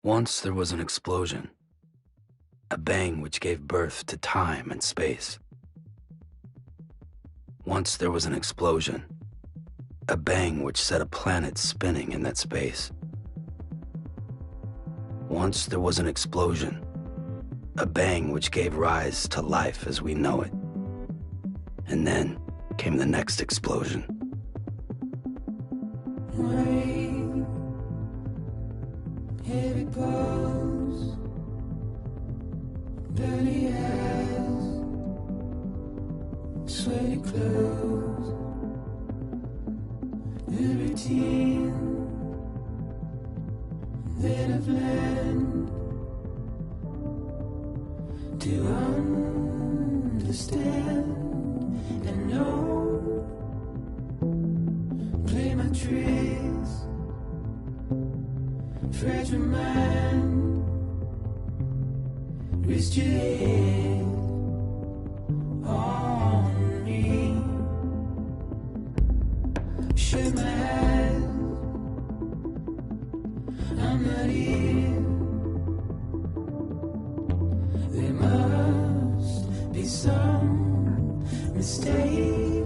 Once there was an explosion, a bang which gave birth to time and space. Once there was an explosion, a bang which set a planet spinning in that space. Once there was an explosion, a bang which gave rise to life as we know it. And then came the next explosion. Rain, here it goes, dirty eyes, sweaty clothes, the routine that I've learned to understand and know. Play my tricks, fragile mind, risk your head on me. Shut my eyes, I'm not here. There must be some mistake.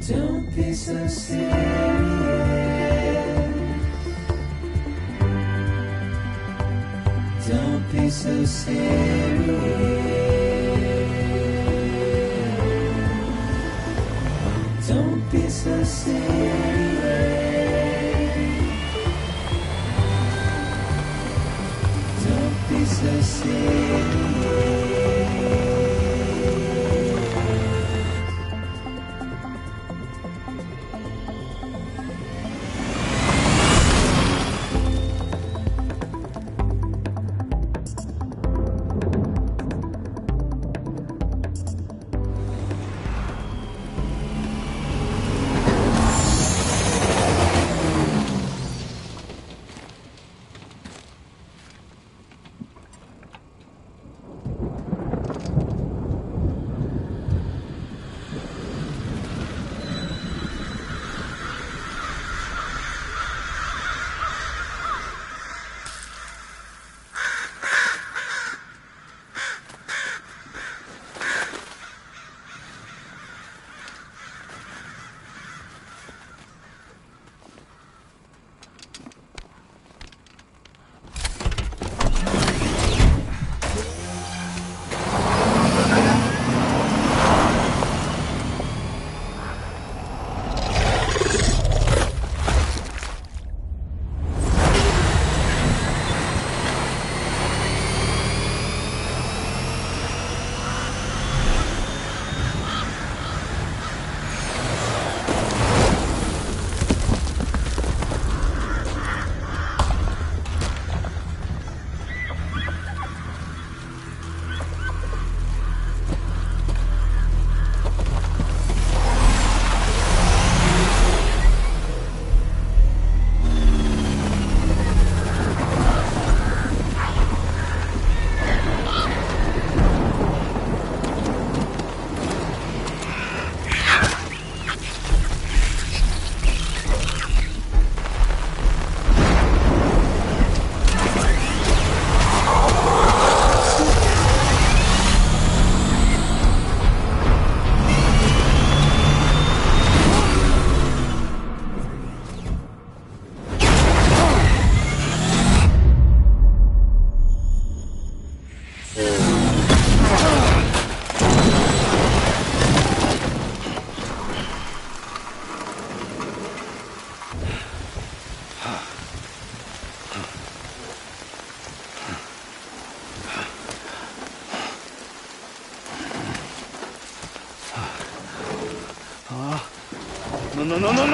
Don't be so serious. Don't be so serious. Don't be so serious. Don't be so serious.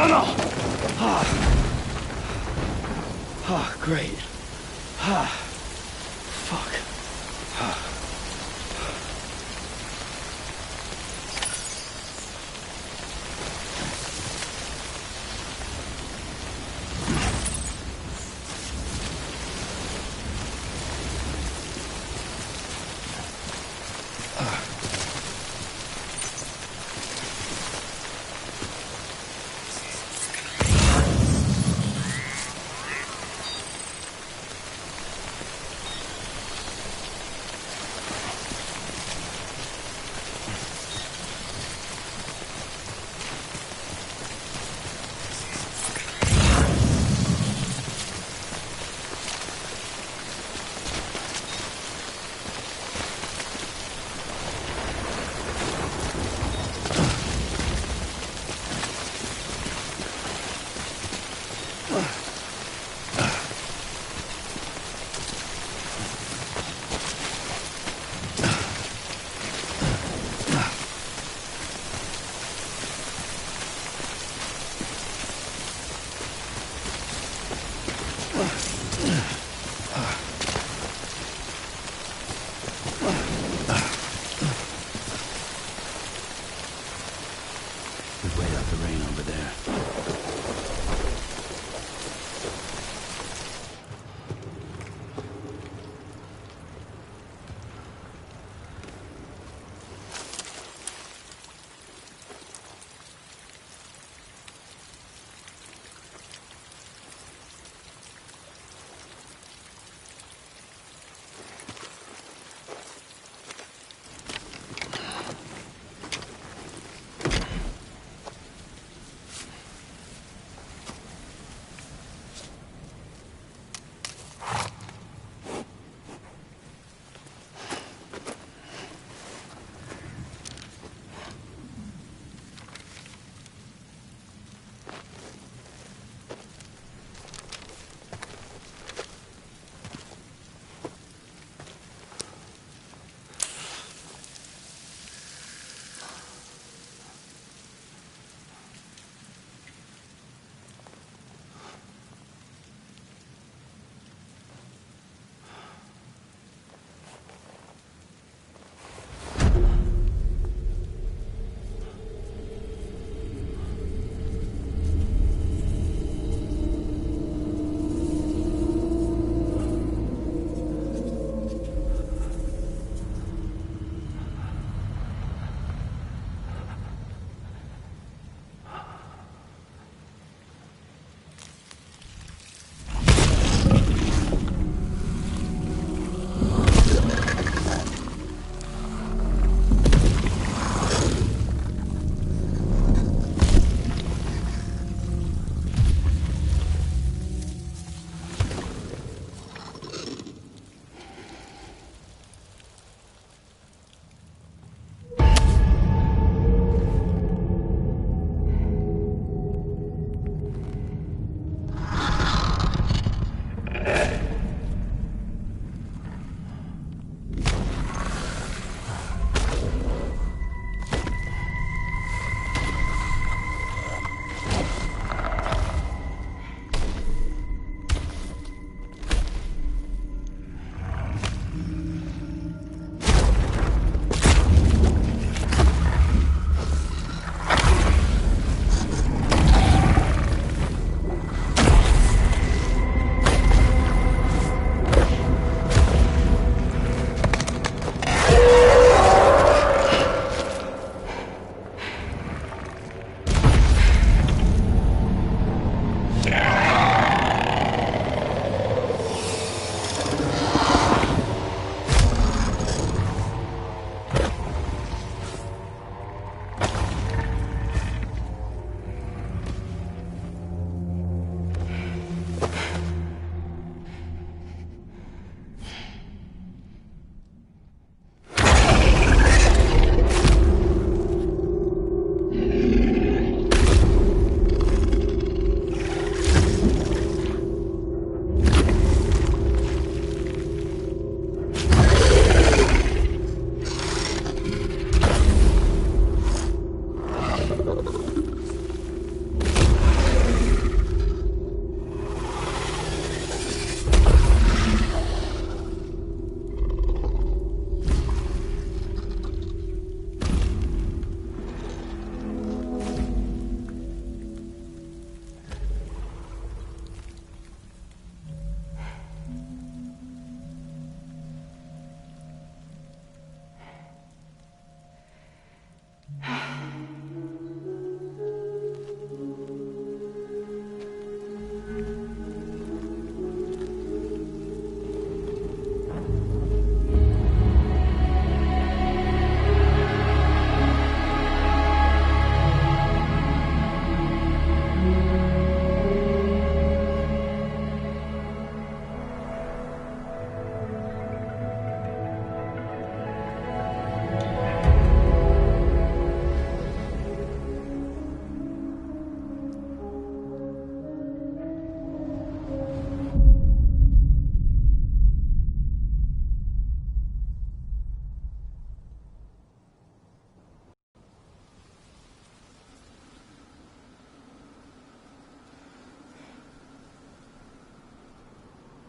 No. Great. Fuck.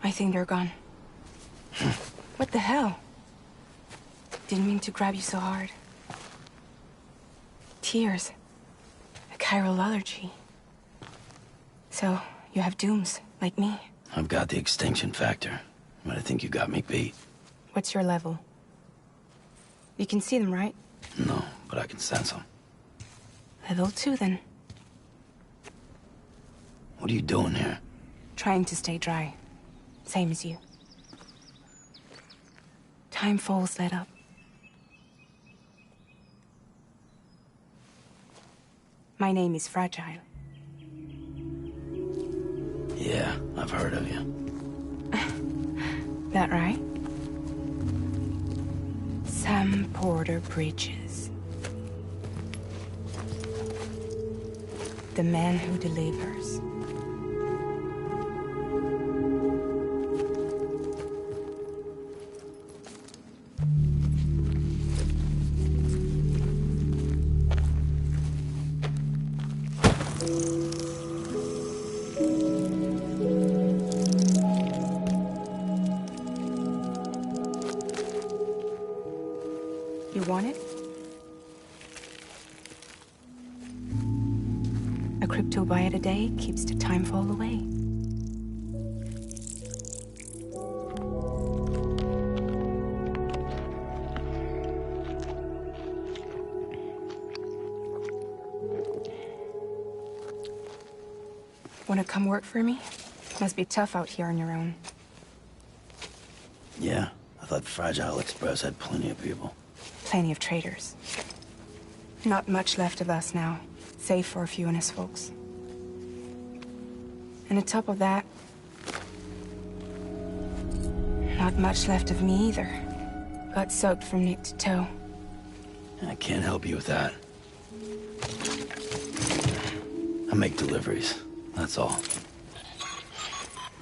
I think they're gone. What the hell? Didn't mean to grab you so hard. Tears. A chiral allergy. So, you have dooms, like me. I've got the extinction factor, but I think you got me beat. What's your level? You can see them, right? No, but I can sense them. Level 2, then. What are you doing here? Trying to stay dry. Same as you. Time falls let up. My name is Fragile. Yeah, I've heard of you. That right? Sam Porter Bridges. The man who delivers. You want it? A crypto buy a day keeps the time fall away. Wanna come work for me? Must be tough out here on your own. Yeah, I thought Fragile Express had plenty of people. Plenty of traitors. Not much left of us now, save for a few honest folks. And on top of that, not much left of me either. Got soaked from neck to toe. I can't help you with that. I make deliveries, that's all.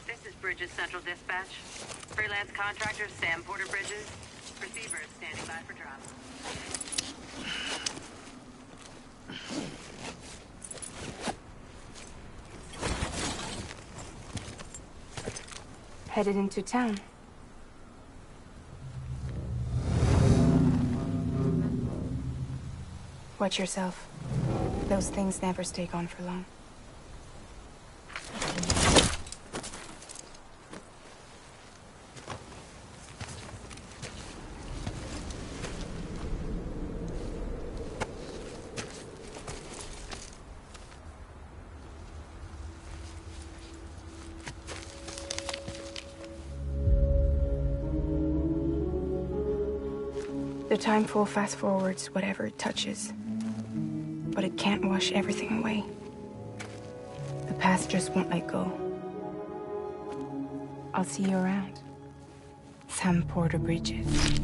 This is Bridges Central Dispatch. Freelance contractor Sam Porter Bridges. Receivers standing by for drop. Headed into town. Watch yourself. Those things never stay gone for long. The timeful fast forwards whatever it touches, but it can't wash everything away. The past just won't let go. I'll see you around. Sam Porter Bridges.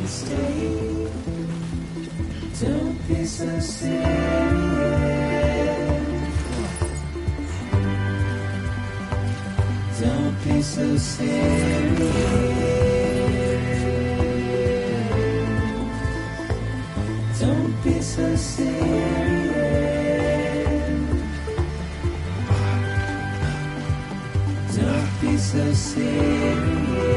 stay. Don't be so serious. Don't be so serious. Don't be so serious. Don't be so serious.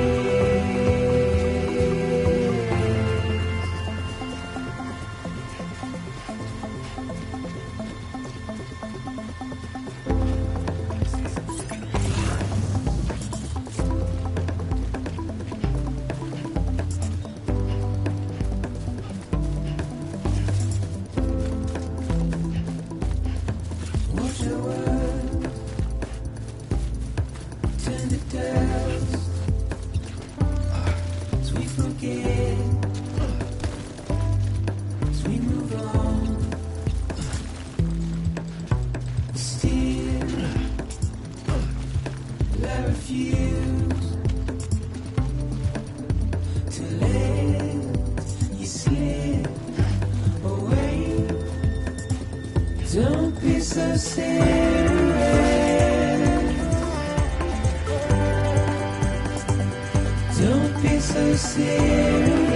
Watch your words, turn to dust. As we forget, as we move on, still I refuse to let you slip away. Don't be so serious. Don't be so serious.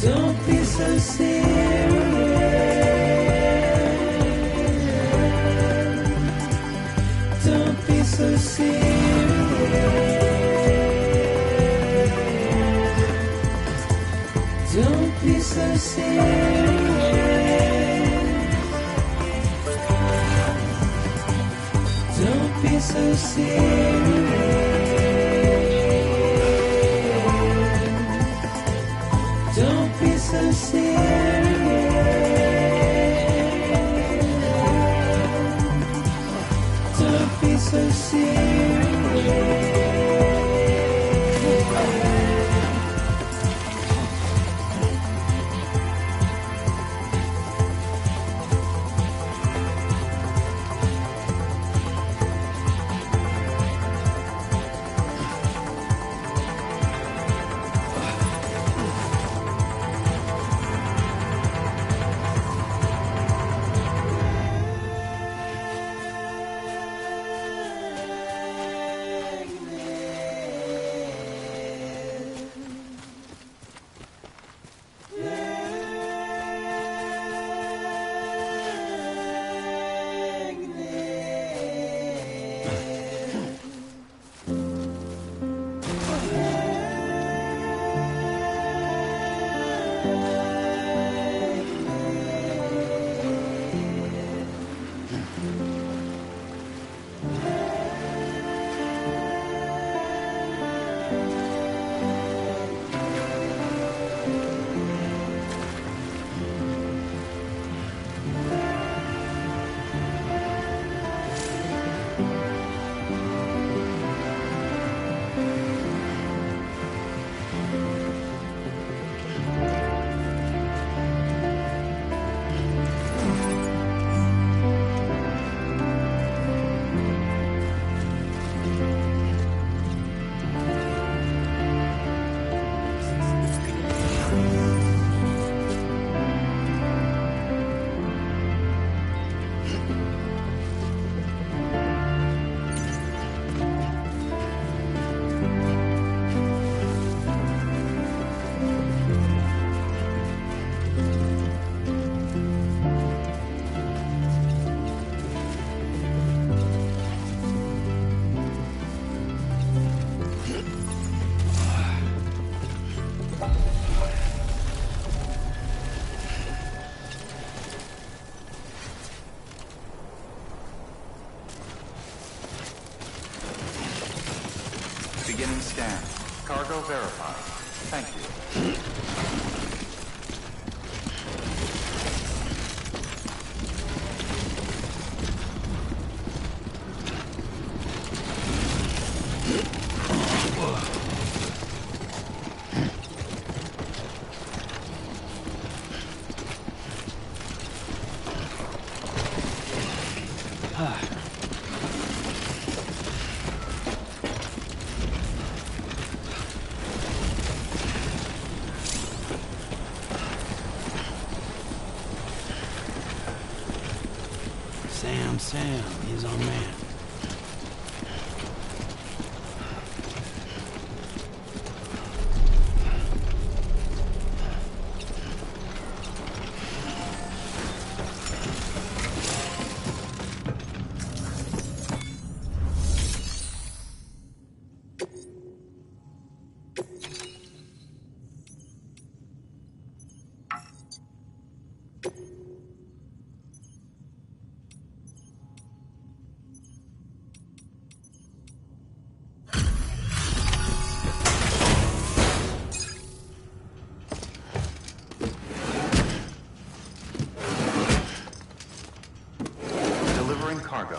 Don't be so serious. Don't be so serious. Don't be so serious. Don't be so serious. Don't be so serious. Don't be so serious. Beginning scan. Cargo verified. Thank you. Sam, he's our man. Cargo.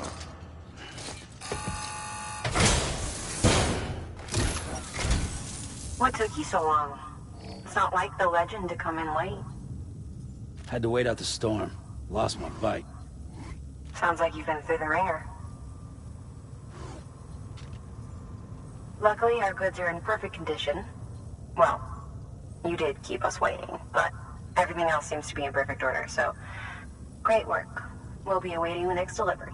What took you so long? It's not like the legend to come in late. Had to wait out the storm. Lost my bike. Sounds like you've been through the ringer. Luckily, our goods are in perfect condition. Well, you did keep us waiting, but everything else seems to be in perfect order, so great work. We'll be awaiting the next delivery.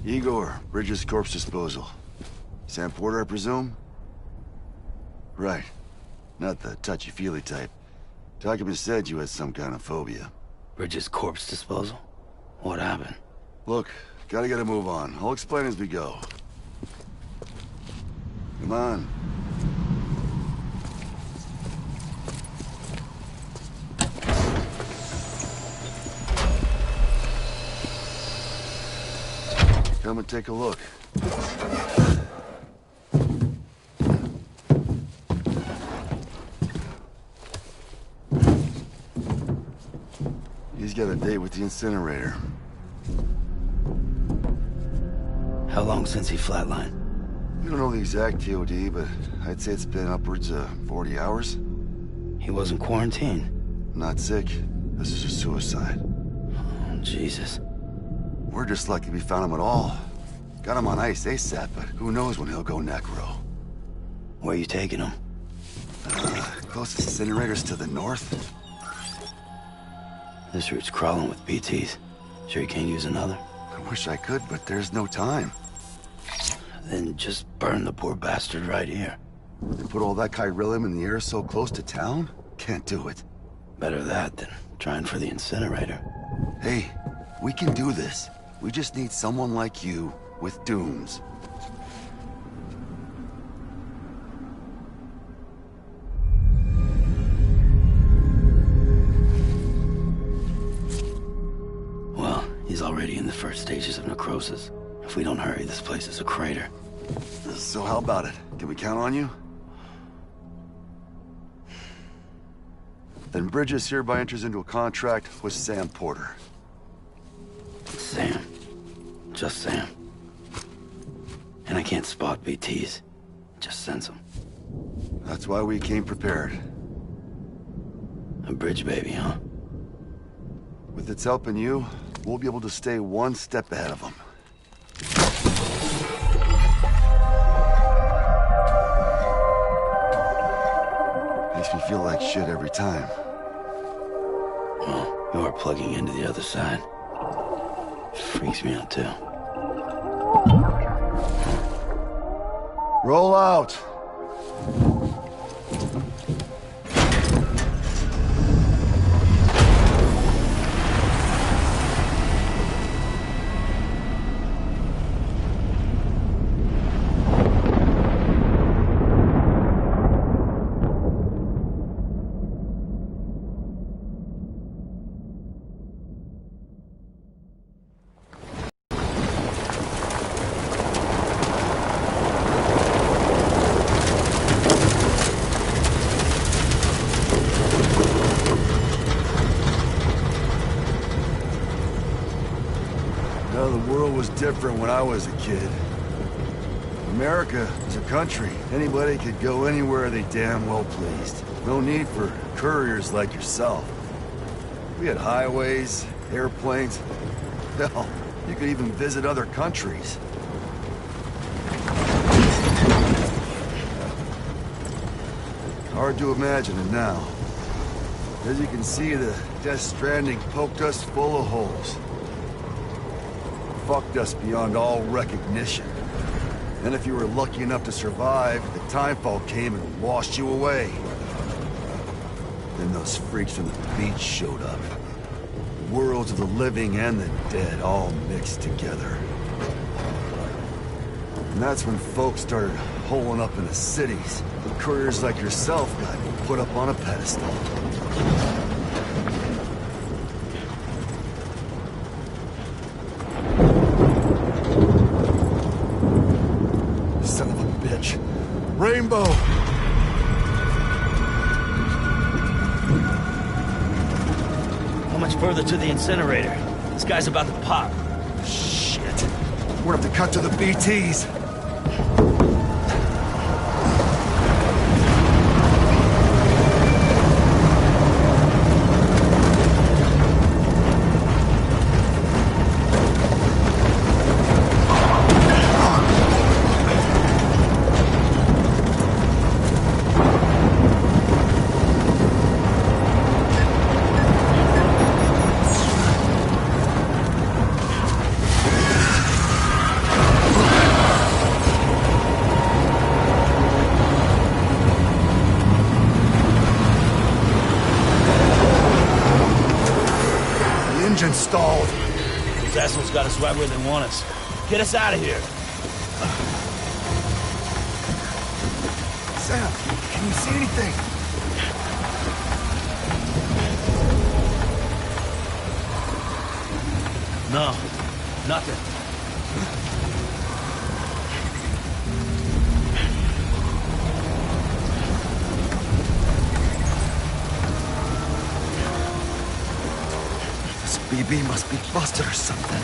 Igor, Bridges corpse disposal. Sam Porter, I presume? Right. Not the touchy-feely type. Documents said you had some kind of phobia. Bridges corpse disposal? What happened? Look, gotta get a move on. I'll explain as we go. Come on. Come and take a look. He's got a date with the incinerator. How long since he flatlined? We don't know the exact TOD, but I'd say it's been upwards of 40 hours. He wasn't quarantined. Not sick. This is a suicide. Oh, Jesus. We're just lucky we found him at all. Got him on ice ASAP, but who knows when he'll go necro. Where you taking him? Closest incinerator's to the north. This route's crawling with BTs. Sure you can't use another? I wish I could, but there's no time. Then just burn the poor bastard right here. They put all that chiralium in the air so close to town? Can't do it. Better that than trying for the incinerator. Hey, we can do this. We just need someone like you with dooms. Well, he's already in the first stages of necrosis. If we don't hurry, this place is a crater. So how about it? Can we count on you? Then Bridges hereby enters into a contract with Sam Porter. Sam. Just Sam. And I can't spot BTs. Just sense them. That's why we came prepared. A bridge baby, huh? With its help and you, we'll be able to stay one step ahead of them. Makes me feel like shit every time. Well, you are plugging into the other side. Freaks me out, too. Roll out! Different when I was a kid. America was a country. Anybody could go anywhere they damn well pleased. No need for couriers like yourself. We had highways, airplanes. Hell, you could even visit other countries. Hard to imagine it now. As you can see, the Death Stranding poked us full of holes. Fucked us beyond all recognition. And if you were lucky enough to survive, the timefall came and washed you away. Then those freaks from the beach showed up. The worlds of the living and the dead all mixed together. And that's when folks started holing up in the cities. Couriers like yourself got put up on a pedestal. Rainbow! How much further to the incinerator? This guy's about to pop. Shit. We're gonna have to cut to the BTs. Stalled. Those assholes got us right where they want us. Get us out of here. Sam, can you see anything? No, nothing. BB must be busted or something.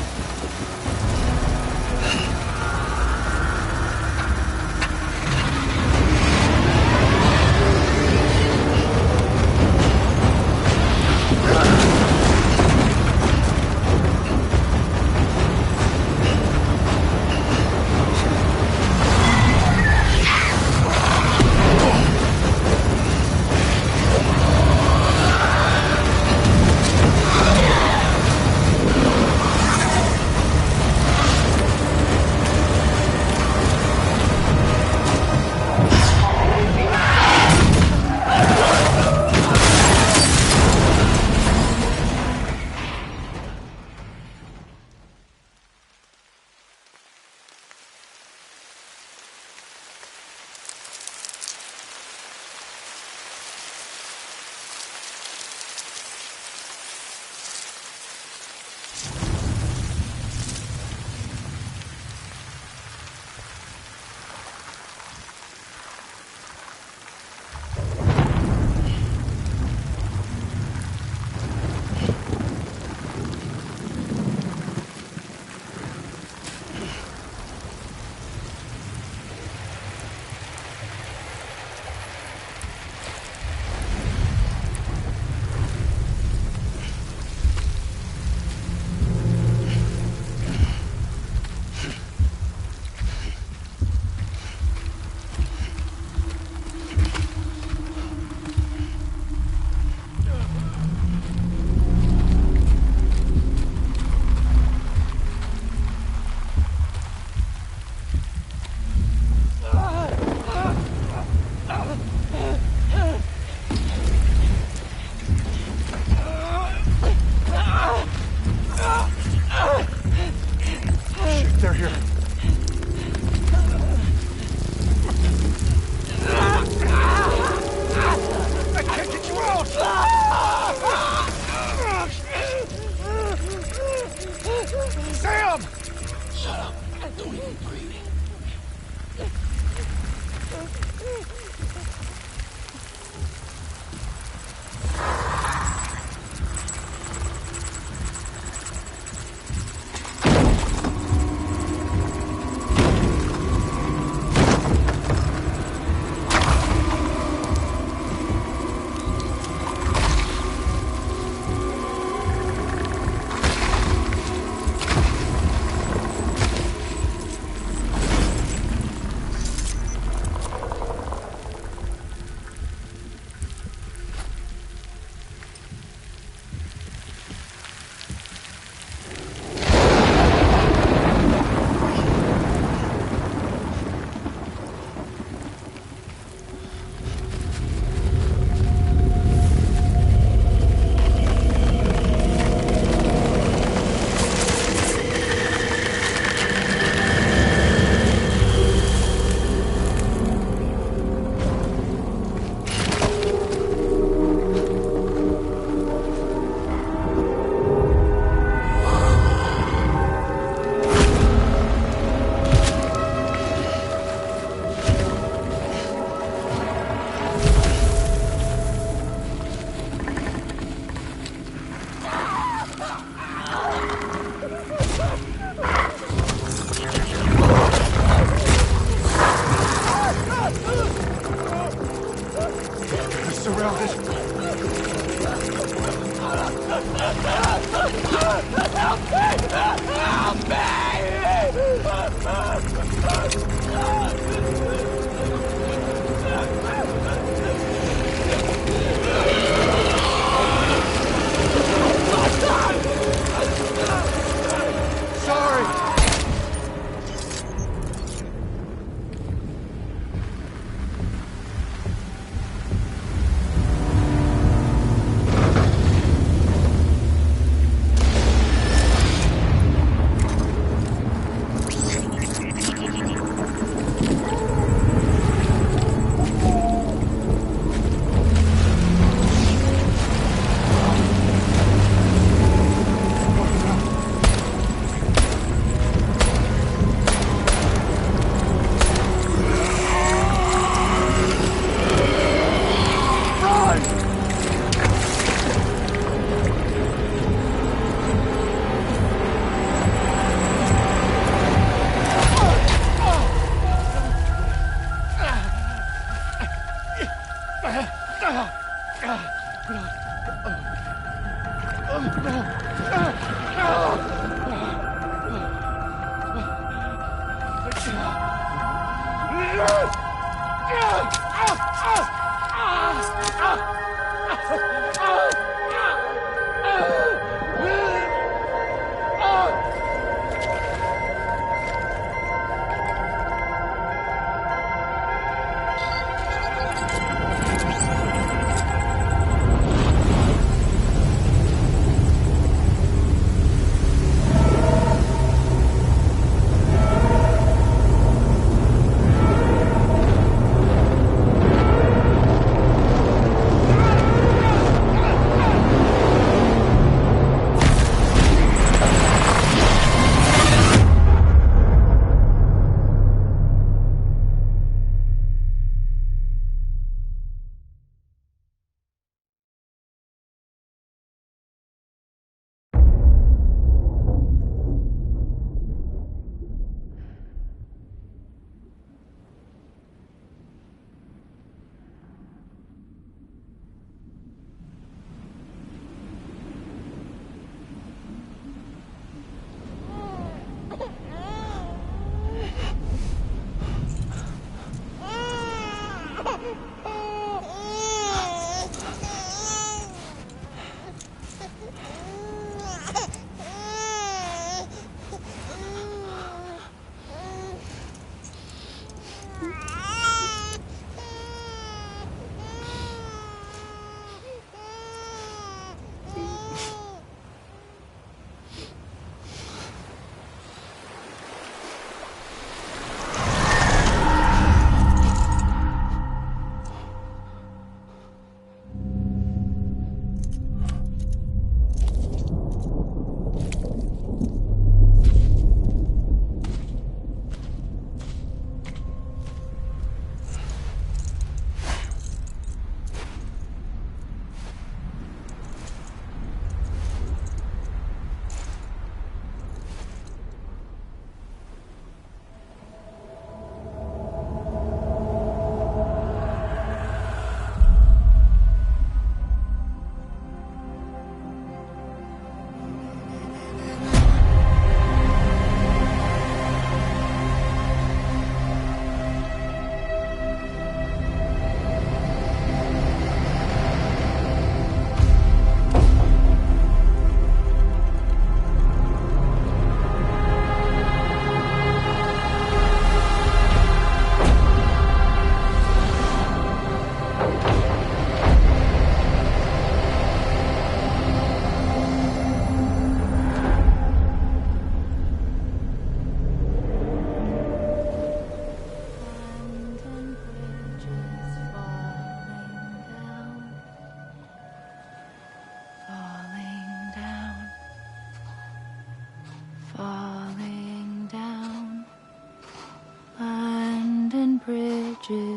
don't even breathe.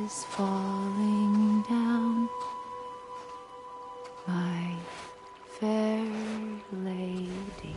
is falling down, my fair lady.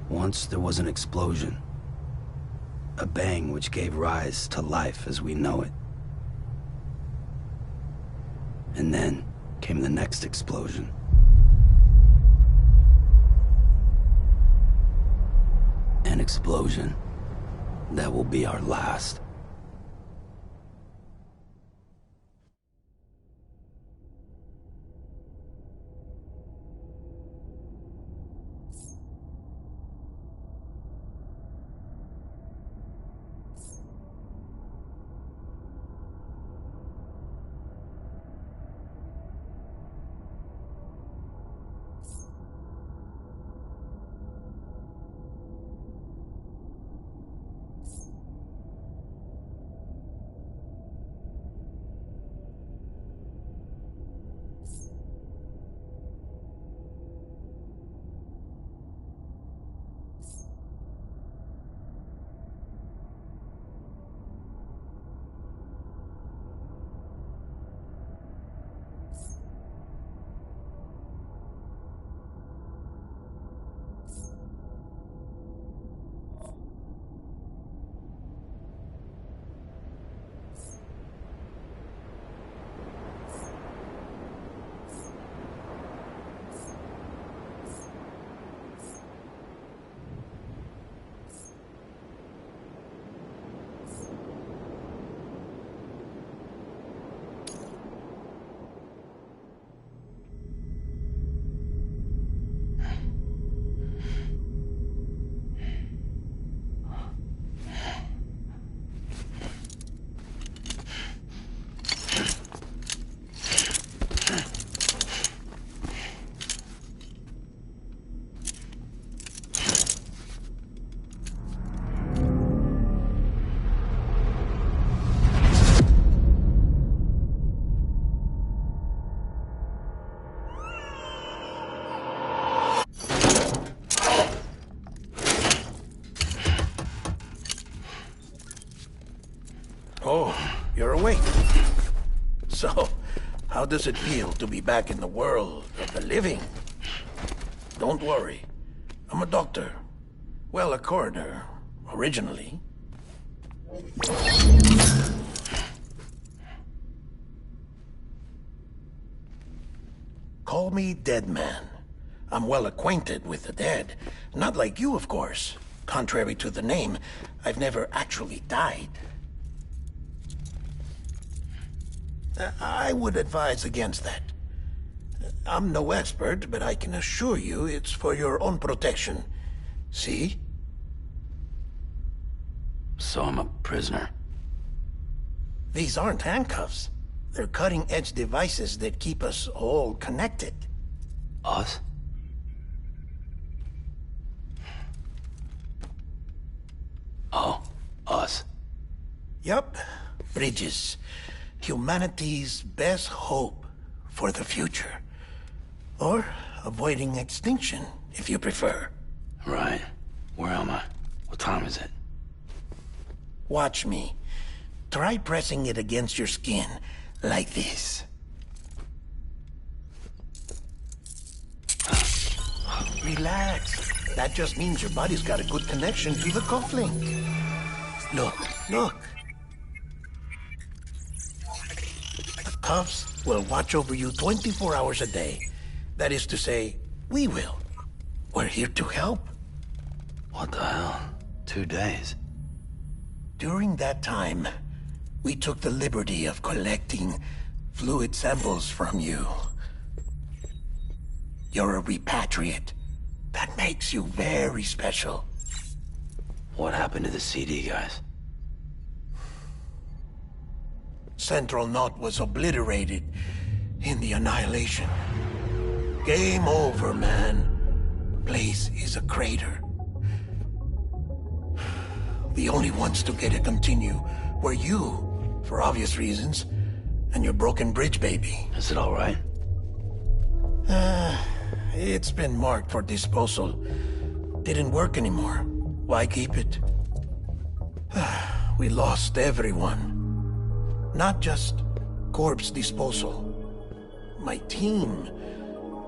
Once there was an explosion. A bang which gave rise to life as we know it. And then came the next explosion. An explosion that will be our last. Oh, you're awake. So, how does it feel to be back in the world of the living? Don't worry. I'm a doctor. Well, a coroner, originally. Call me Dead Man. I'm well acquainted with the dead. Not like you, of course. Contrary to the name, I've never actually died. I would advise against that. I'm no expert, but I can assure you it's for your own protection. See? So I'm a prisoner. These aren't handcuffs. They're cutting-edge devices that keep us all connected. Us? Oh, us. Yup. Bridges. Humanity's best hope for the future. Or avoiding extinction, if you prefer. Right. Where am I? What time is it? Watch me. Try pressing it against your skin, like this. Relax. That just means your body's got a good connection to the cufflink. Look, look. The cuffs will watch over you 24 hours a day. That is to say, we will. We're here to help. What the hell? 2 days? During that time, we took the liberty of collecting fluid samples from you. You're a repatriate. That makes you very special. What happened to the CD guys? Central Knot was obliterated in the Annihilation. Game over, man. Place is a crater. The only ones to get to continue were you, for obvious reasons, and your broken bridge baby. Is it all right? It's been marked for disposal. Didn't work anymore. Why keep it? We lost everyone. Not just corpse disposal. My team,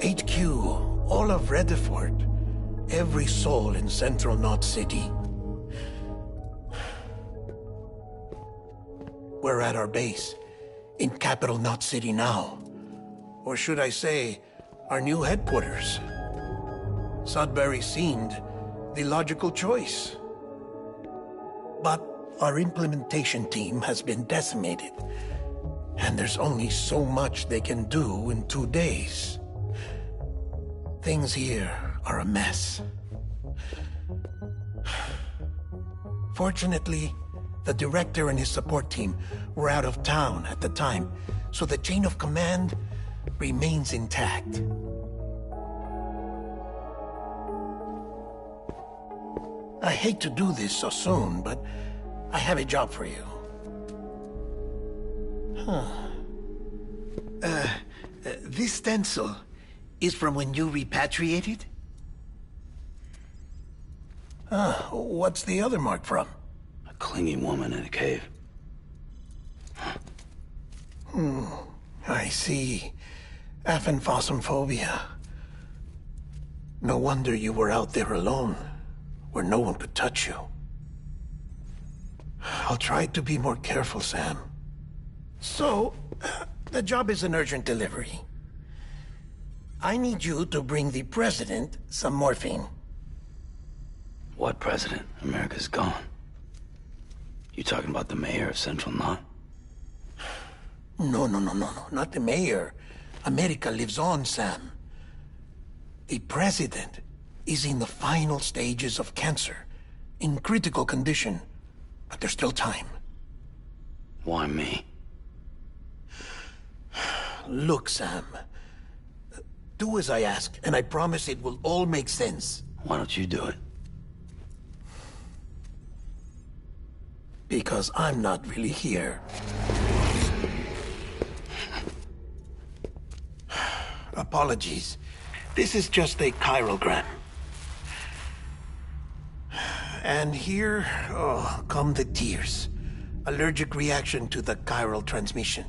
HQ, all of Redefort, every soul in Central Knot City. We're at our base, in Capital Knot City now. Or should I say, our new headquarters. Sudbury seemed the logical choice. But our implementation team has been decimated, and there's only so much they can do in 2 days. Things here are a mess. Fortunately, the director and his support team were out of town at the time, so the chain of command remains intact. I hate to do this so soon, but I have a job for you. This stencil is from when you repatriated? What's the other mark from? A clinging woman in a cave. I see. Aphanphosmphobia. No wonder you were out there alone, where no one could touch you. I'll try to be more careful, Sam. So, the job is an urgent delivery. I need you to bring the president some morphine. What president? America's gone. You talking about the mayor of Central Knot? No, not the mayor. America lives on, Sam. The president is in the final stages of cancer, in critical condition, but there's still time. Why me? Look, Sam. Do as I ask, and I promise it will all make sense. Why don't you do it? Because I'm not really here. Apologies. This is just a chirogram. And here, come the tears. Allergic reaction to the chiral transmission.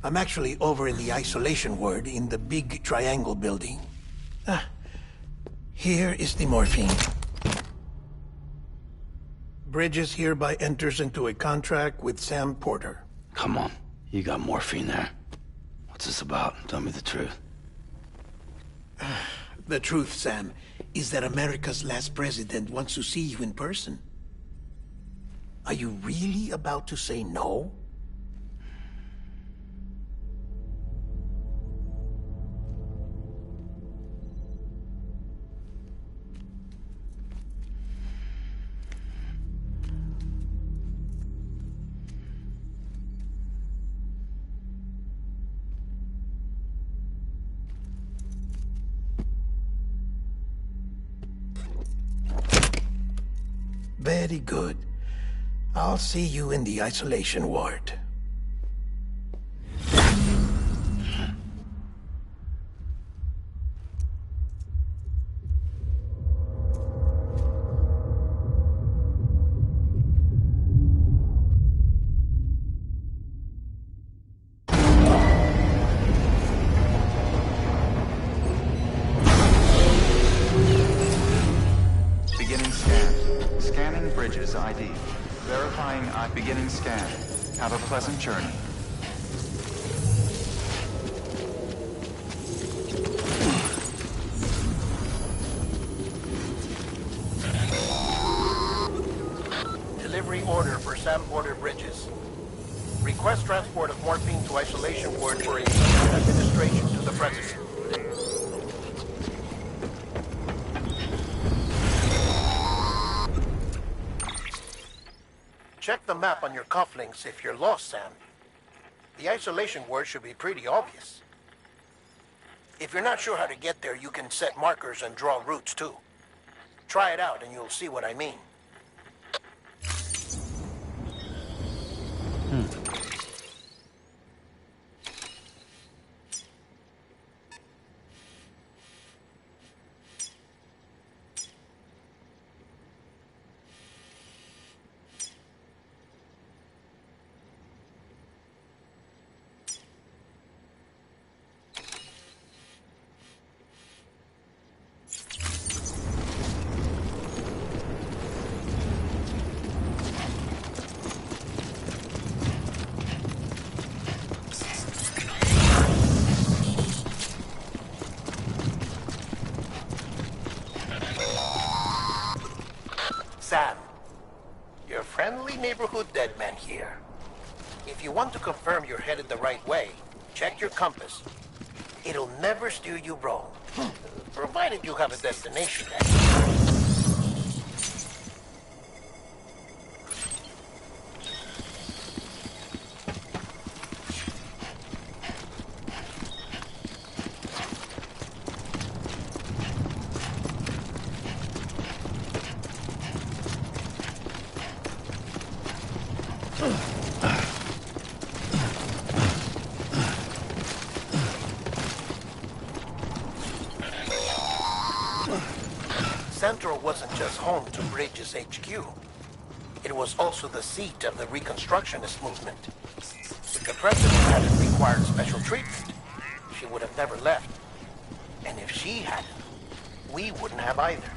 I'm actually over in the isolation ward in the big triangle building. Here is the morphine. Bridges hereby enters into a contract with Sam Porter. Come on, you got morphine there. What's this about? Tell me the truth. The truth, Sam, is that America's last president wants to see you in person. Are you really about to say no? Very good. I'll see you in the isolation ward. Beginning scan. Scanning Bridges ID. Verifying beginning scan. Have a pleasant journey. Delivery order for Sam Porter Bridges. Request transport of morphine to isolation ward for immediate administration to the president. Check the map on your cufflinks if you're lost, Sam. The isolation word should be pretty obvious. If you're not sure how to get there, you can set markers and draw routes too. Try it out and you'll see what I mean. Sam, your friendly neighborhood dead man here. If you want to confirm you're headed the right way, check your compass. It'll never steer you wrong, provided you have a destination. Central wasn't just home to Bridges HQ. It was also the seat of the Reconstructionist movement. If the president hadn't required special treatment, she would have never left. And if she hadn't, we wouldn't have either.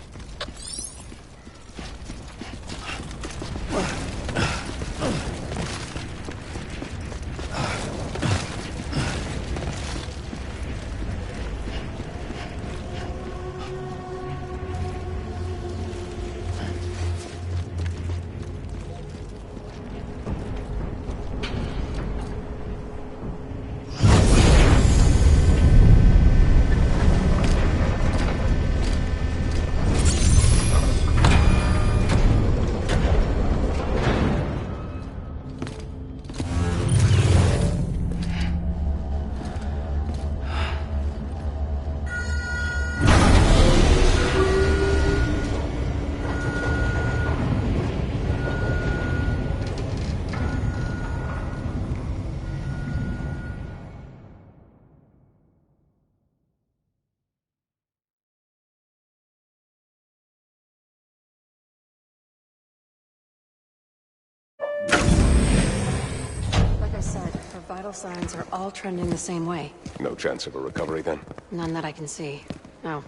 vital signs are all trending the same way. No chance of a recovery then? None that I can see. No.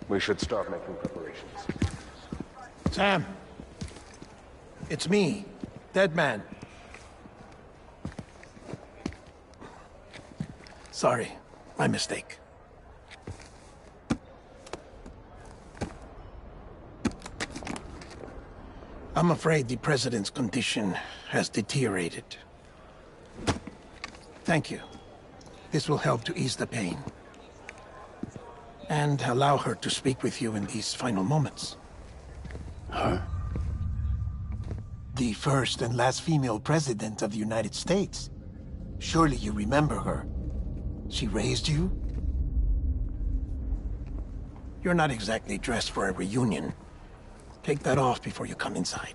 We should start making preparations. Sam! It's me, Dead Man. Sorry, my mistake. I'm afraid the President's condition has deteriorated. Thank you. This will help to ease the pain. And allow her to speak with you in these final moments. Her? The first and last female president of the United States. Surely you remember her. She raised you? You're not exactly dressed for a reunion. Take that off before you come inside.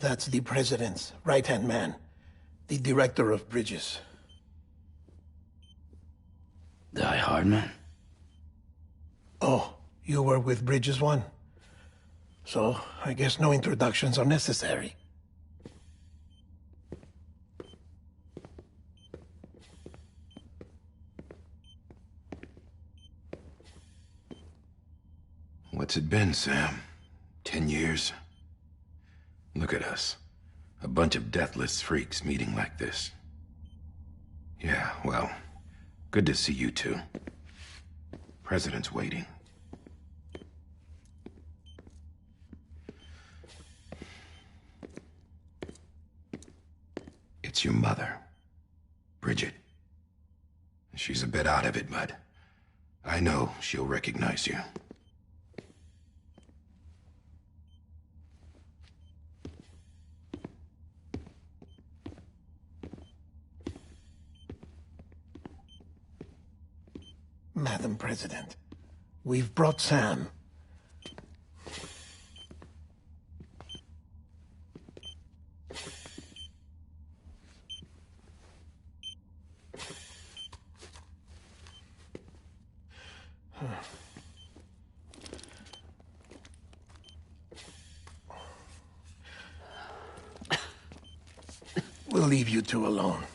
That's the President's right-hand man, the Director of Bridges. Die Hardman? Oh, you were with Bridges 1? So, I guess no introductions are necessary. What's it been, Sam? 10 years? Look at us. A bunch of deathless freaks meeting like this. Yeah, well, good to see you two. President's waiting. It's your mother, Bridget. She's a bit out of it, but I know she'll recognize you. Madam President, we've brought Sam. We'll leave you two alone.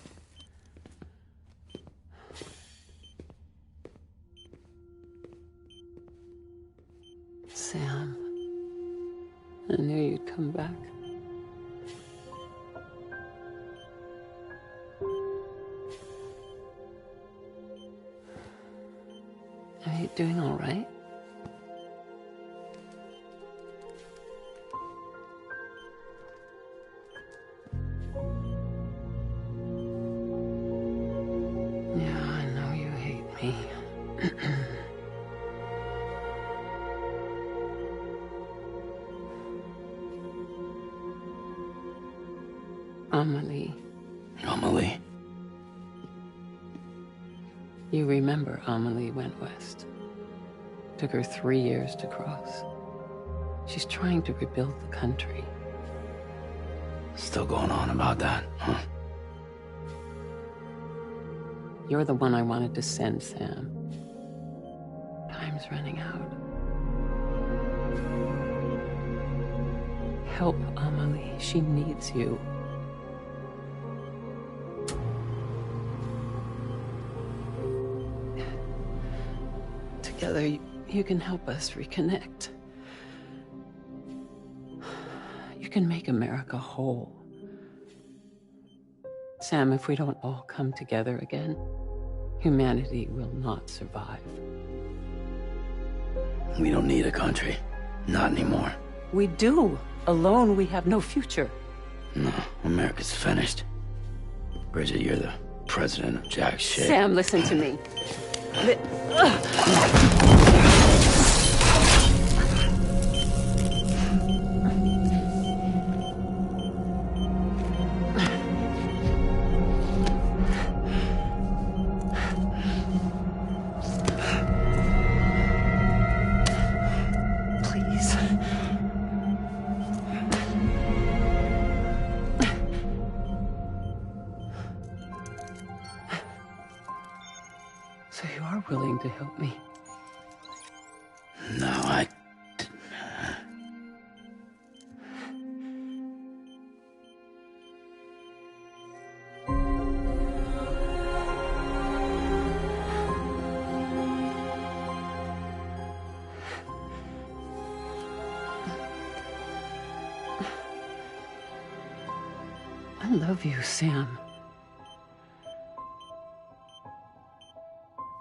Sam, I knew you'd come back. Are you doing all right? Yeah, I know you hate me. Amelie. Amelie? You remember Amelie went west. Took her 3 years to cross. She's trying to rebuild the country. Still going on about that, huh? You're the one I wanted to send, Sam. Time's running out. Help Amelie. She needs you. Together, you can help us reconnect. You can make America whole. Sam, if we don't all come together again, humanity will not survive. We don't need a country. Not anymore. We do. Alone, we have no future. No, America's finished. Bridget, you're the president of jack shit. Sam, listen to me. So you are willing to help me? No, I... I love you, Sam.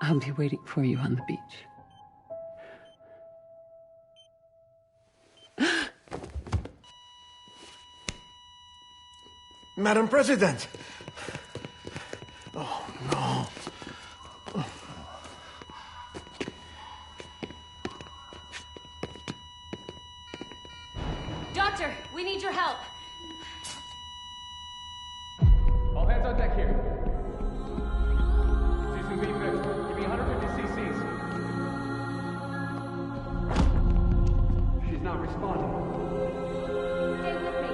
I'll be waiting for you on the beach. Madam President! Oh, no. Doctor, we need your help. All hands on deck here. Season B fixed. Give me 150 cc's. She's not responding. Stay with me.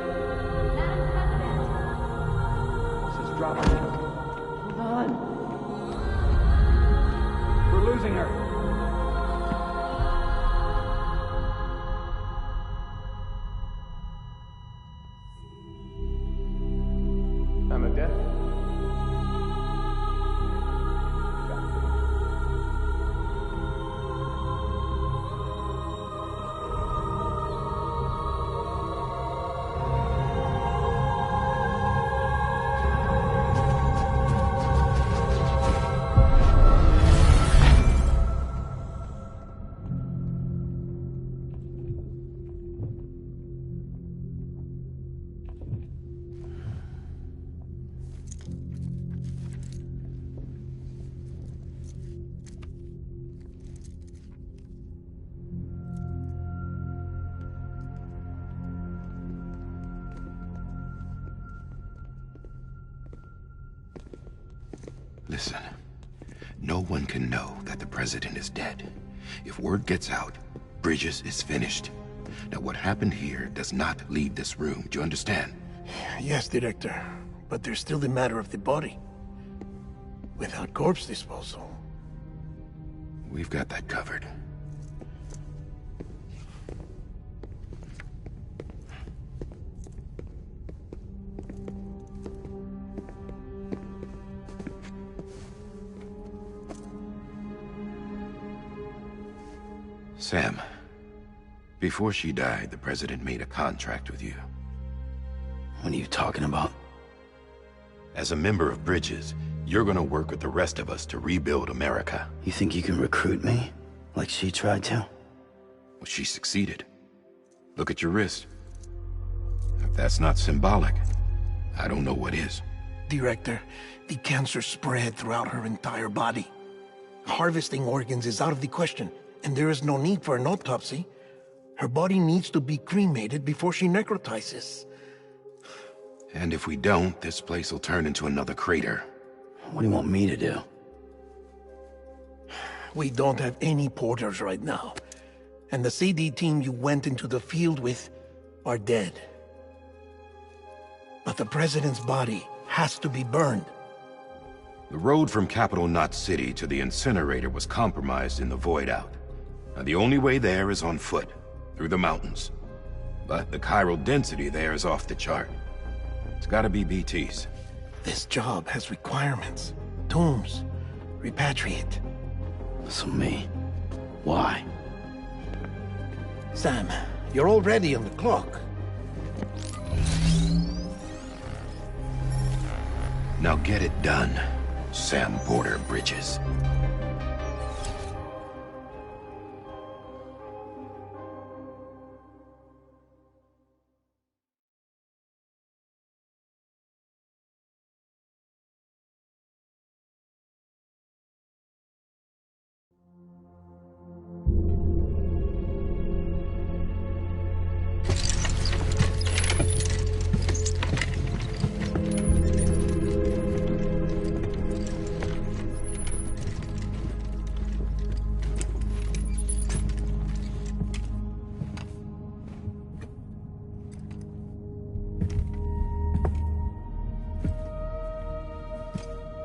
Madam President. This is dropping. Hold on. We're losing her. I'm a death. Listen, no one can know that the president is dead. If word gets out, Bridges is finished. Now, what happened here does not leave this room. Do you understand? Yes, Director. But there's still the matter of the body. Without corpse disposal. We've got that covered. Sam, before she died, the president made a contract with you. What are you talking about? As a member of Bridges, you're gonna work with the rest of us to rebuild America. You think you can recruit me? Like she tried to? Well, she succeeded. Look at your wrist. If that's not symbolic, I don't know what is. Director, the cancer spread throughout her entire body. Harvesting organs is out of the question, and there is no need for an autopsy. Her body needs to be cremated before she necrotizes. And if we don't, this place will turn into another crater. What do you want me to do? We don't have any porters right now. And the CD team you went into the field with are dead. But the president's body has to be burned. The road from Capital Knot City to the incinerator was compromised in the void out. Now, the only way there is on foot, through the mountains. But the chiral density there is off the chart. It's gotta be BTs. This job has requirements. Tombs. Repatriate. So me? Why? Sam, you're already on the clock. Now get it done. Sam Porter Bridges.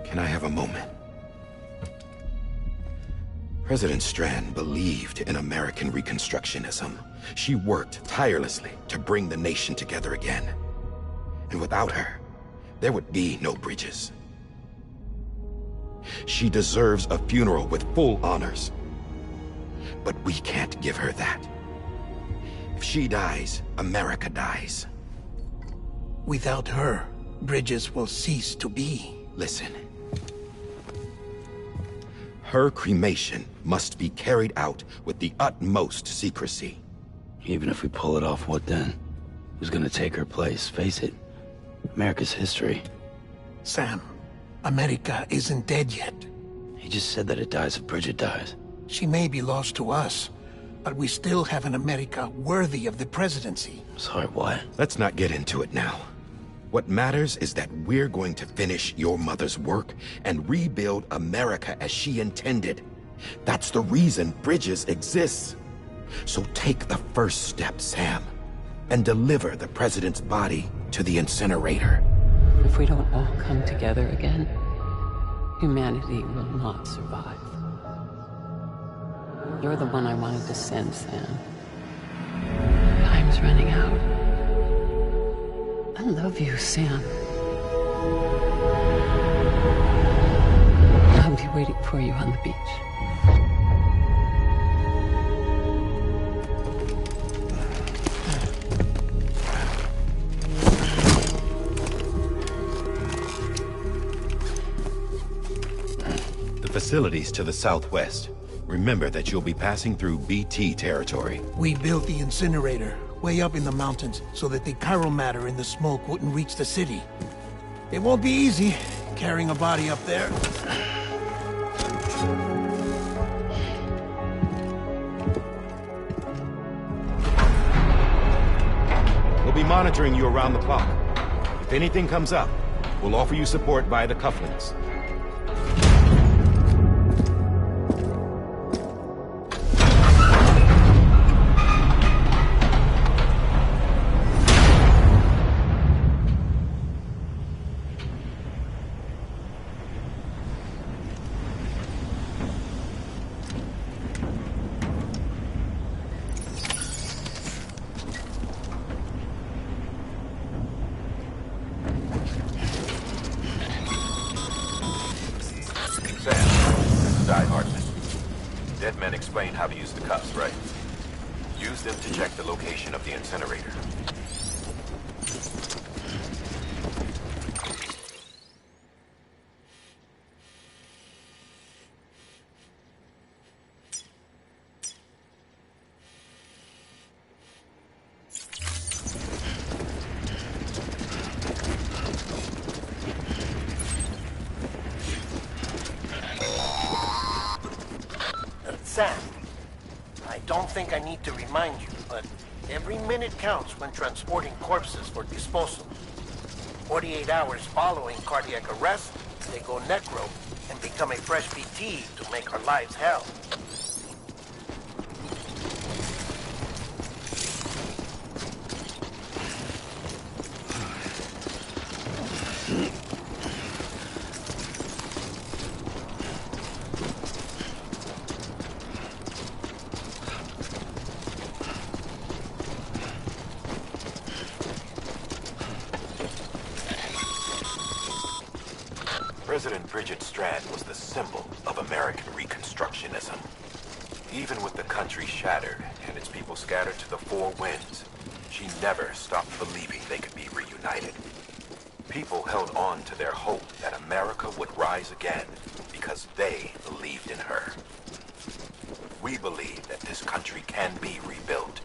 Can I have a moment? President Strand believed in American Reconstructionism. She worked tirelessly to bring the nation together again. And without her, there would be no bridges. She deserves a funeral with full honors. But we can't give her that. If she dies, America dies. Without her, bridges will cease to be. Listen. Her cremation must be carried out with the utmost secrecy. Even if we pull it off, what then? Who's gonna take her place? Face it, America's history. Sam, America isn't dead yet. He just said that it dies if Bridget dies. She may be lost to us, but we still have an America worthy of the presidency. Sorry, what? Let's not get into it now. What matters is that we're going to finish your mother's work and rebuild America as she intended. That's the reason Bridges exists. So take the first step, Sam, and deliver the president's body to the incinerator. If we don't all come together again, humanity will not survive. You're the one I wanted to send, Sam. Time's running out. I love you, Sam. I'll be waiting for you on the beach. The facilities to the southwest. Remember that you'll be passing through BT territory. We built the incinerator way up in the mountains so that the chiral matter in the smoke wouldn't reach the city. It won't be easy carrying a body up there. We'll be monitoring you around the clock. If anything comes up, we'll offer you support via the cufflinks. Dead men explained how to use the cuffs, right? Use them to check the location of the incinerator. Sam, I don't think I need to remind you, but every minute counts when transporting corpses for disposal. 48 hours following cardiac arrest, they go necro and become a fresh BT to make our lives hell. President Bridget Strand was the symbol of American Reconstructionism. Even with the country shattered and its people scattered to the four winds, she never stopped believing they could be reunited. people held on to their hope that America would rise again because they believed in her. We believe that this country can be rebuilt.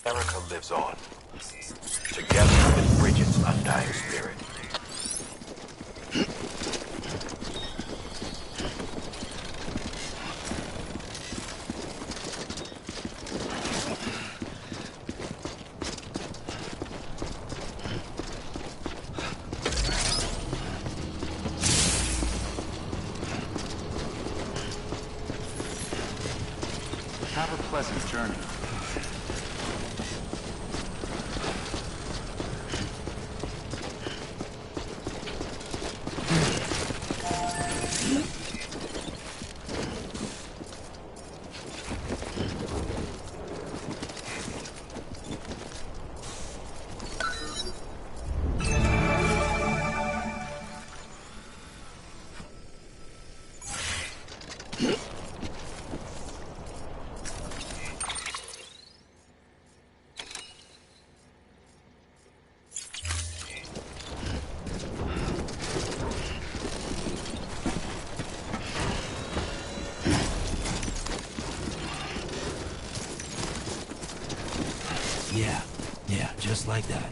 America lives on, together with Bridget's undying spirit. Have a pleasant journey. Yeah, just like that.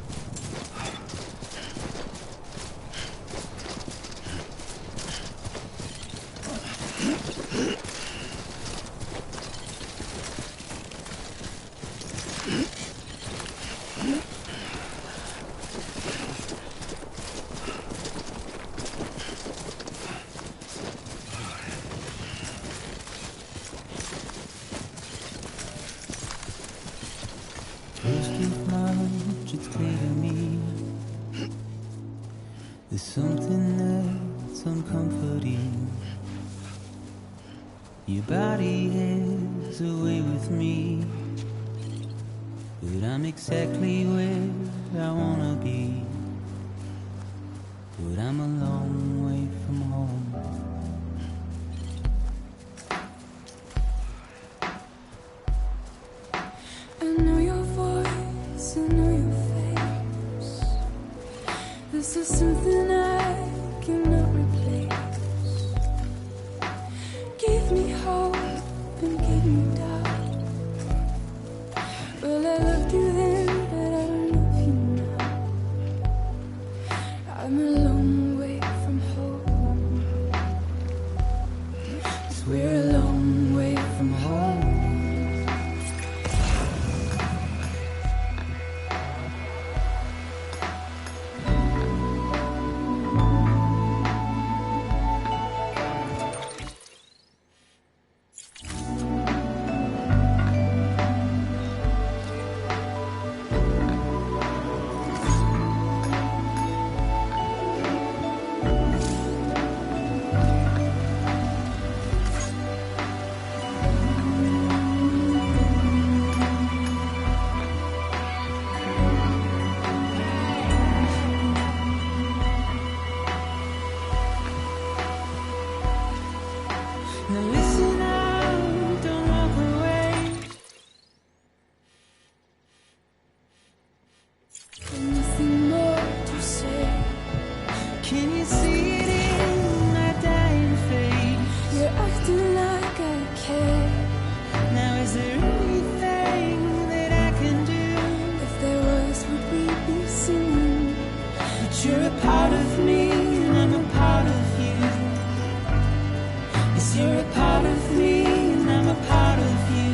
It's clear to me there's something that's uncomforting. Your body is away with me, but I'm exactly where I wanna be. But I'm a long way from home. I know your voice, I know your face. This is something I cannot replace. Gave me hope and gave me doubt. Well, I loved you then, but I don't love you now. I'm a long way from home. 'Cause we're a long way from home. Now listen out, don't walk away. There's nothing more to say. Can you see it in my dying face? You're acting like I care. Now is there anything that I can do? If there was, would we be singing? But you're a part of me and I'm a part of you. Yes, you're a part of me and I'm a part of you.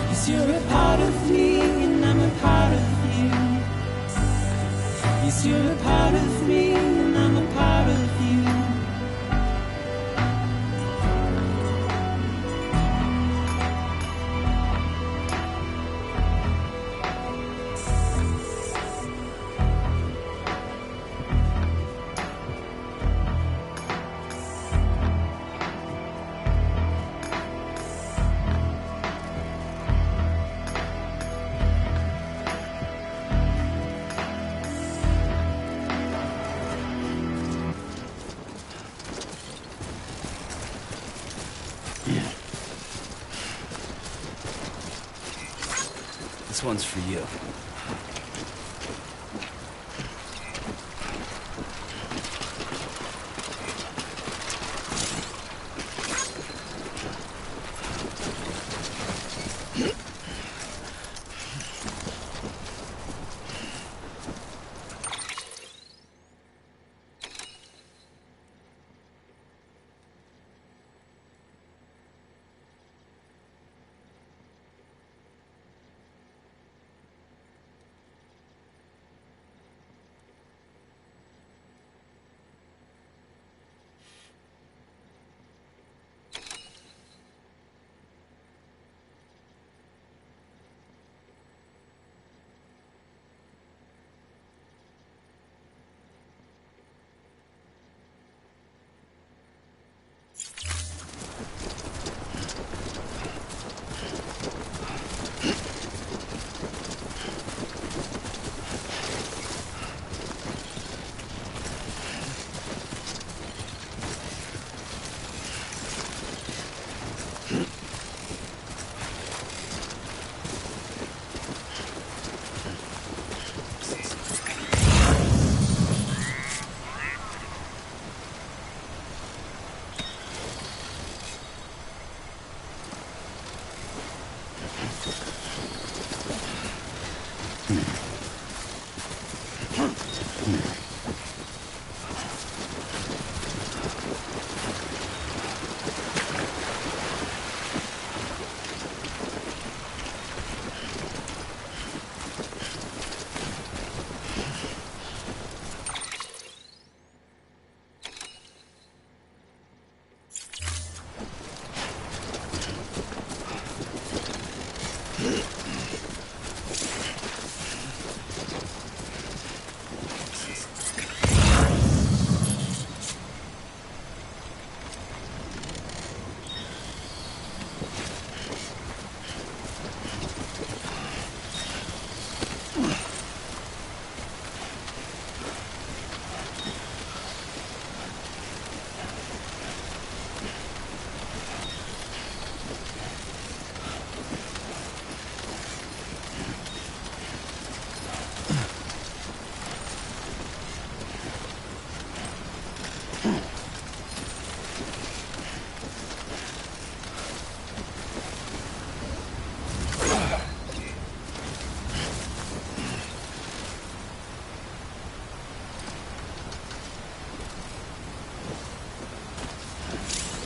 Yes, you're a part of me and I'm a part of you. Yes, you're a part of me and I'm a part of you. This one's for you.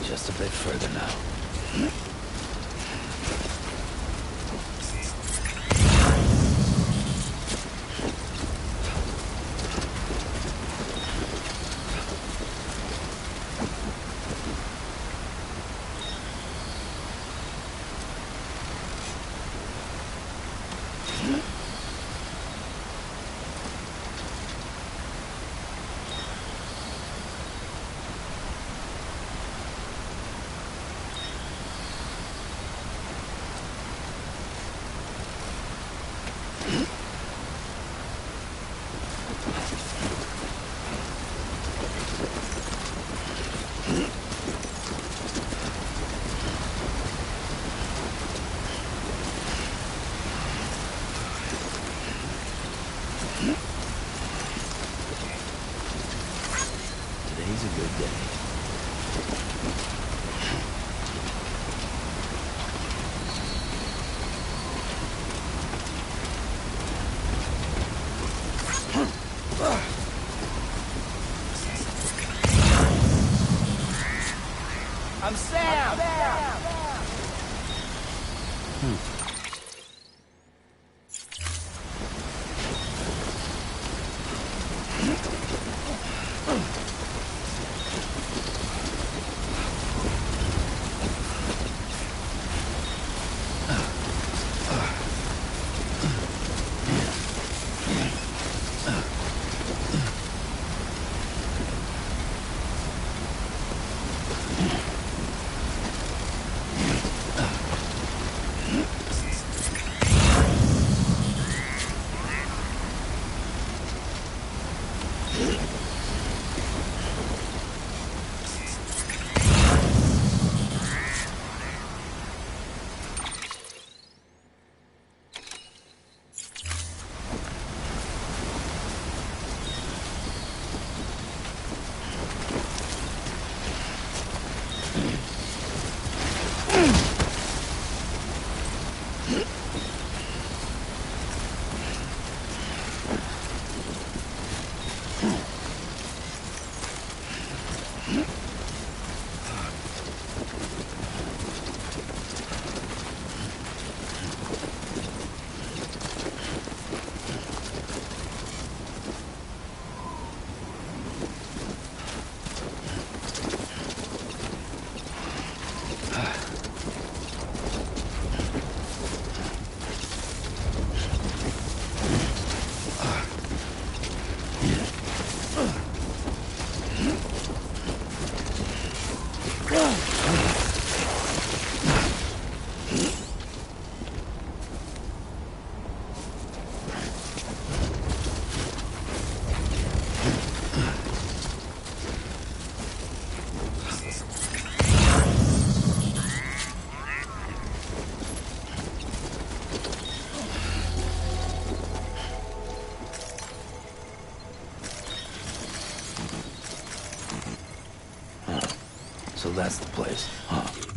Just a bit further now. Today's a good day. I'm Sam! So that's the place, huh?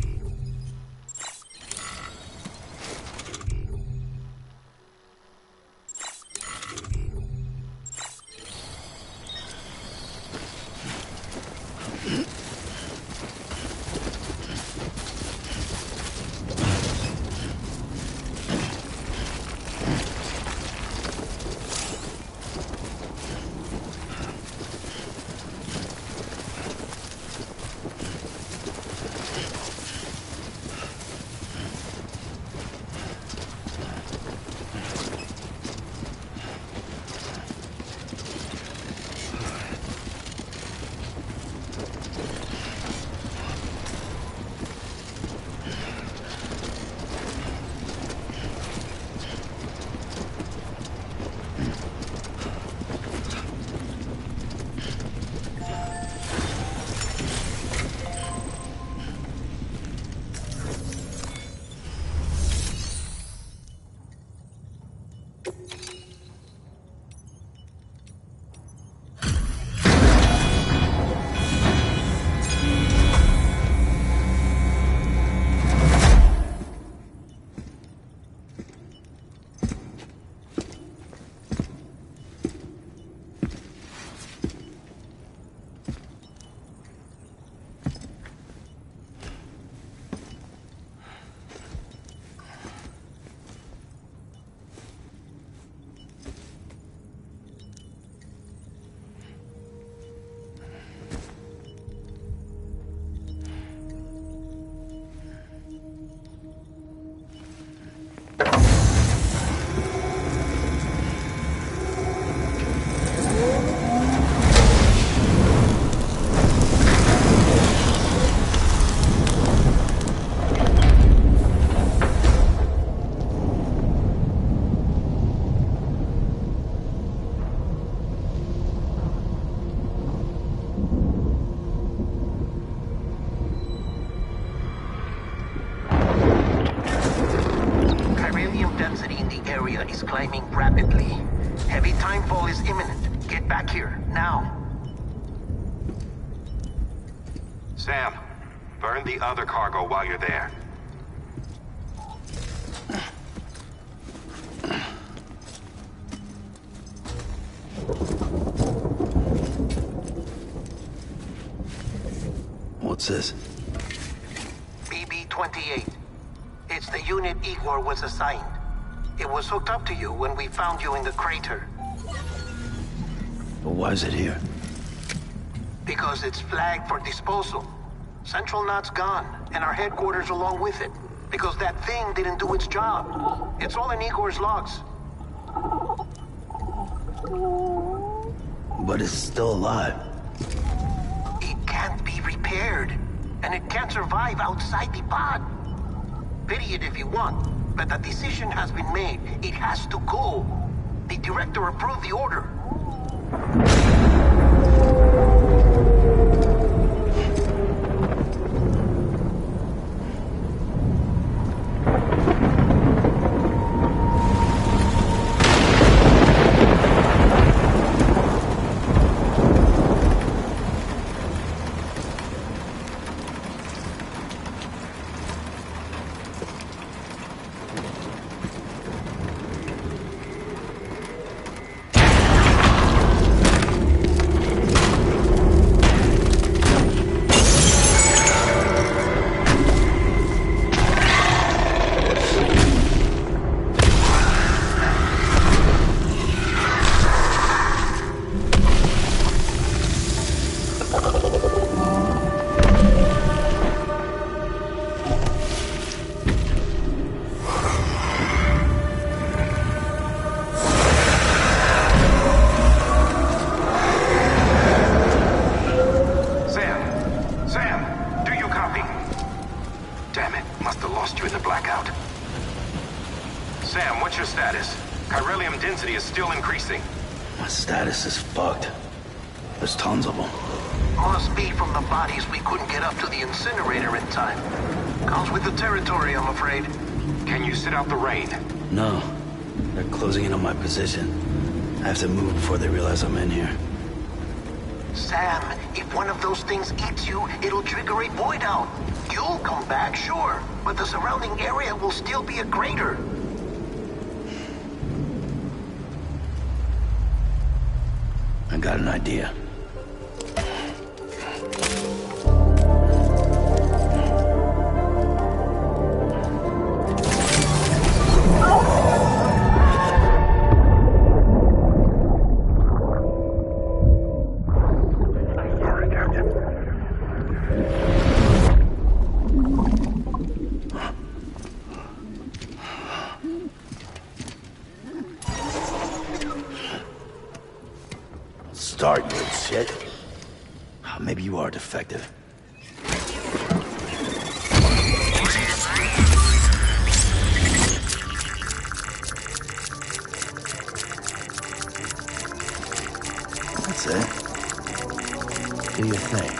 Is climbing rapidly. Heavy timefall is imminent. Get back here, now. Sam, burn the other cargo while you're there. What's this? BB-28. It's the unit Igor was assigned. It was hooked up to you when we found you in the crater. But why is it here? Because it's flagged for disposal. Central Knot's gone, and our headquarters along with it. Because that thing didn't do its job. It's all in Igor's logs. But it's still alive. It can't be repaired. And it can't survive outside the pod. Pity it if you want. But the decision has been made. It has to go. The director approved the order. density is still increasing. My status is fucked. There's tons of them. Must be from the bodies we couldn't get up to the incinerator in time. Comes with the territory, I'm afraid. Can you sit out the rain? No. They're closing in on my position. I have to move before they realize I'm in here. Sam, if one of those things eats you, it'll trigger a void out. You'll come back, sure, but the surrounding area will still be a crater. I got an idea. Start, you shit. Maybe you are defective. That's it. Do your thing.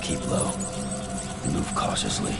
Keep low. Move cautiously.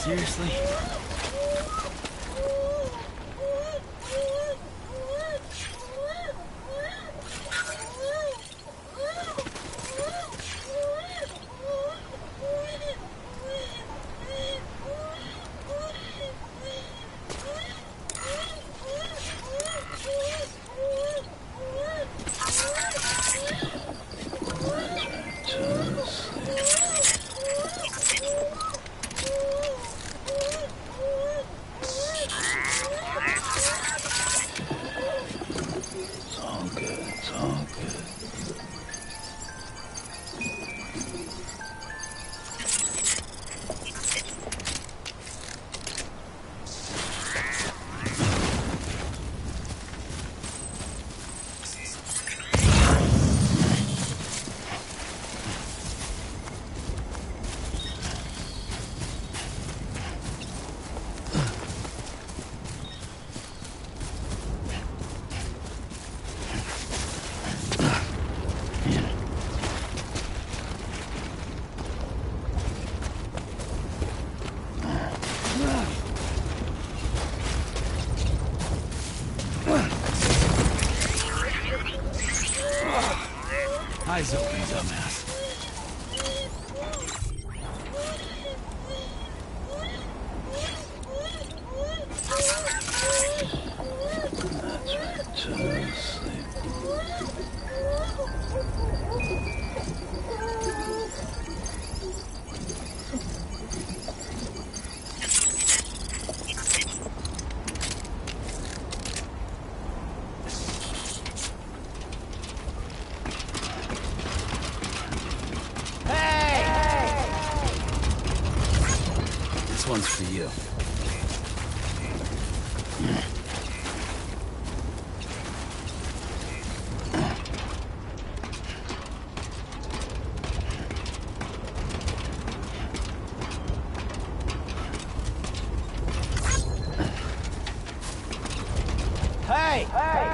Seriously? Eyes open, dumbass. That's right, to sleep. This one's for you. Hey! Hey!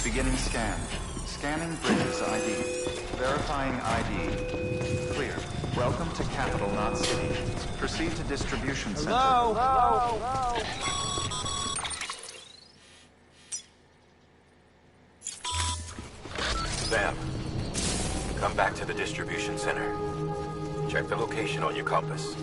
Beginning scan. Scanning bridges ID. Verifying ID. Clear. Welcome to Capital Knot City. Proceed to distribution center. Hello? Sam, come back to the distribution center. Check the location on your compass.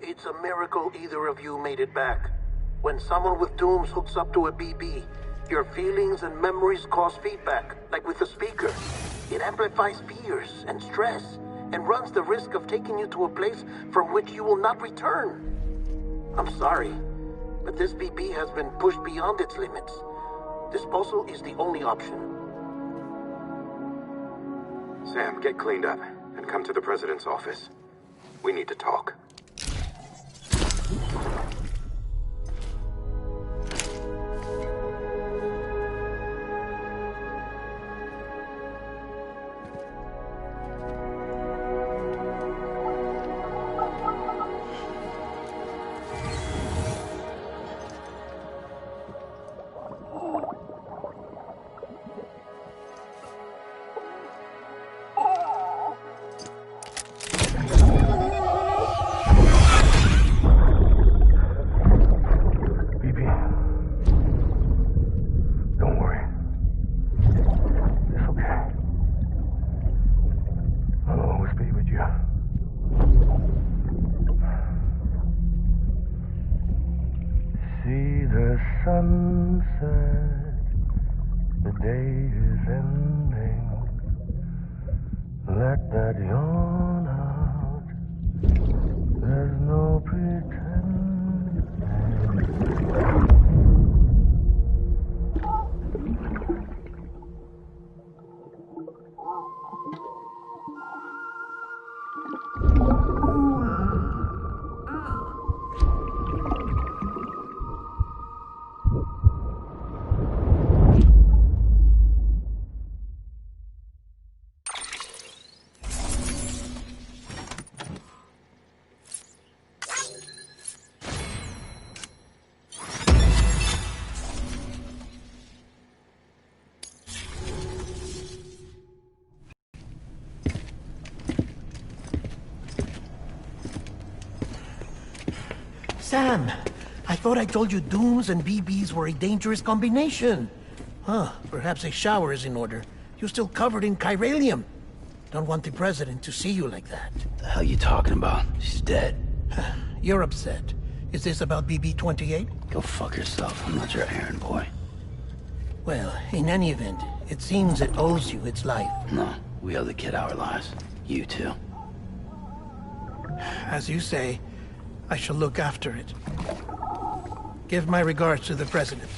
It's a miracle either of you made it back. When someone with dooms hooks up to a BB, your feelings and memories cause feedback, like with a speaker. It amplifies fears and stress, and runs the risk of taking you to a place from which you will not return. I'm sorry, but this BB has been pushed beyond its limits. Disposal is the only option. Sam, get cleaned up and come to the President's office. We need to talk. Sunset, the day is ending. Let that yawn out. There's no pretending. Sam, I thought I told you dooms and BBs were a dangerous combination. Huh, perhaps a shower is in order. You're still covered in chiralium. Don't want the President to see you like that. The hell you talking about? She's dead. You're upset. Is this about BB-28? Go fuck yourself. I'm not your errand boy. Well, in any event, it seems it owes you its life. No, we owe the kid our lives. You too. As you say, I shall look after it. Give my regards to the President.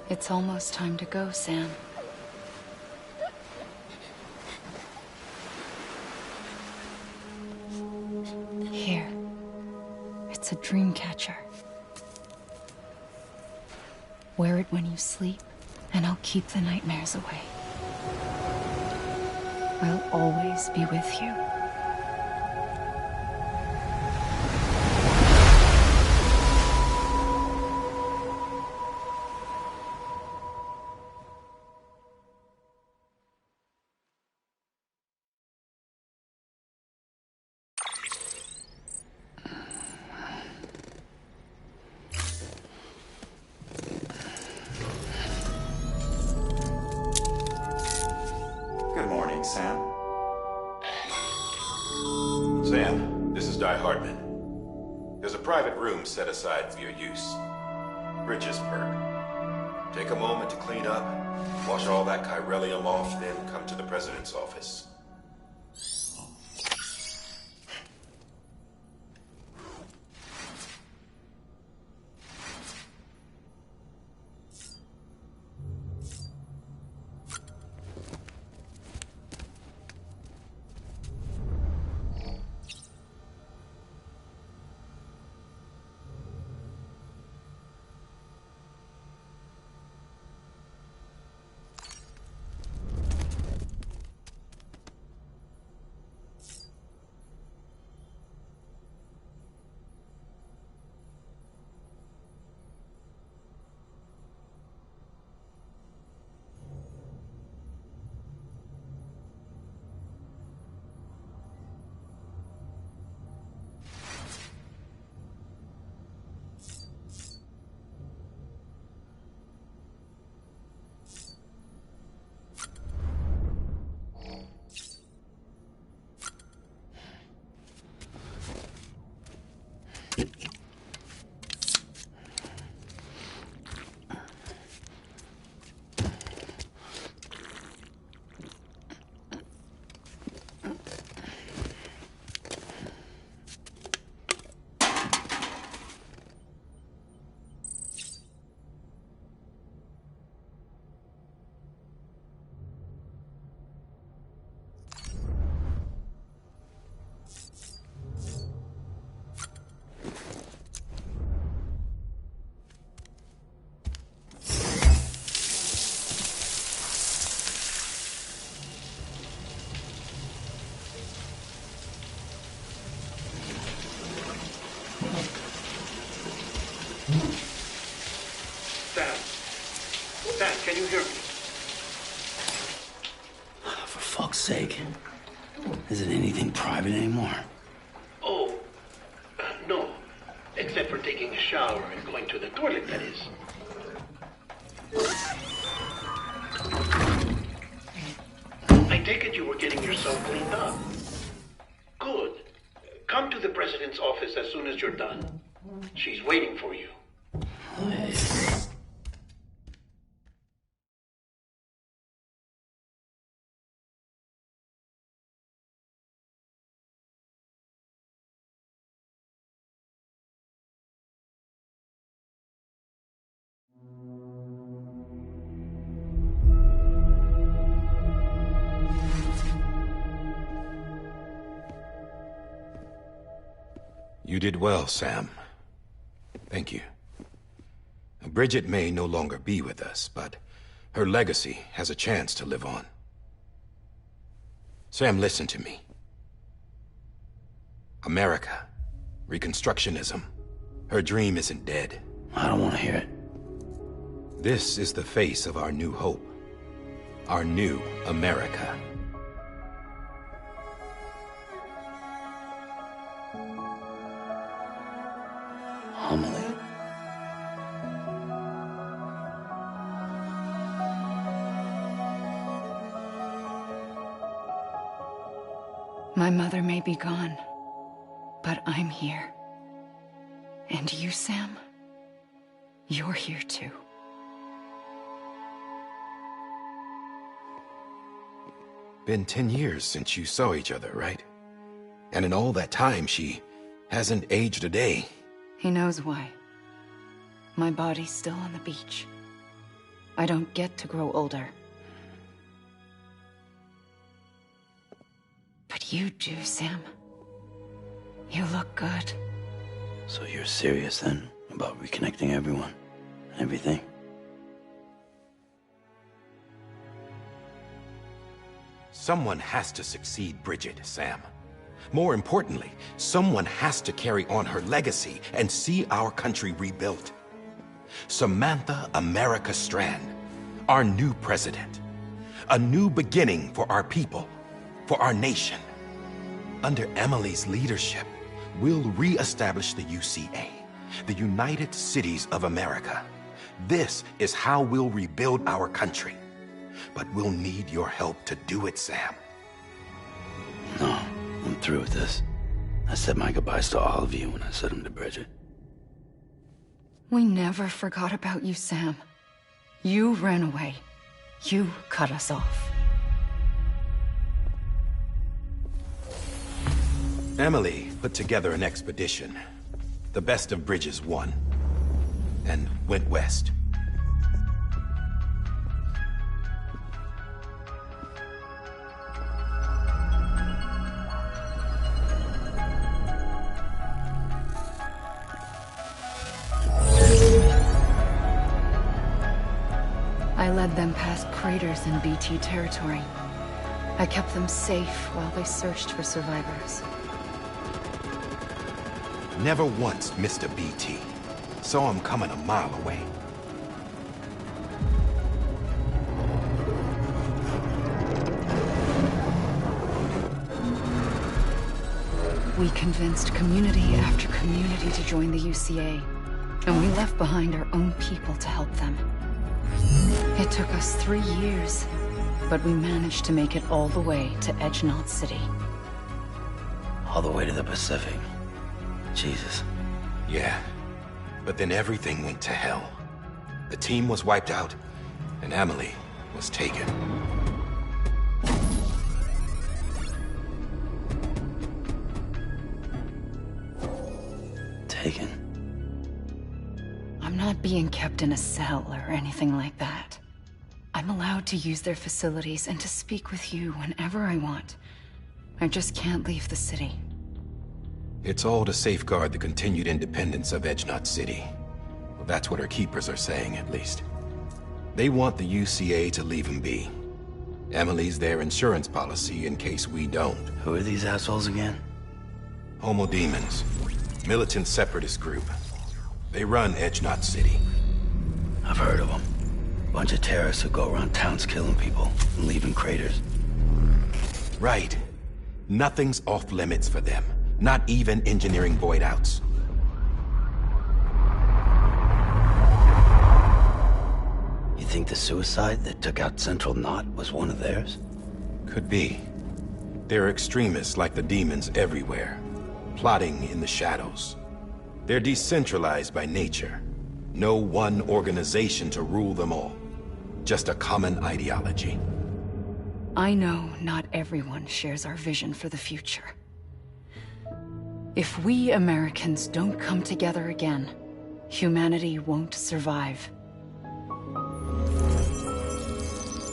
It's almost time to go, Sam. Here. It's a dream catcher. Wear it when you sleep, and I'll keep the nightmares away. I'll always be with you. Good morning, Sam. Sam, this is Di Hartman. There's a private room set aside for your use. Bridges perk. Take a moment to clean up, wash all that chiralium off, then come to the President's office. Sam, can you hear me? For fuck's sake. Isn't anything private anymore? Oh, no. Except for taking a shower and going to the toilet, that is. I take it you were getting yourself cleaned up. Good. Come to the president's office as soon as you're done. She's waiting for you. You did well, Sam. Thank you. Bridget may no longer be with us, but her legacy has a chance to live on. Sam, listen to me. America, Reconstructionism, her dream isn't dead. I don't want to hear it. This is the face of our new hope. Our new America. Homily. My mother may be gone, but I'm here. And you, Sam, you're here too. Been 10 years since you saw each other, right? And in all that time, she hasn't aged a day. He knows why. My body's still on the beach. I don't get to grow older. But you do, Sam. You look good. So you're serious then about reconnecting everyone and everything? Someone has to succeed Bridget, Sam. More importantly, someone has to carry on her legacy and see our country rebuilt. Samantha America Strand, our new president. A new beginning for our people, for our nation. Under Emily's leadership, we'll re-establish the UCA, the United Cities of America. This is how we'll rebuild our country. But we'll need your help to do it, Sam. No. I'm through with this. I said my goodbyes to all of you when I said them to Bridget. We never forgot about you, Sam. You ran away. You cut us off. Emily put together an expedition. The best of Bridges won. And went west. I led them past craters in BT territory. I kept them safe while they searched for survivors. Never once missed a BT. Saw him coming a mile away. We convinced community after community to join the UCA, and we left behind our own people to help them. It took us 3 years, but we managed to make it all the way to Edgenot City. All the way to the Pacific. Jesus. Yeah, but then everything went to hell. The team was wiped out, and Emily was taken. Taken? I'm not being kept in a cell or anything like that. I'm allowed to use their facilities and to speak with you whenever I want. I just can't leave the city. It's all to safeguard the continued independence of Edgenot City. Well, that's what our keepers are saying, at least. They want the UCA to leave him be. Emily's their insurance policy in case we don't. Who are these assholes again? Homo Demons. Militant separatist group. They run Edge Knot City. I've heard of them. Bunch of terrorists who go around towns killing people and leaving craters. Right. Nothing's off limits for them. Not even engineering void outs. You think the suicide that took out Central Knot was one of theirs? Could be. There are extremists like the demons everywhere, plotting in the shadows. They're decentralized by nature. No one organization to rule them all. Just a common ideology. I know not everyone shares our vision for the future. If we Americans don't come together again, humanity won't survive.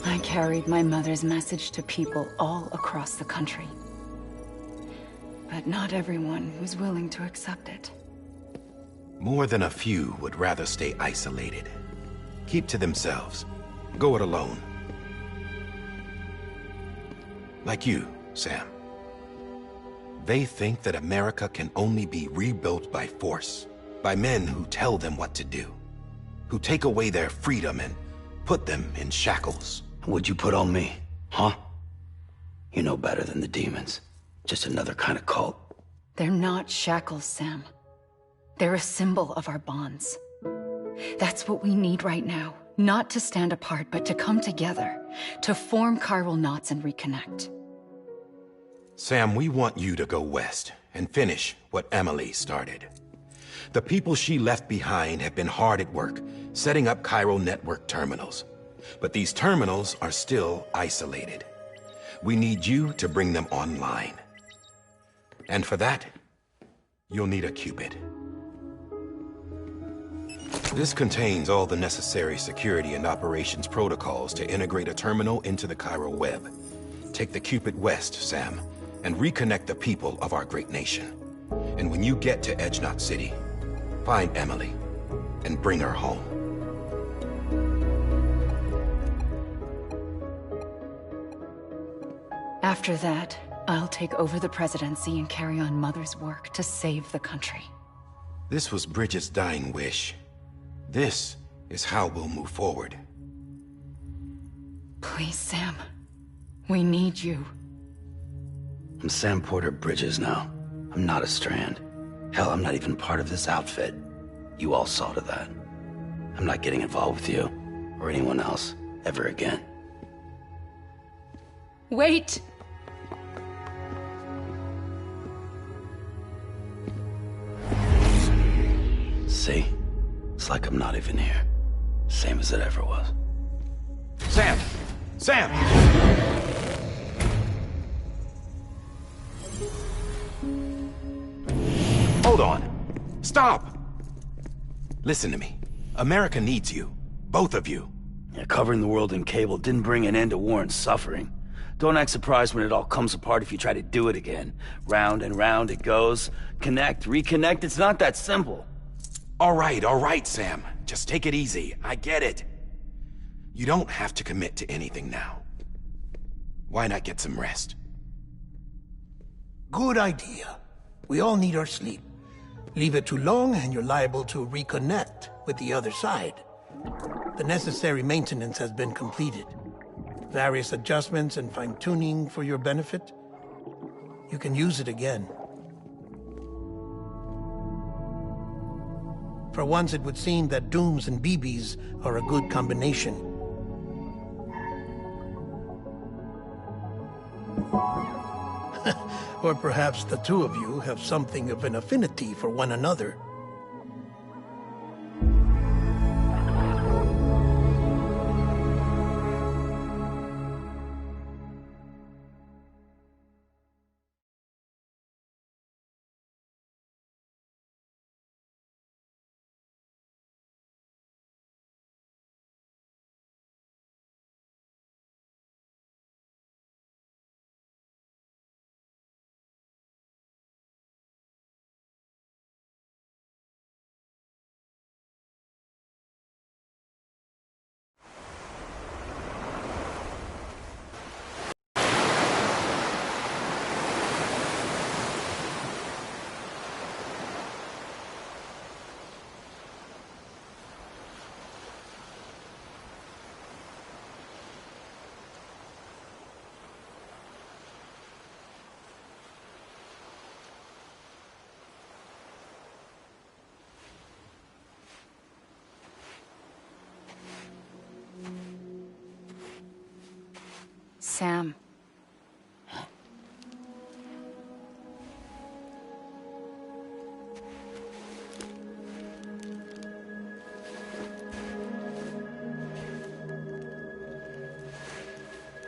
I carried my mother's message to people all across the country. But not everyone was willing to accept it. More than a few would rather stay isolated. Keep to themselves. Go it alone. Like you, Sam. They think that America can only be rebuilt by force, by men who tell them what to do, who take away their freedom and put them in shackles. What'd you put on me, huh? You know better than the demons. Just another kind of cult. They're not shackles, Sam. They're a symbol of our bonds. That's what we need right now. Not to stand apart, but to come together, to form chiral knots and reconnect. Sam, we want you to go west and finish what Emily started. The people she left behind have been hard at work, setting up chiral network terminals. But these terminals are still isolated. We need you to bring them online. And for that, you'll need a Cupid. This contains all the necessary security and operations protocols to integrate a terminal into the chiral web. Take the Cupid west, Sam, and reconnect the people of our great nation. And when you get to Edge Knot City, find Emily and bring her home. After that, I'll take over the presidency and carry on Mother's work to save the country. This was Bridget's dying wish. This is how we'll move forward. Please, Sam. We need you. I'm Sam Porter Bridges now. I'm not a Strand. Hell, I'm not even part of this outfit. You all saw to that. I'm not getting involved with you, or anyone else, ever again. Wait! See? It's like I'm not even here. Same as it ever was. Sam! Sam! Hold on. Stop! Listen to me. America needs you. Both of you. Yeah, covering the world in cable didn't bring an end to war and suffering. Don't act surprised when it all comes apart if you try to do it again. Round and round it goes. Connect, reconnect, it's not that simple. All right, Sam. Just take it easy. I get it. You don't have to commit to anything now. Why not get some rest? Good idea. We all need our sleep. Leave it too long and you're liable to reconnect with the other side. The necessary maintenance has been completed. Various adjustments and fine-tuning for your benefit. You can use it again. For once, it would seem that Dooms and BBs are a good combination. Or perhaps the two of you have something of an affinity for one another. Sam.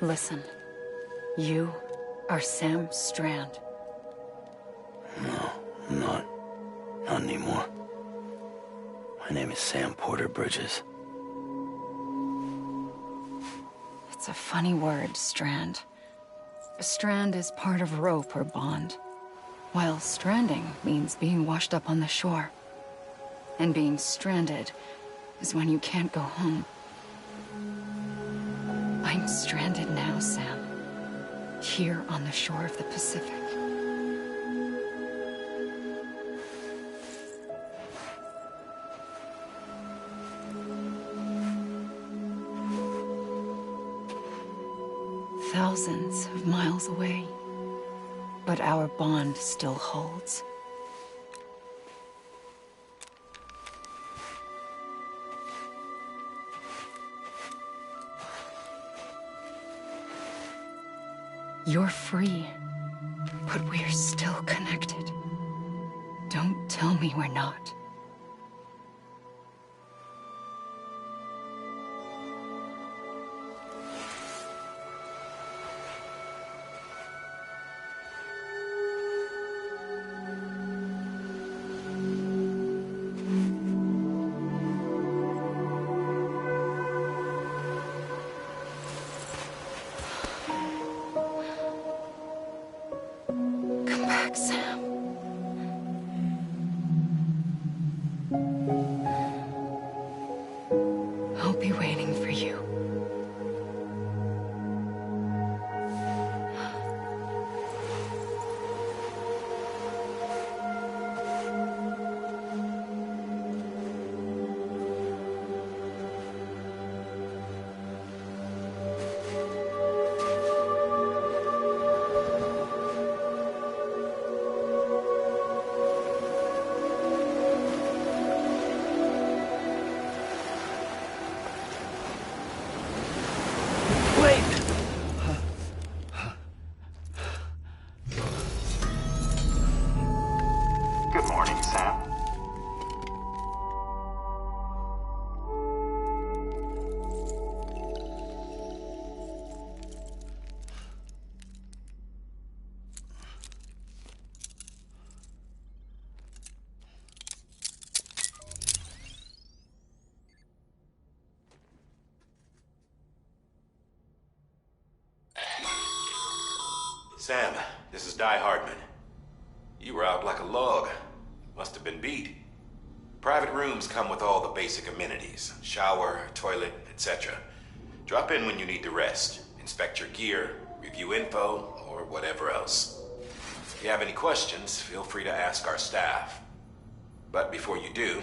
Listen, you are Sam Strand. No, I'm not. Not anymore. My name is Sam Porter Bridges. It's a funny word, Strand. A strand is part of rope or bond, while stranding means being washed up on the shore. And being stranded is when you can't go home. I'm stranded now, Sam. Here on the shore of the Pacific. Thousands of miles away. But our bond still holds. You're free, but we're still connected. Don't tell me we're not. Sam. I'll be waiting for you. Good morning, Sam. Sam, this is Di Hardman. You were out like a log. Must have been beat. Private rooms come with all the basic amenities. Shower, toilet, etc. Drop in when you need to rest. Inspect your gear, review info, or whatever else. If you have any questions, feel free to ask our staff. But before you do,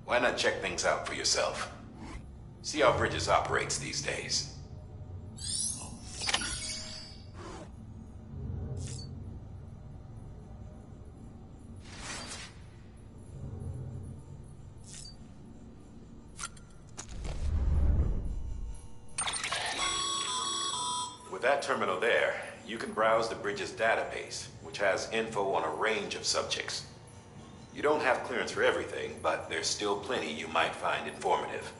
why not check things out for yourself? See how Bridges operates these days. With that terminal there, you can browse the Bridges database, which has info on a range of subjects. You don't have clearance for everything, but there's still plenty you might find informative.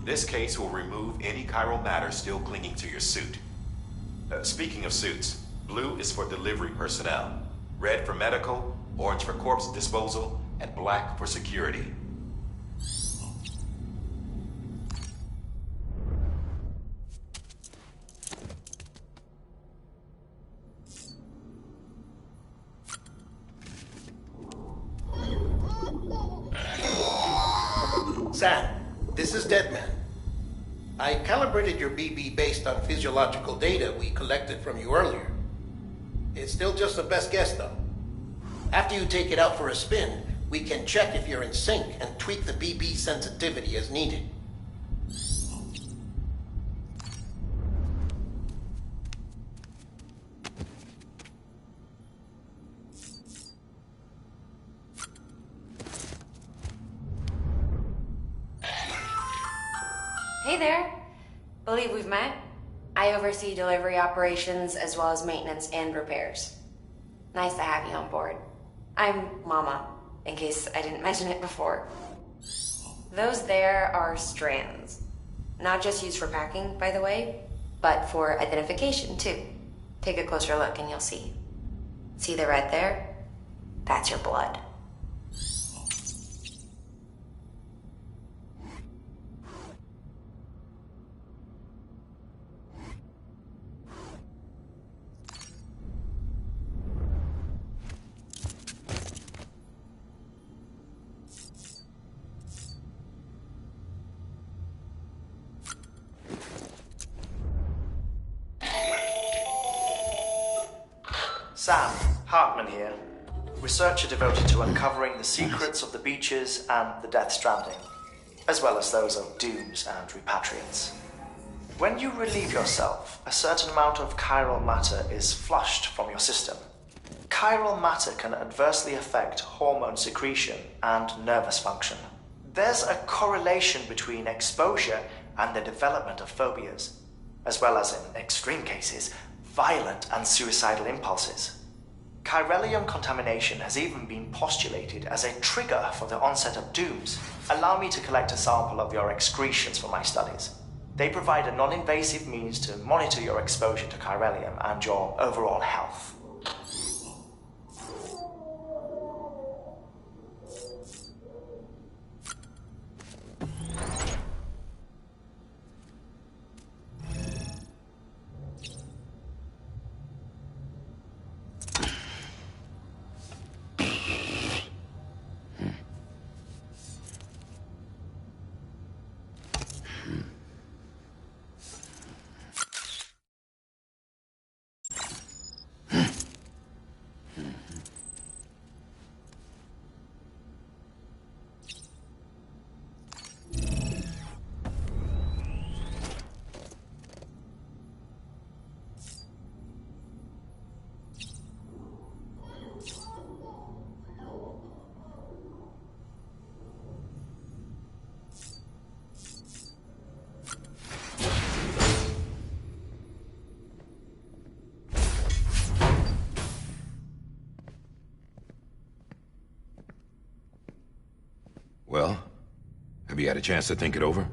This case will remove any chiral matter still clinging to your suit. Speaking of suits, blue is for delivery personnel, red for medical, orange for corpse disposal, and black for security. Sam, this is Deadman. I calibrated your BB based on physiological data we collected from you earlier. It's still just a best guess, though. After you take it out for a spin, we can check if you're in sync and tweak the BB sensitivity as needed. Hey there. Believe we've met. I oversee delivery operations as well as maintenance and repairs. Nice to have you on board. I'm Mama, in case I didn't mention it before. Those there are strands. Not just used for packing, by the way, but for identification too. Take a closer look and you'll see. See the red there? That's your blood. Sam, Hartman here, researcher devoted to uncovering the secrets of the beaches and the Death Stranding, as well as those of dooms and repatriates. When you relieve yourself, a certain amount of chiral matter is flushed from your system. Chiral matter can adversely affect hormone secretion and nervous function. There's a correlation between exposure and the development of phobias, as well as, in extreme cases, violent and suicidal impulses. Chiralium contamination has even been postulated as a trigger for the onset of dooms. Allow me to collect a sample of your excretions for my studies. They provide a non-invasive means to monitor your exposure to chiralium and your overall health. Well, have you had a chance to think it over?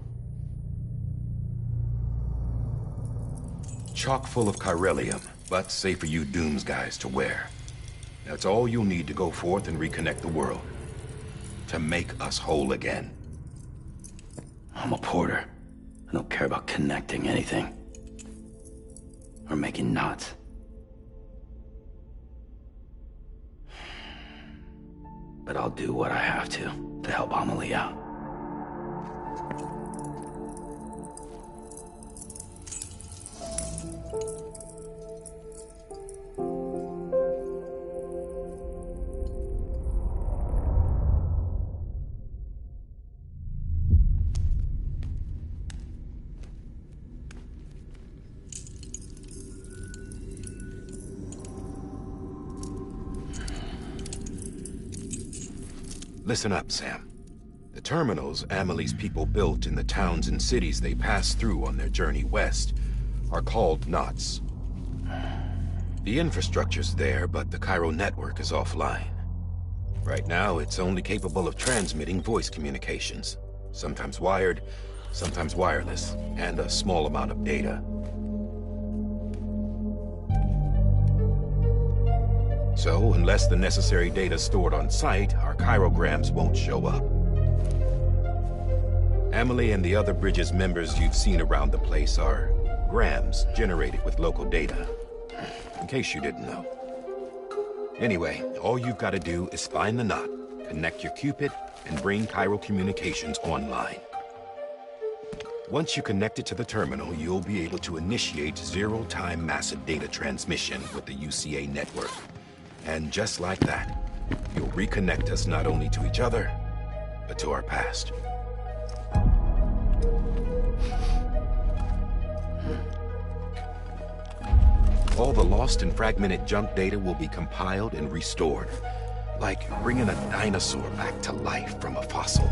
Chock full of chiralium, but safe for you Dooms guys to wear. That's all you'll need to go forth and reconnect the world. To make us whole again. I'm a porter. I don't care about connecting anything. Or making knots. But I'll do what I have to help Amelie out. Listen up, Sam. The terminals Amelie's people built in the towns and cities they passed through on their journey west are called knots. The infrastructure's there, but the chiral network is offline. Right now, it's only capable of transmitting voice communications, sometimes wired, sometimes wireless, and a small amount of data. So, unless the necessary data is stored on site, our chirograms won't show up. Emily and the other Bridges members you've seen around the place are grams generated with local data. In case you didn't know. Anyway, all you've got to do is find the knot, connect your Cupid, and bring chiral communications online. Once you connect it to the terminal, you'll be able to initiate zero-time massive data transmission with the UCA network. And just like that, you'll reconnect us not only to each other, but to our past. All the lost and fragmented junk data will be compiled and restored, like bringing a dinosaur back to life from a fossil.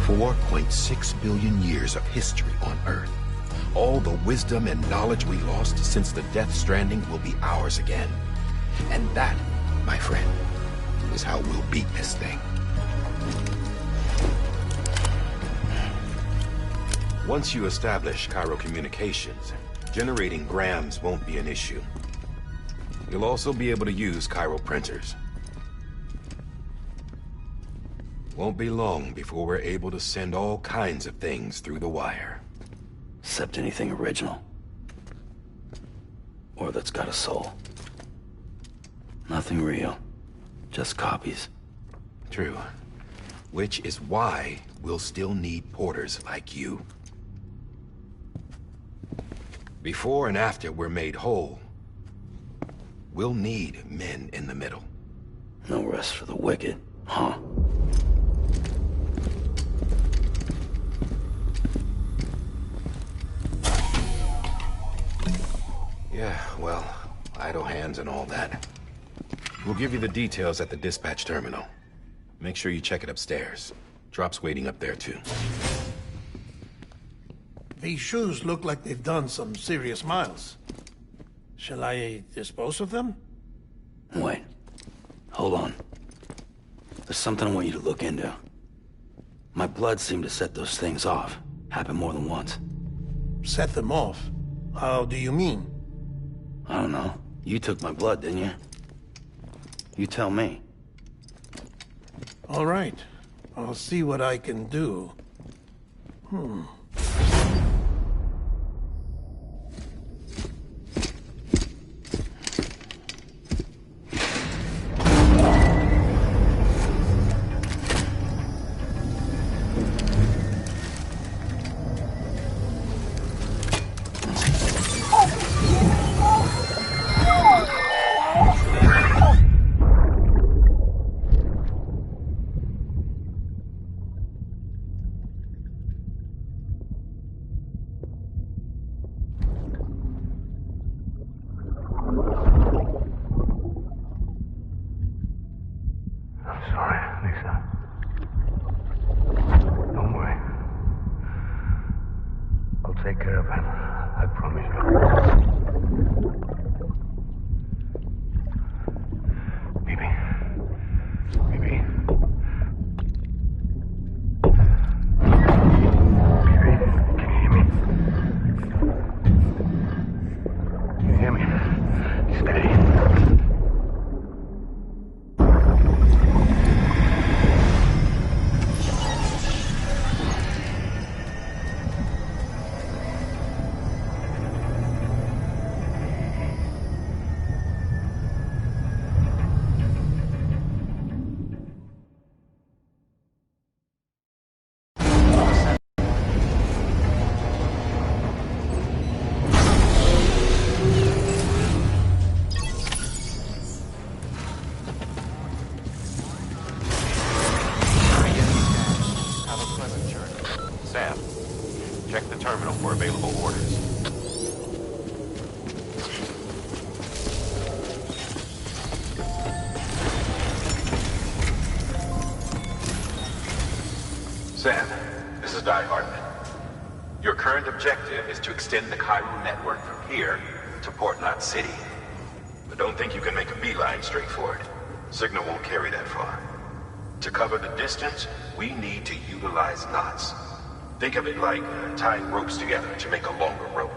$4.6 billion years of history on Earth. All the wisdom and knowledge we lost since the Death Stranding will be ours again. And that, my friend, is how we'll beat this thing. Once you establish chiral communications, generating grams won't be an issue. You'll also be able to use chiral printers. Won't be long before we're able to send all kinds of things through the wire. Except anything original. Or that's got a soul. Nothing real. Just copies. True. Which is why we'll still need porters like you. Before and after we're made whole, we'll need men in the middle. No rest for the wicked, huh? Yeah, well, idle hands and all that. We'll give you the details at the dispatch terminal. Make sure you check it upstairs. Drop's waiting up there, too. These shoes look like they've done some serious miles. Shall I dispose of them? Wait. Hold on. There's something I want you to look into. My blood seemed to set those things off. Happened more than once. Set them off? How do you mean? I don't know. You took my blood, didn't you? You tell me. All right. I'll see what I can do. Take care of him. I promise you. Baby. Baby. Baby, can you hear me? Can you hear me? Steady. Sam, check the terminal for available orders. Sam, this is Di Hartman. Your current objective is to extend the chiral network from here to Port Knot City. But Don't think you can make a beeline straight for it. Signal won't carry that far. To cover the distance, we need to utilize knots. Think of it like tying ropes together to make a longer rope.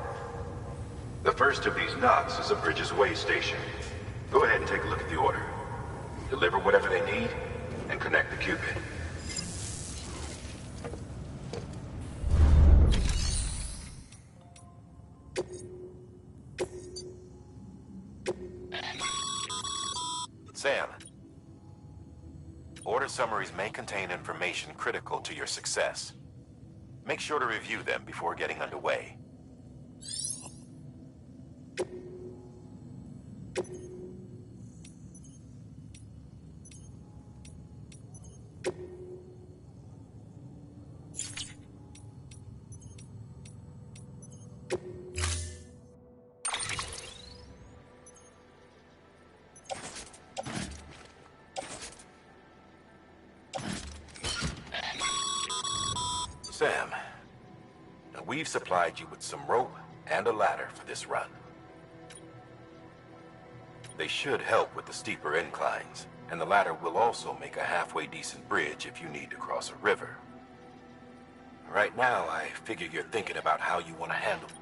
The first of these knots is a Bridges way station. Go ahead and take a look at the order. Deliver whatever they need, and connect the Cupid. Sam, order summaries may contain information critical to your success. Make sure to review them before getting underway. Sam, now we've supplied you with some rope and a ladder for this run. They should help with the steeper inclines, and the ladder will also make a halfway decent bridge if you need to cross a river. Right now, I figure you're thinking about how you want to handle it.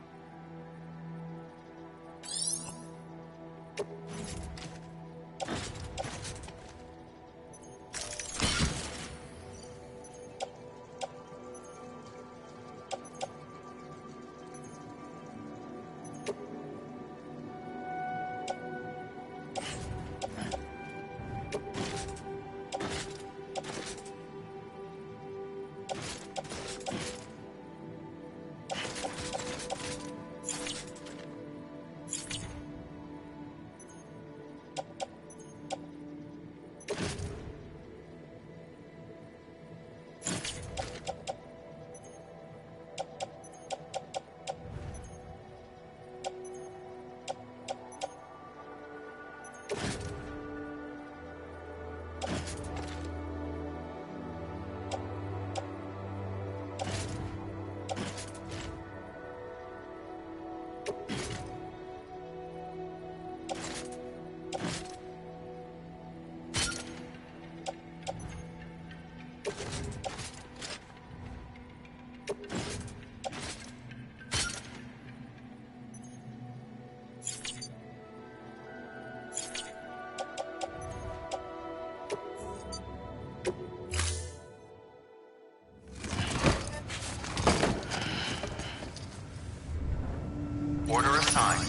Order assigned.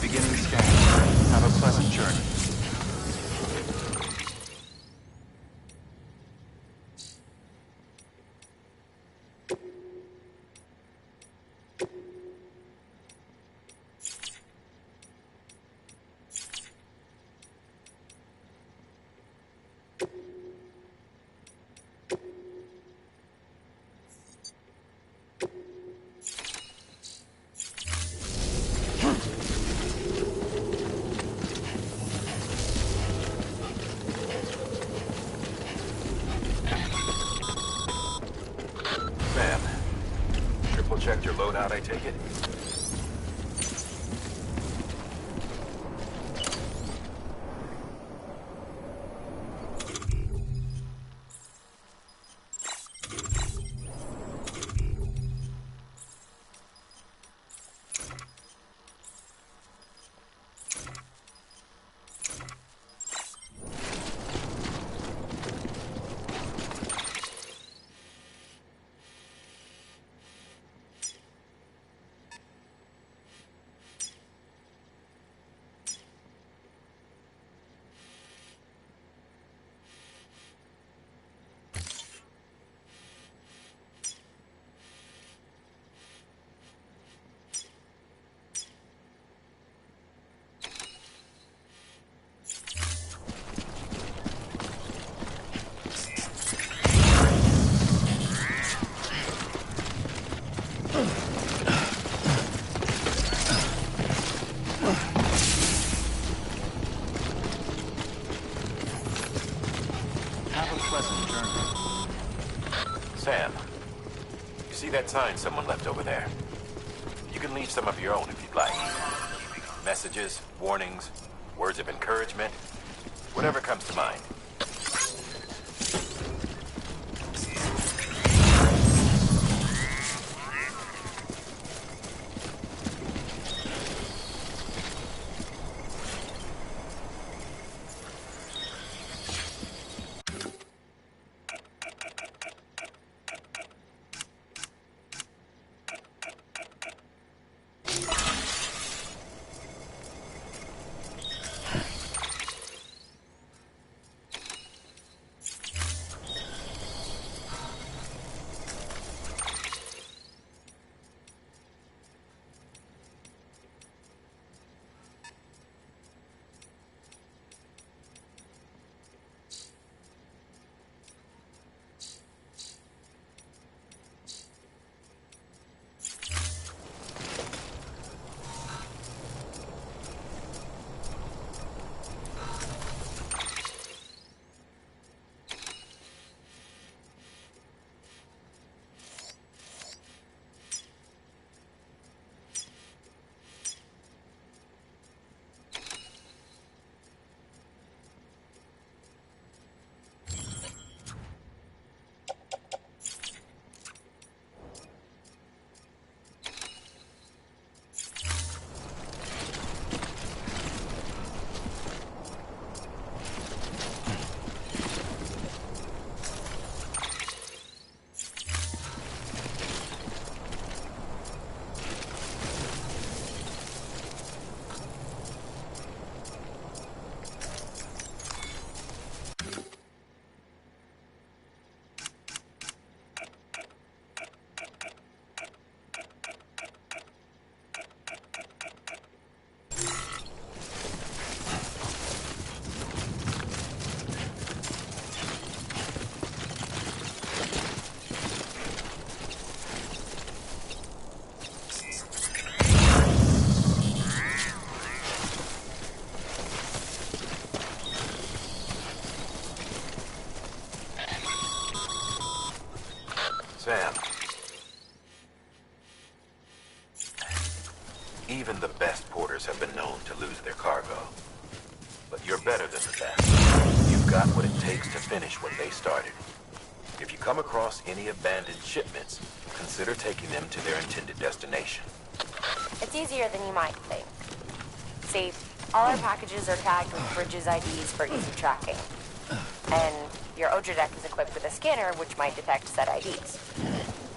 Beginning scan. Have a pleasant journey. Checked your loadout, I take it? See that sign someone left over there? You can leave some of your own if you'd like. Messages, warnings, words of encouragement, whatever comes to mind. Sam. Even the best porters have been known to lose their cargo. But you're better than the best. You've got what it takes to finish what they started. If you come across any abandoned shipments, consider taking them to their intended destination. It's easier than you might think. See, all our packages are tagged with Bridges IDs for easy tracking. And your Odra deck is equipped with a scanner which might detect said IDs.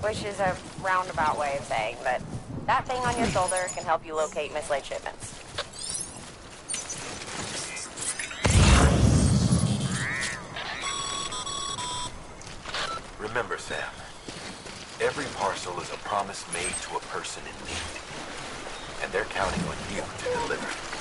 Which is a roundabout way of saying that that thing on your shoulder can help you locate mislaid shipments. Remember, Sam, every parcel is a promise made to a person in need. And they're counting on you to deliver.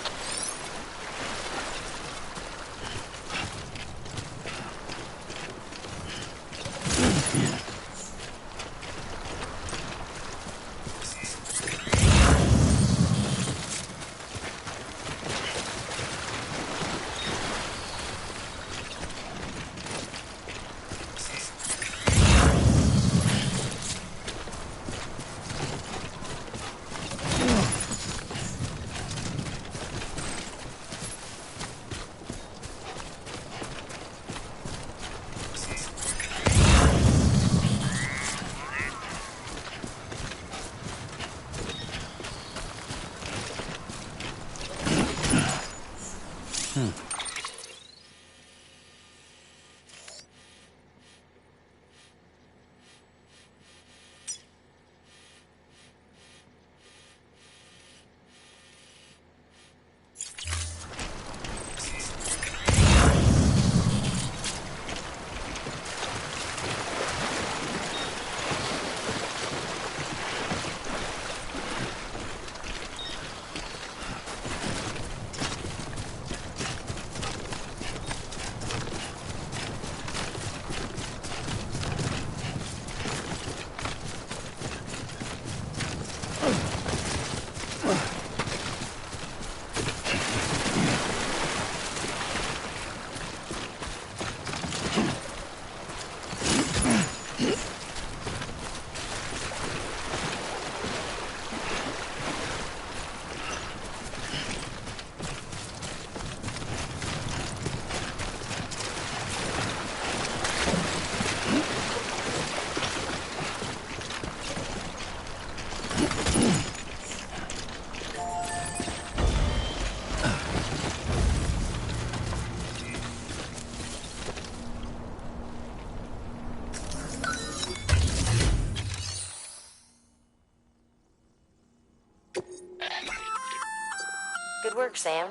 Good work, Sam.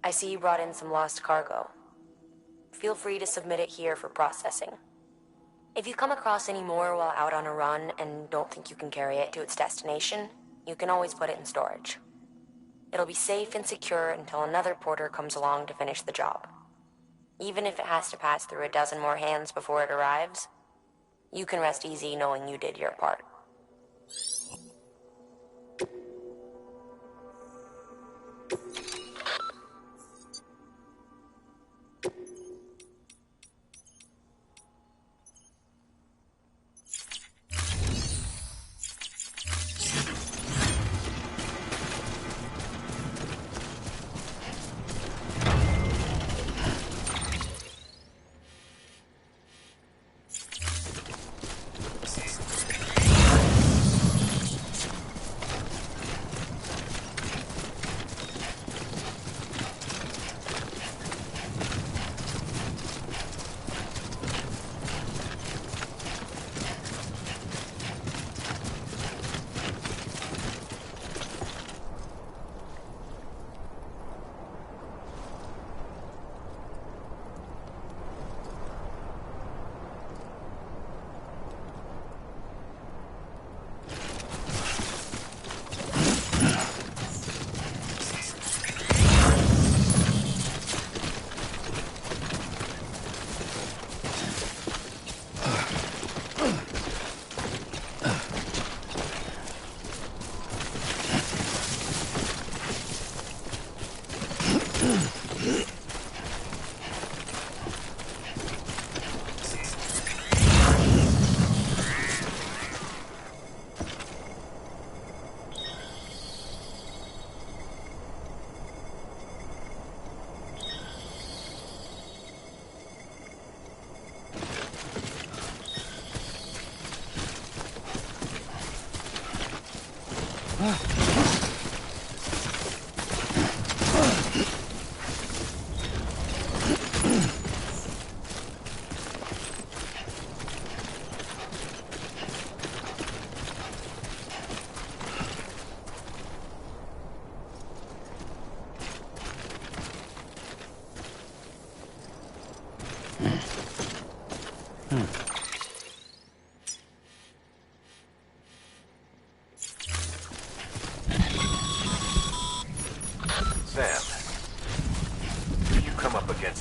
I see you brought in some lost cargo. Feel free to submit it here for processing. If you come across any more while out on a run and don't think you can carry it to its destination, you can always put it in storage. It'll be safe and secure until another porter comes along to finish the job. Even if it has to pass through a dozen more hands before it arrives, you can rest easy knowing you did your part.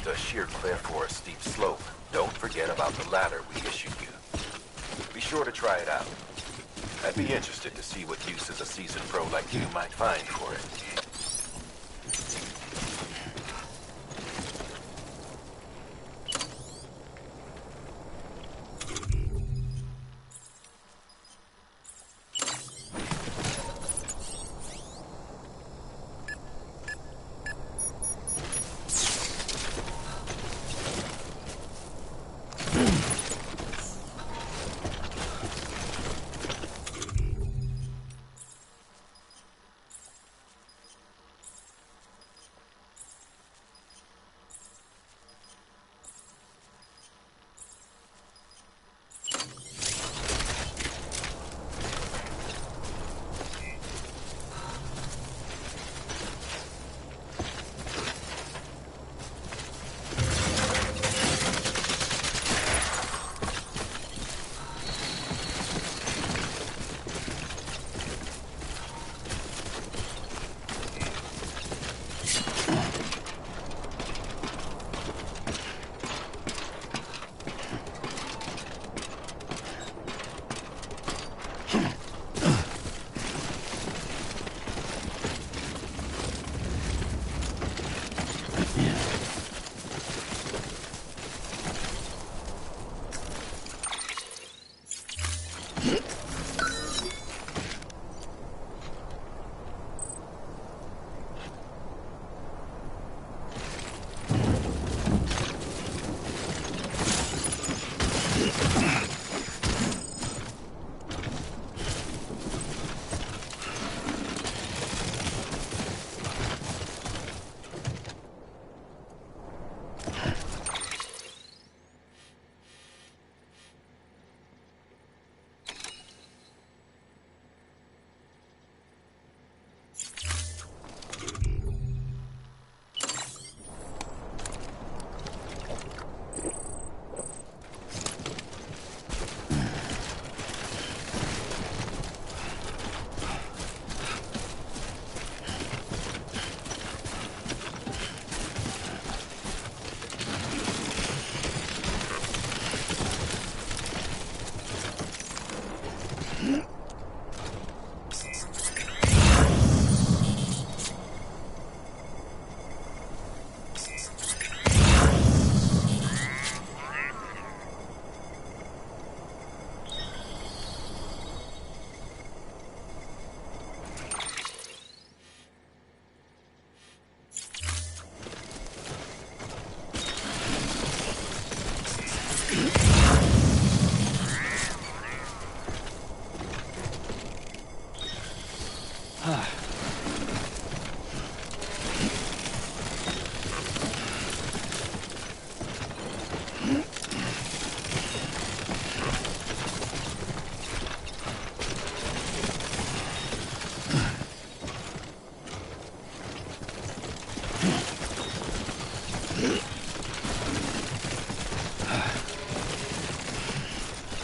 A sheer cliff or a steep slope, don't forget about the ladder we issued you. Be sure to try it out. I'd be interested to see what uses a seasoned pro like you might find for it.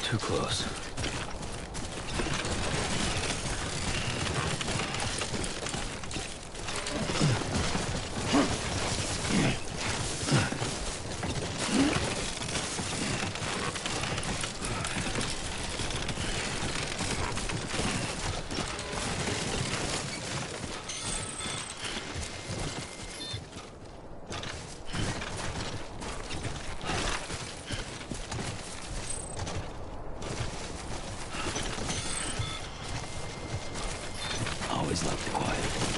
Too close. Always love the quiet.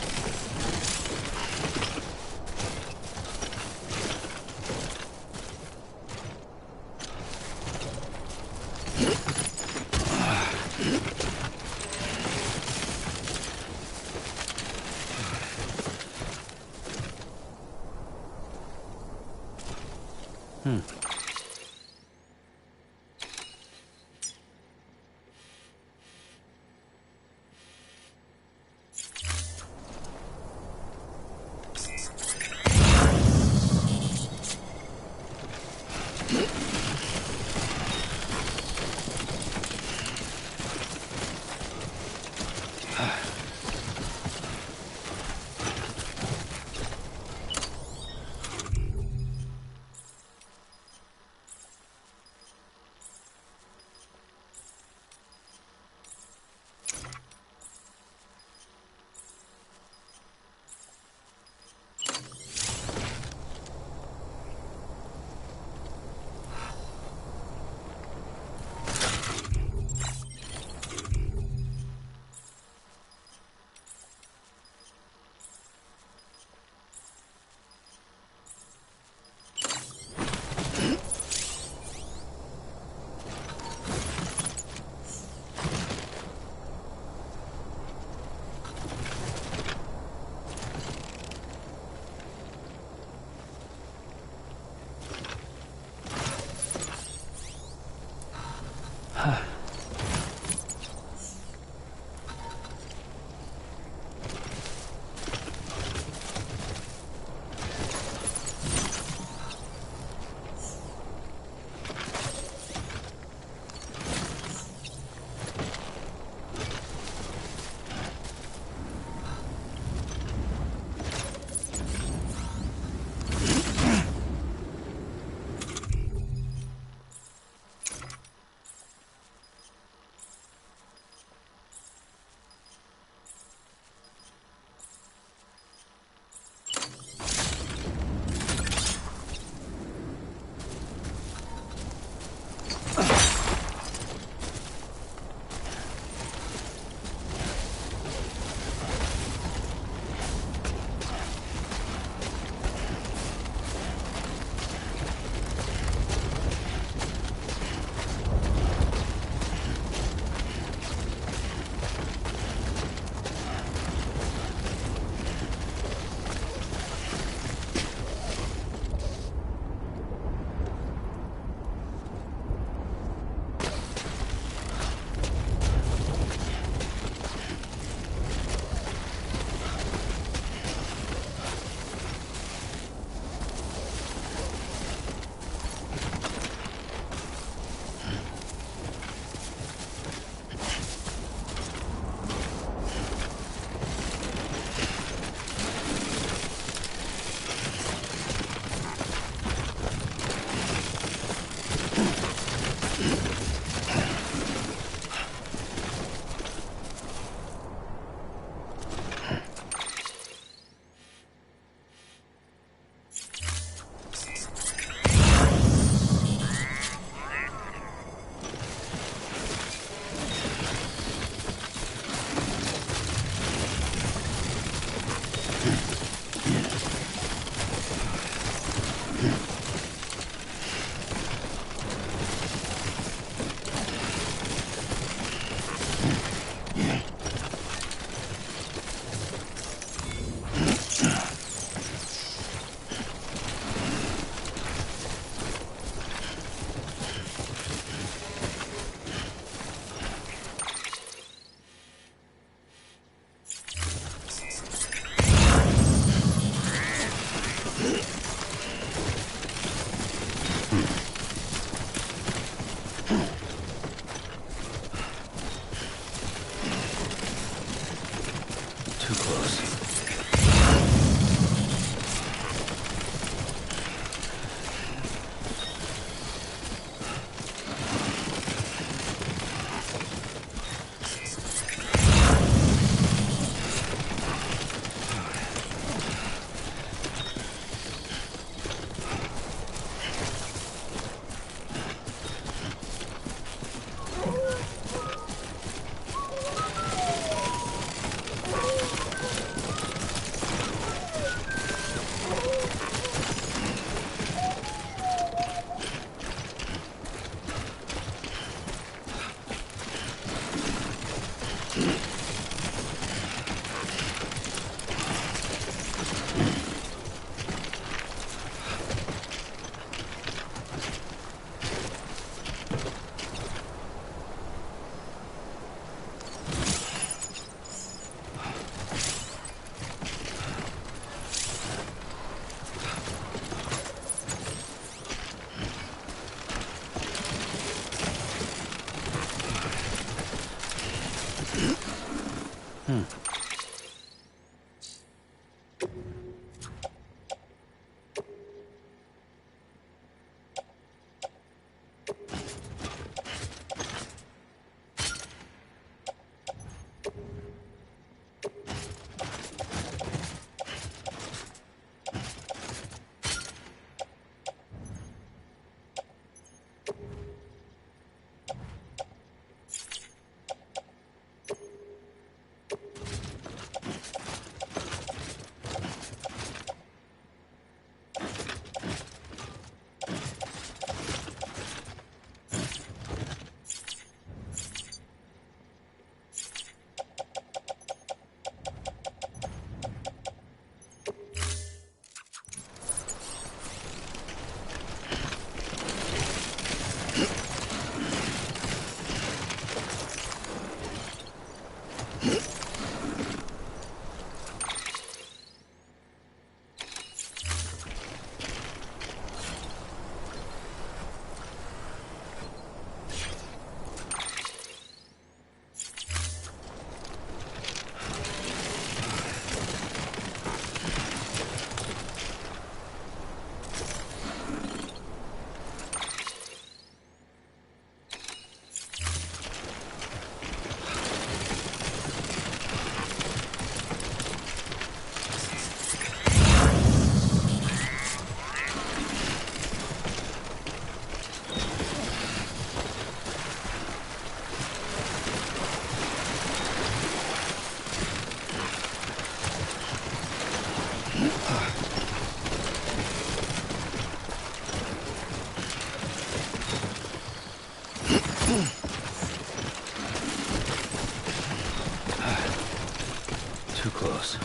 Too close.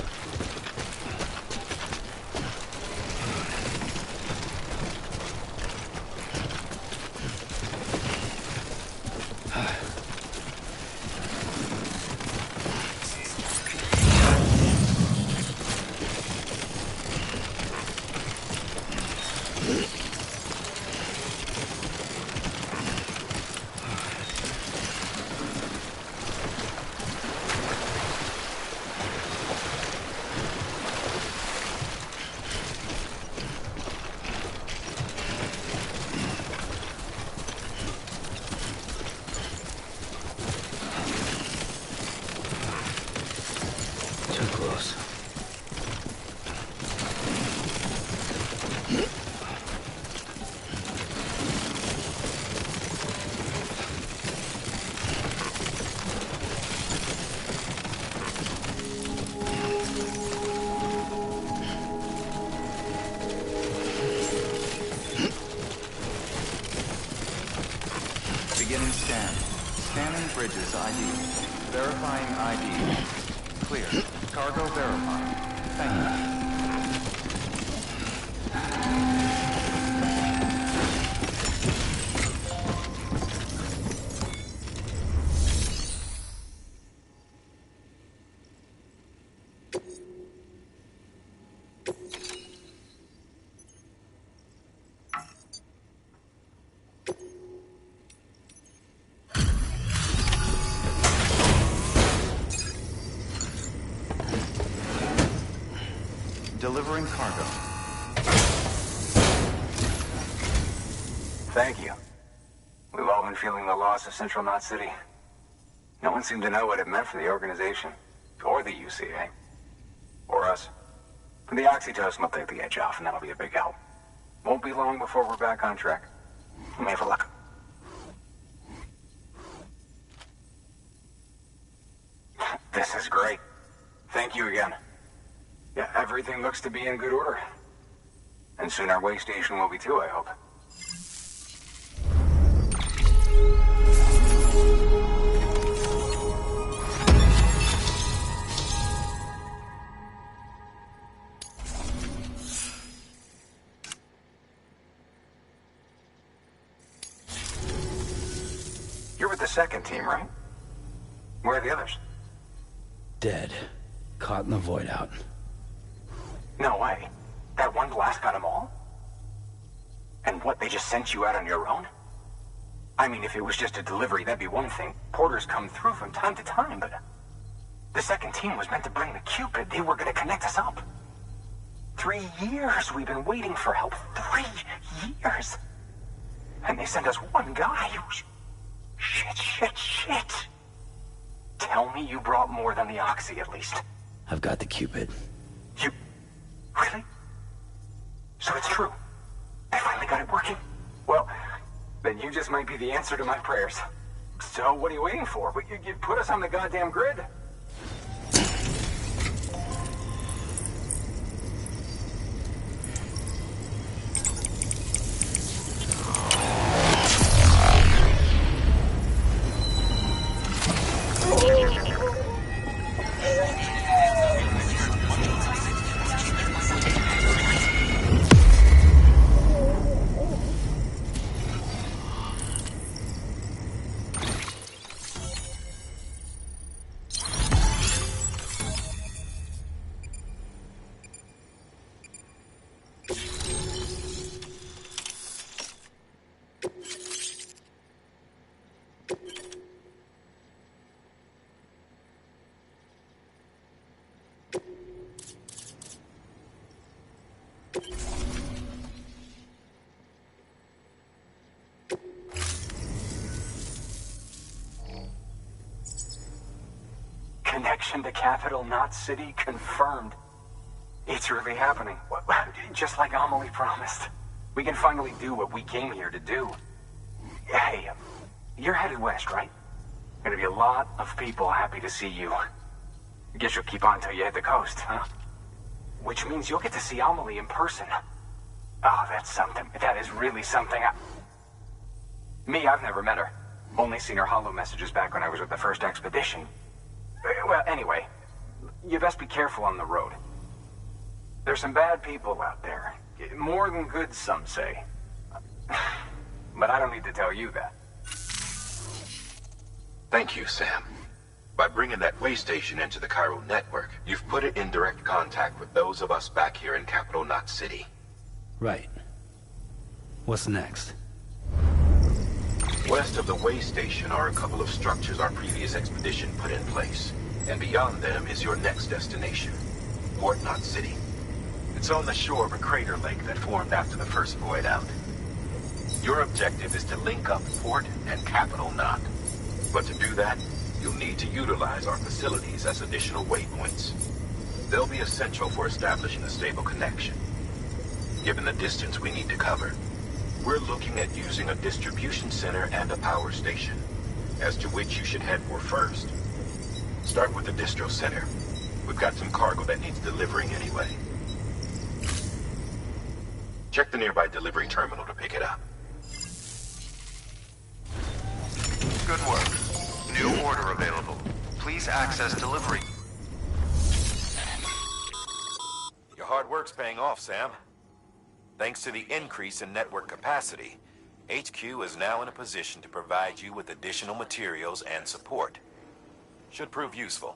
Beginning scan. Scanning bridges ID. Verifying ID. Clear. Cargo verified. Thank you. Delivering cargo. Thank you. We've all been feeling the loss of Central Knot City. No one seemed to know what it meant for the organization, or the UCA, or us. The oxytocin will take the edge off, and that'll be a big help. Won't be long before we're back on track. We may have a luck. This is great. Thank you again. Yeah, everything looks to be in good order. And soon our way station will be too, I hope. You're with the second team, right? Where are the others? Dead. Caught in the void out. No way. That one blast got them all? And what, they just sent you out on your own? I mean, if it was just a delivery, that'd be one thing. Porters come through from time to time, but... The second team was meant to bring the Cupid. They were gonna connect us up. 3 years we've been waiting for help. 3 years. And they sent us one guy. Shit. Tell me you brought more than the Oxy, at least. I've got the Cupid. You... Really? So it's true. I finally got it working. Well, then you just might be the answer to my prayers. So what are you waiting for? You put us on the goddamn grid. Connection to Capital Knot City confirmed. It's really happening. Just like Amelie promised. We can finally do what we came here to do. Hey, you're headed west, right? Gonna be a lot of people happy to see you. I guess you'll keep on till you hit the coast, huh? Which means you'll get to see Amelie in person. Oh, that's something. That is really something. I've never met her. Only seen her holo messages back when I was with the first expedition. Well, anyway, you best be careful on the road. There's some bad people out there. More than good, some say. But I don't need to tell you that. Thank you, Sam. By bringing that way station into the Cairo network, you've put it in direct contact with those of us back here in Capital Knot City. Right. What's next? West of the way station are a couple of structures our previous expedition put in place. And beyond them is your next destination, Port Knot City. It's on the shore of a crater lake that formed after the first void out. Your objective is to link up Port and Capital Knot. But to do that, you'll need to utilize our facilities as additional waypoints. They'll be essential for establishing a stable connection. Given the distance we need to cover, we're looking at using a distribution center and a power station, as to which you should head for first. Start with the distro center. We've got some cargo that needs delivering anyway. Check the nearby delivery terminal to pick it up. Good work. New order available. Please access delivery. Your hard work's paying off, Sam. Thanks to the increase in network capacity, HQ is now in a position to provide you with additional materials and support. Should prove useful.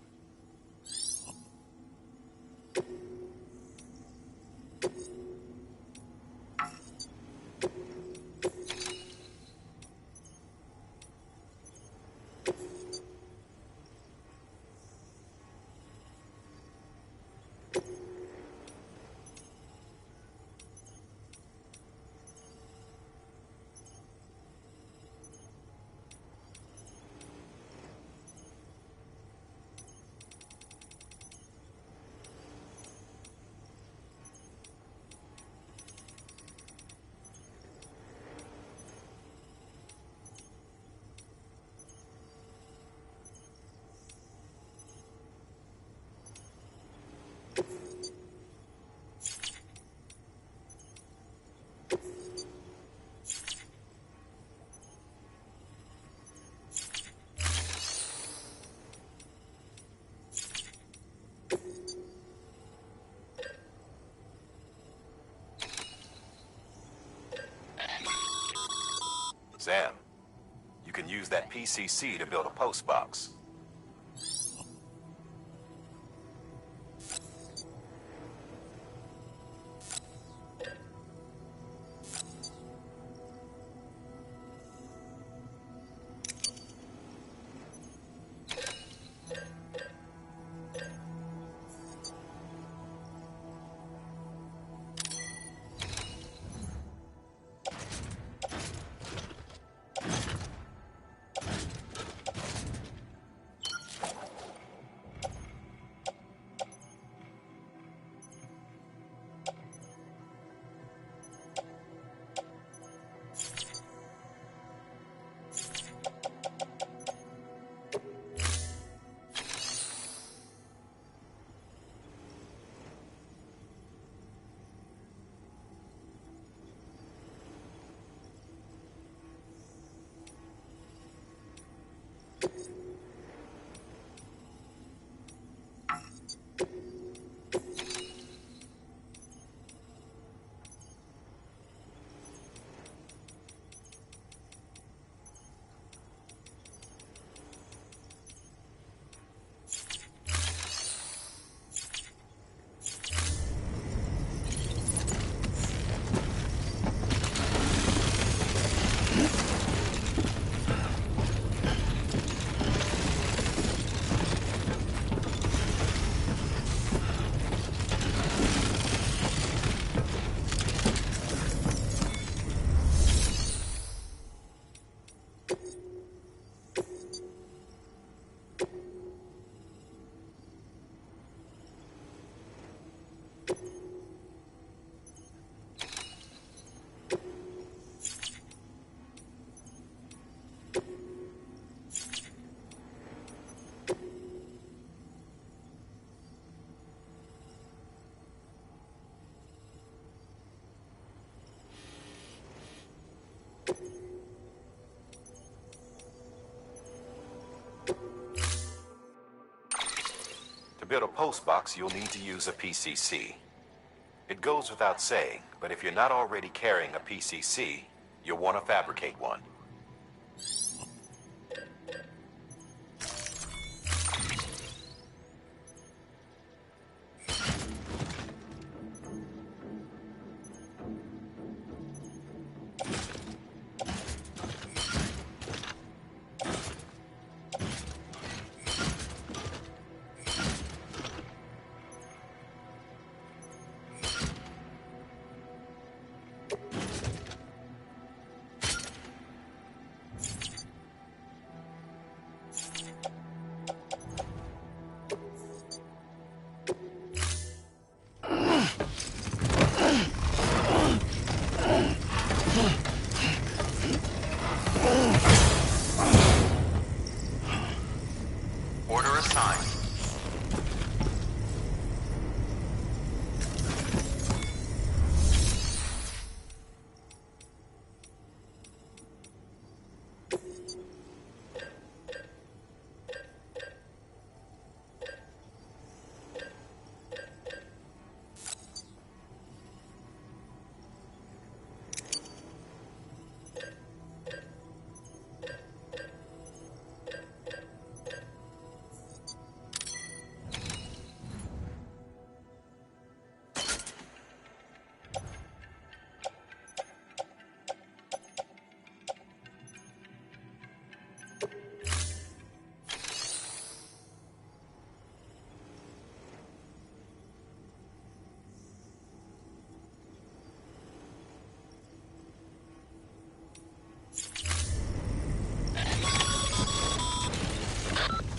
Sam, you can use that PCC to build a post box. To build a postbox, you'll need to use a PCC. It goes without saying, but if you're not already carrying a PCC, you'll want to fabricate one. Order assigned.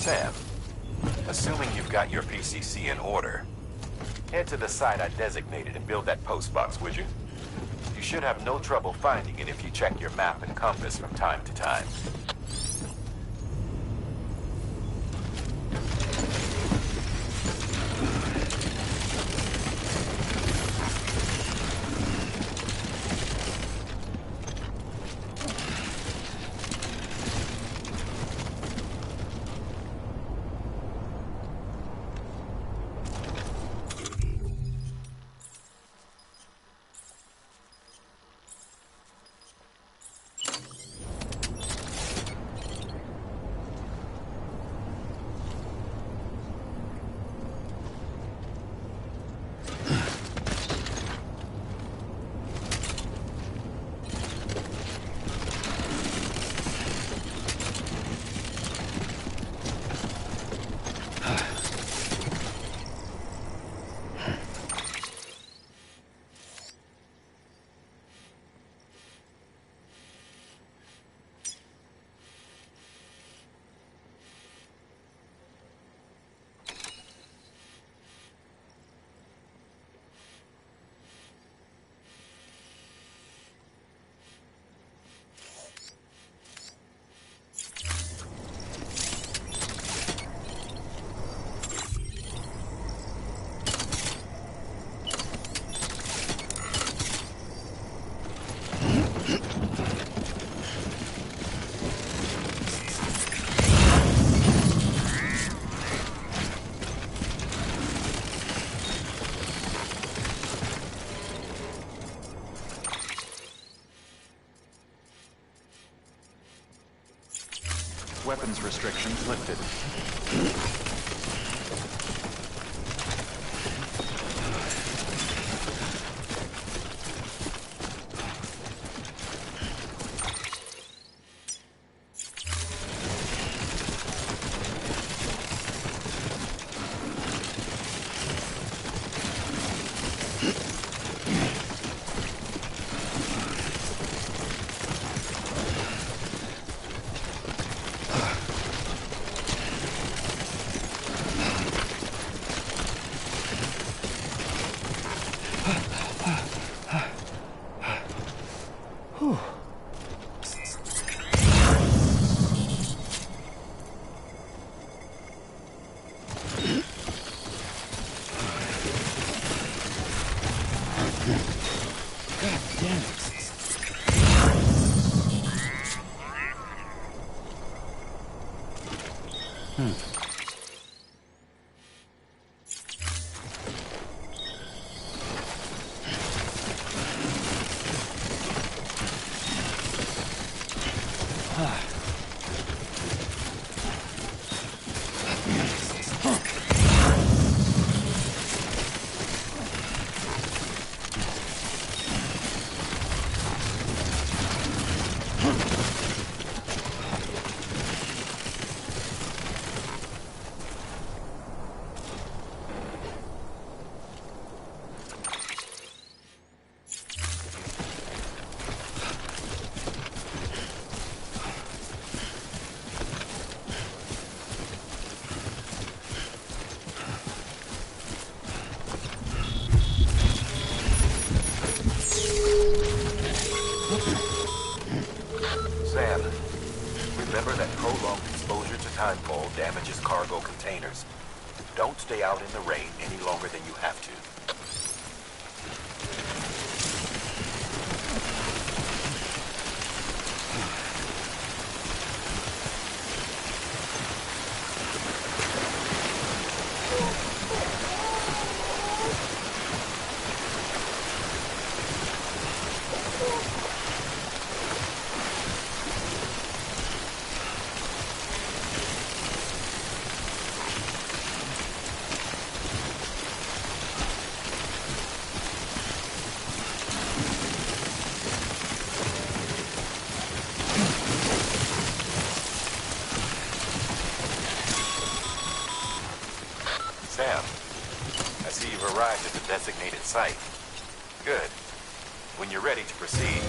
Sam, assuming you've got your PCC in order, head to the site I designated and build that postbox, would you? You should have no trouble finding it if you check your map and compass from time to time. Weapons restrictions lifted. Sam, remember that prolonged exposure to timefall damages cargo containers. Don't stay out in the rain any longer than you have to. Sam, I see you've arrived at the designated site. Good. When you're ready to proceed,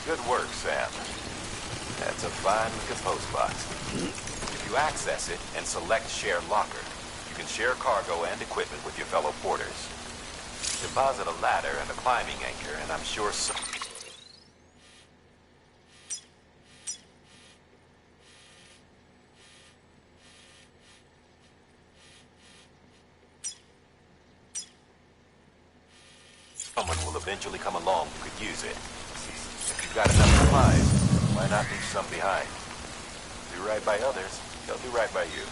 Good work, Sam. That's a fine-looking post box. If you access it and select Share Locker, you can share cargo and equipment with your fellow porters. Deposit a ladder and a climbing anchor, and I'm sure someone will eventually come along who could use it. If you've got enough supplies, why not leave some behind? Do right by others, they'll do right by you.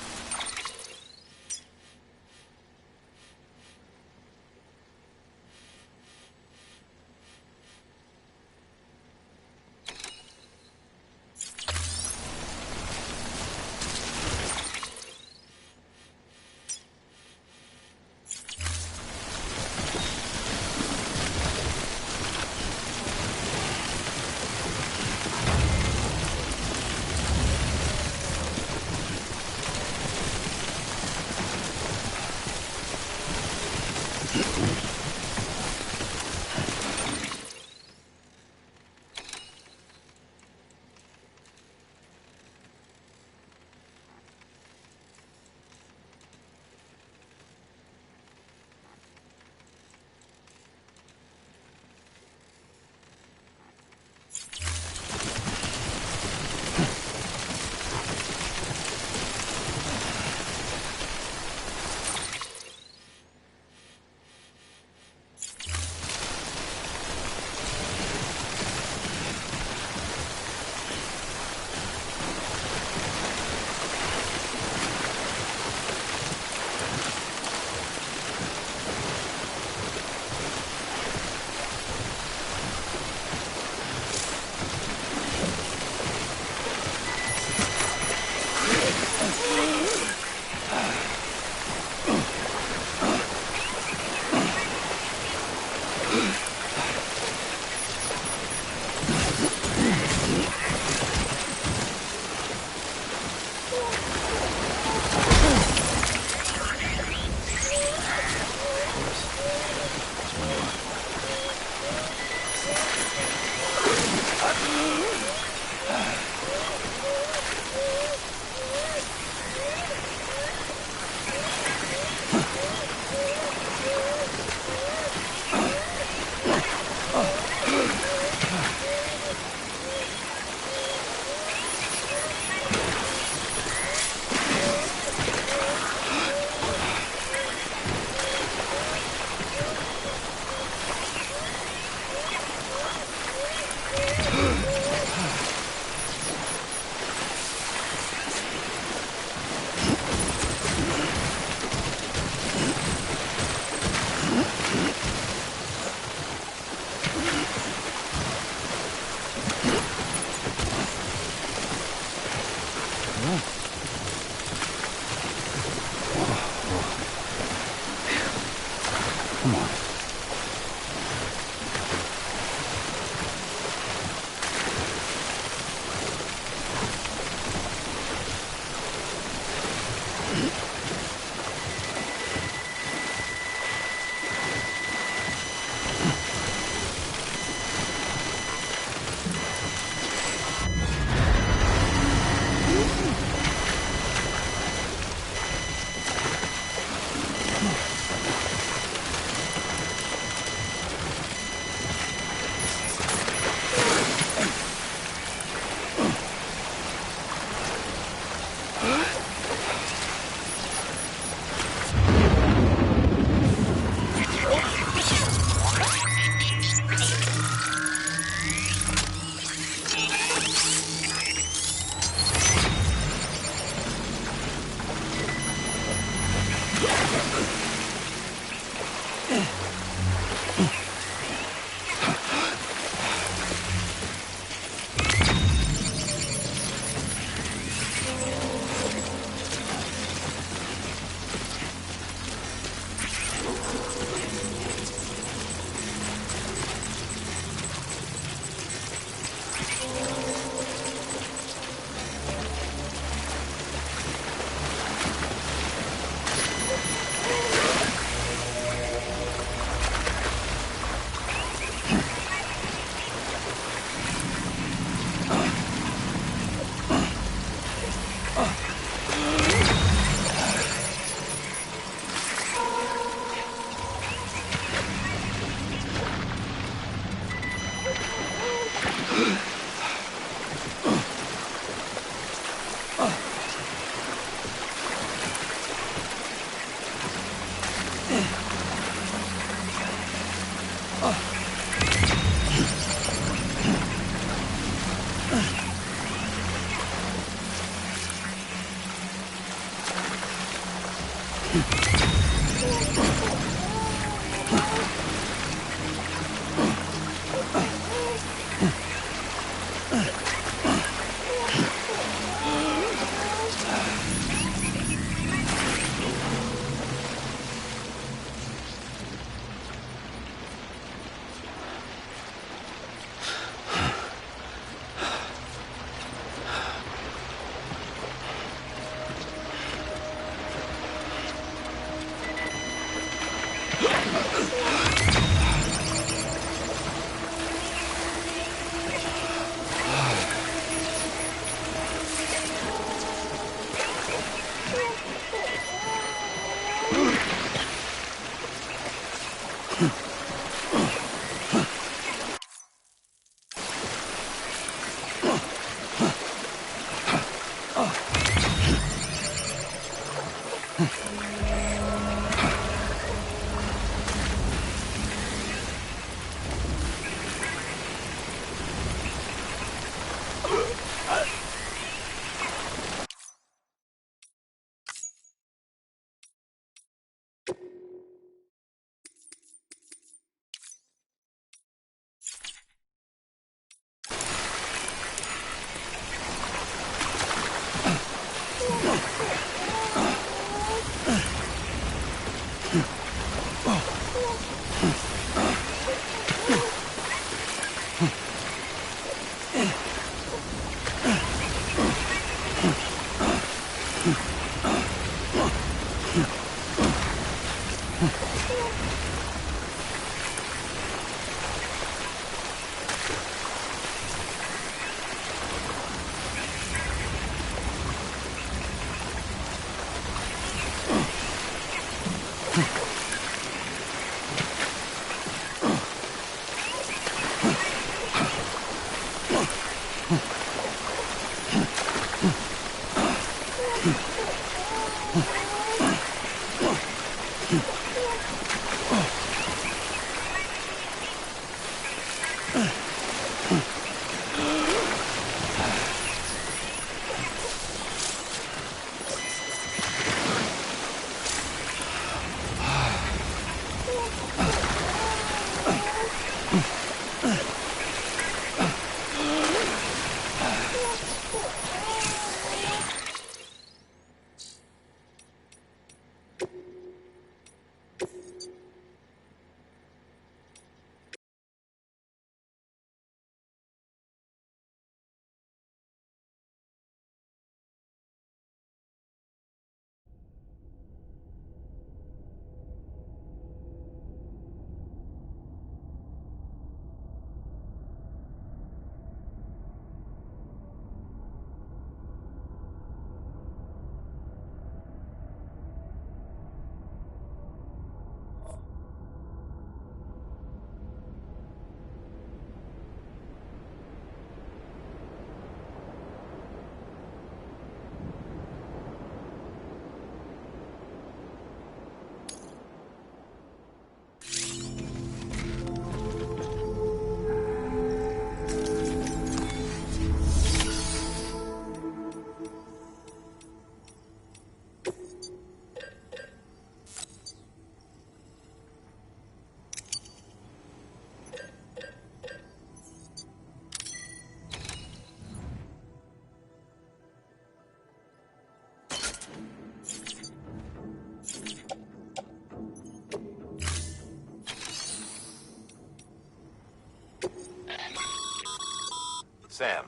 Sam.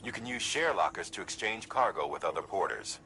You can use share lockers to exchange cargo with other porters.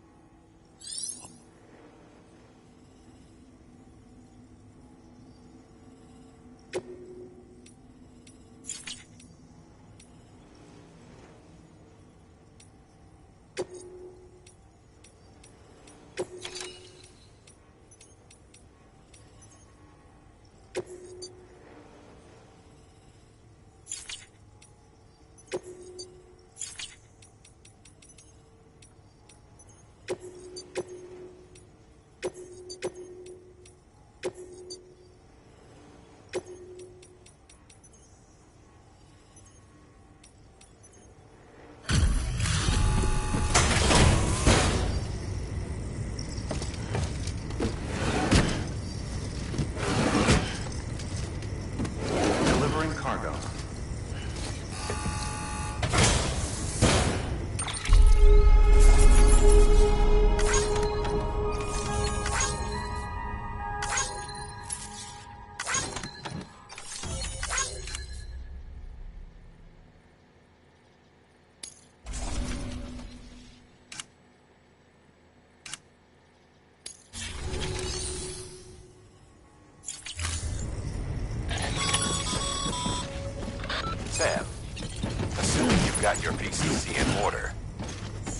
UCC in order.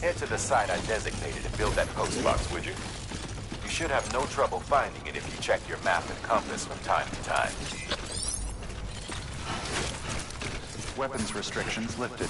Head to the site I designated and build that post box, would you? You should have no trouble finding it if you check your map and compass from time to time. Weapons restrictions lifted.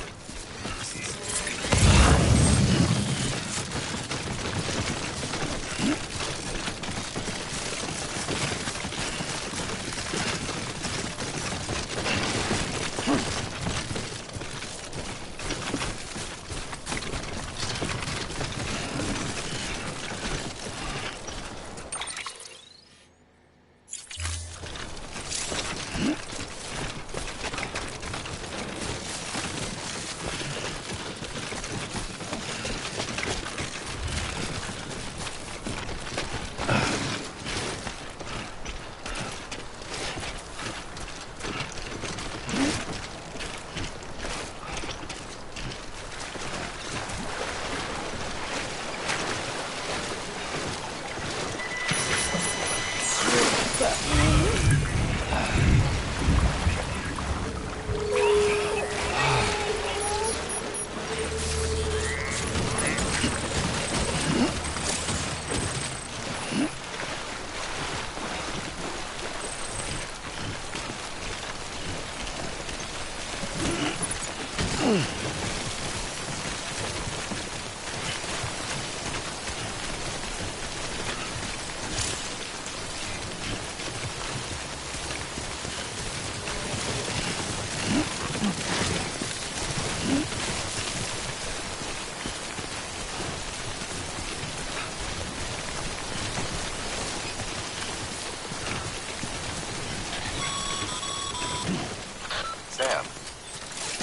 Sam,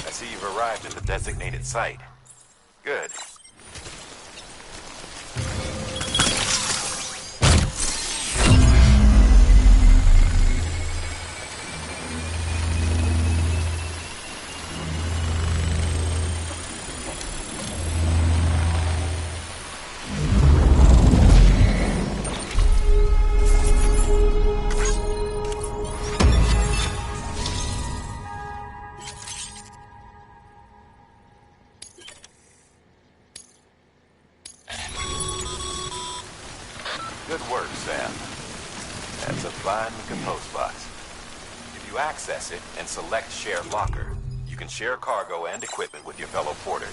I see you've arrived at the designated site. Good. Good work, Sam. That's a fine-looking post box. If you access it and select Share Locker, you can share cargo and equipment with your fellow porters.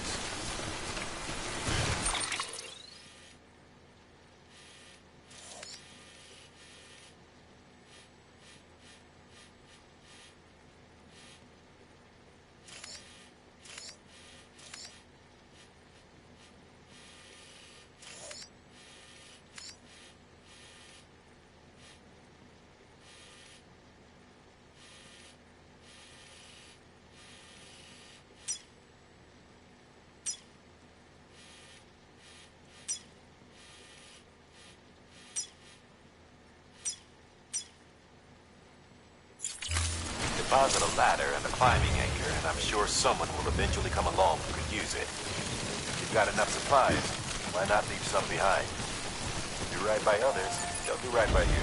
Deposit a ladder and a climbing anchor, and I'm sure someone will eventually come along who could use it. If you've got enough supplies, why not leave some behind? Do right by others, they'll do right by you.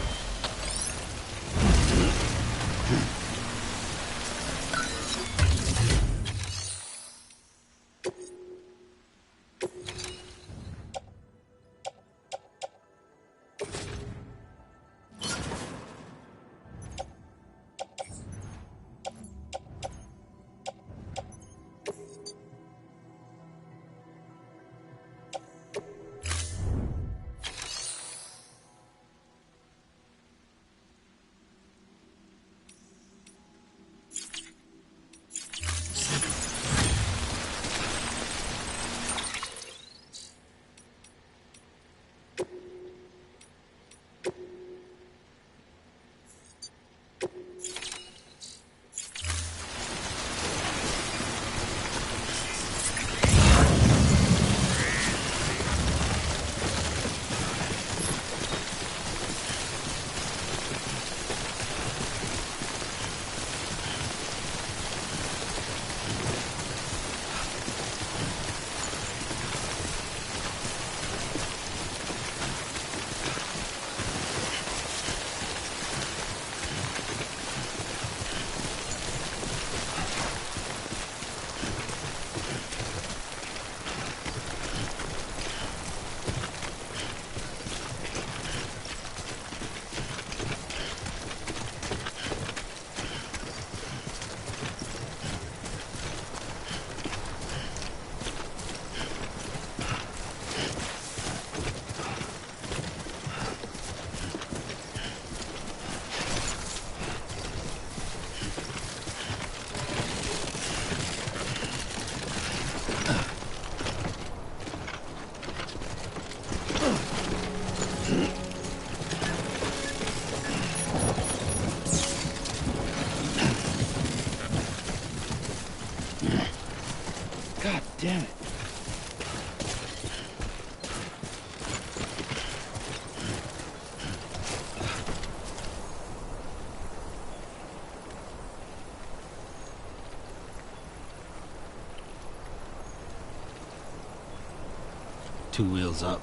2 wheels up.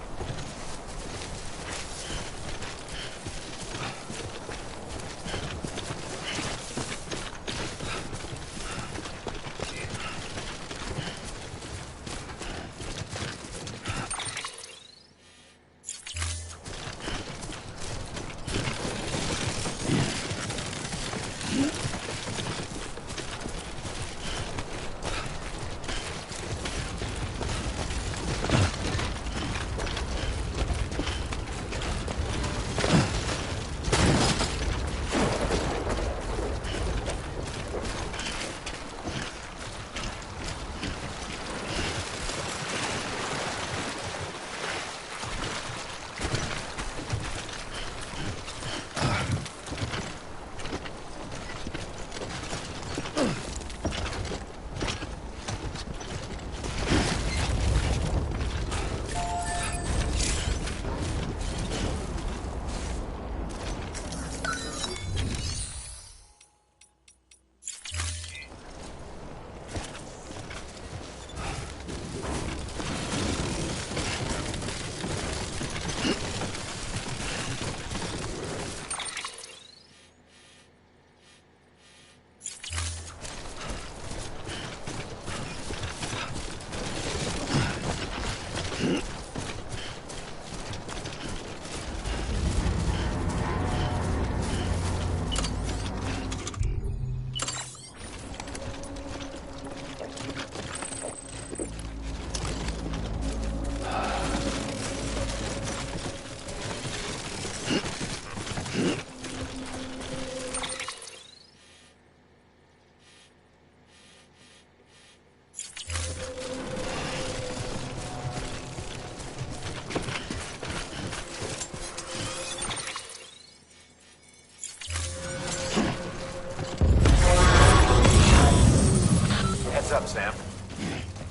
Up, Sam.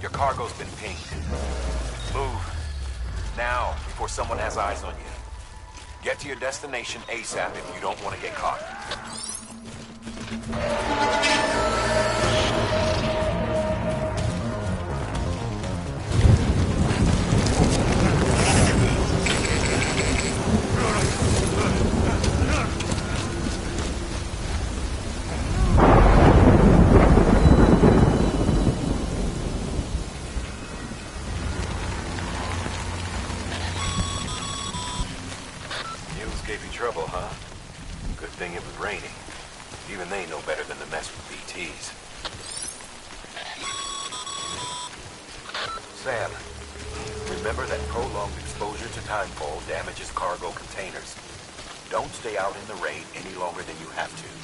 Your cargo's been pinged. Move. Now, before someone has eyes on you. Get to your destination ASAP if you don't want to get caught. Sam, remember that prolonged exposure to timefall damages cargo containers. Don't stay out in the rain any longer than you have to.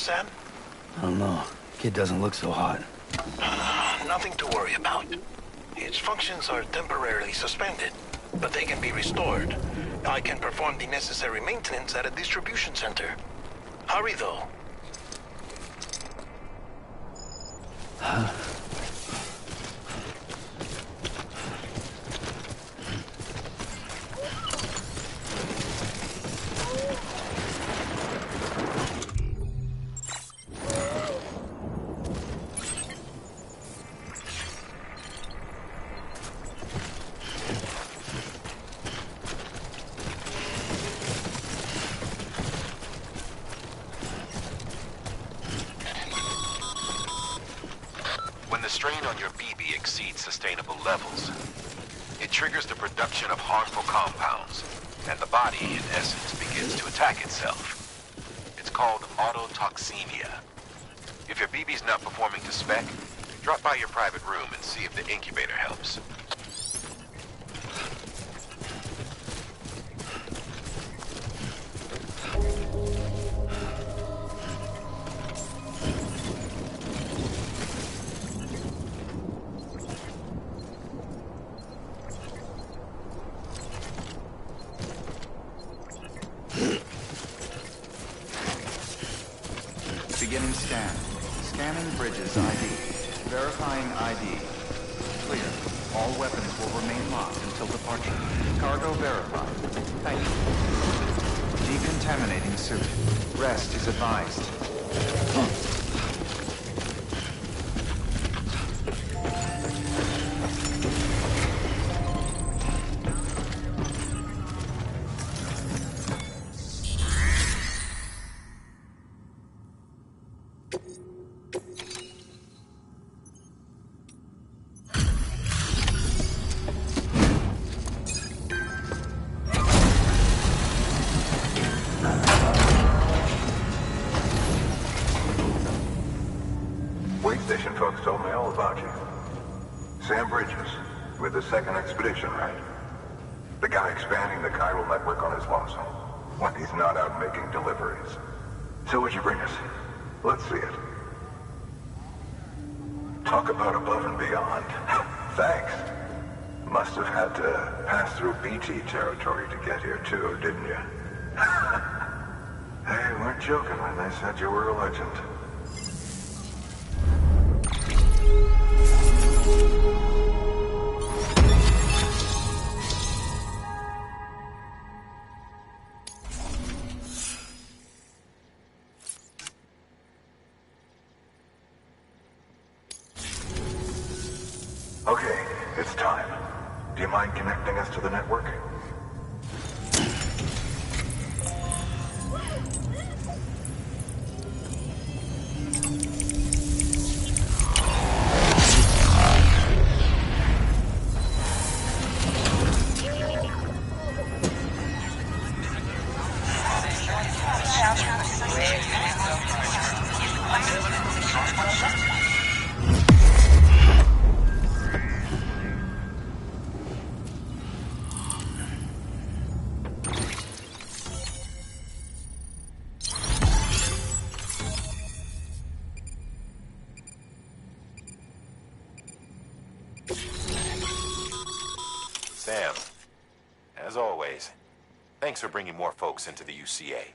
Sam? I don't know. Kid doesn't look so hot. Nothing to worry about. Its functions are temporarily suspended, but they can be restored. I can perform the necessary maintenance at a distribution center. Hurry, though. When the strain on your BB exceeds sustainable levels, it triggers the production of harmful compounds, and the body, in essence, begins to attack itself. It's called autotoxemia. If your BB's not performing to spec, drop by your private room and see if the incubator helps. Beginning scan. Scanning bridges ID. Verifying ID. Clear. All weapons will remain locked until departure. Cargo verified. Thank you. Decontaminating suit. Rest is advised. Station folks told me all about you. Sam Bridges, with the second expedition, right? The guy expanding the chiral network on his lonesome, when he's not out making deliveries. So what'd you bring us? Let's see it. Talk about above and beyond. Thanks. Must have had to pass through BT territory to get here too, didn't you? They weren't joking when they said you were a legend. Okay, it's time. Do you mind connecting us to the network? Sam, as always, thanks for bringing more folks into the UCA.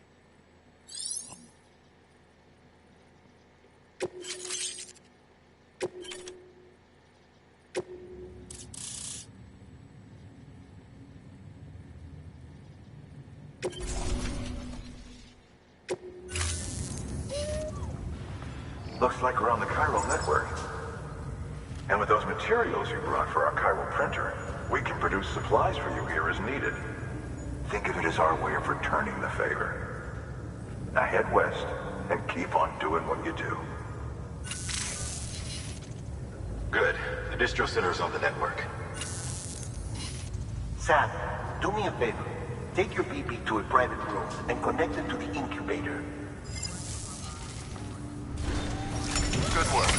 Looks like we're on the chiral network. And with those materials you brought for our chiral printer, we can produce supplies for you here as needed. Think of it as our way of returning the favor. Now head west and keep on doing what you do. Good. The distro center is on the network. Sam, do me a favor. Take your BB to a private room and connect it to the incubator. Good work.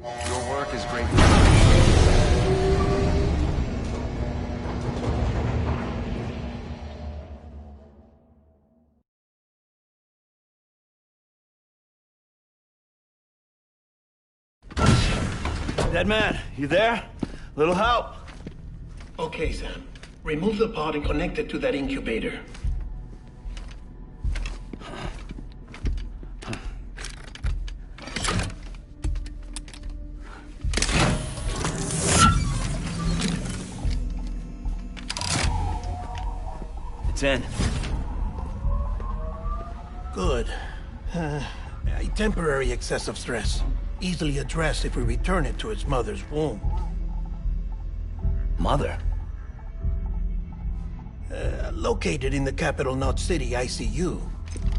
Your work is great. Dead man, you there? Little help? Okay, Sam. Remove the pod and connect it to that incubator. It's in. Good. A temporary excess of stress. Easily addressed if we return it to its mother's womb. Mother? Located in the capital Knot City ICU.